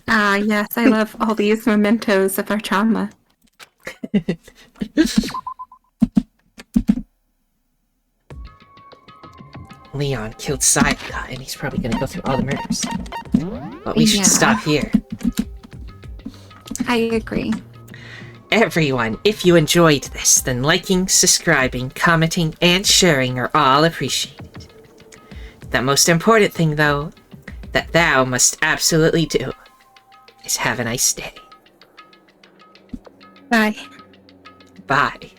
Yes, I love all these mementos of our trauma. Leon killed Sayaka, and he's probably gonna go through all the murders. But we should stop here. I agree. Everyone, if you enjoyed this, then liking, subscribing, commenting, and sharing are all appreciated. The most important thing, though, that thou must absolutely do, is have a nice day. Bye. Bye.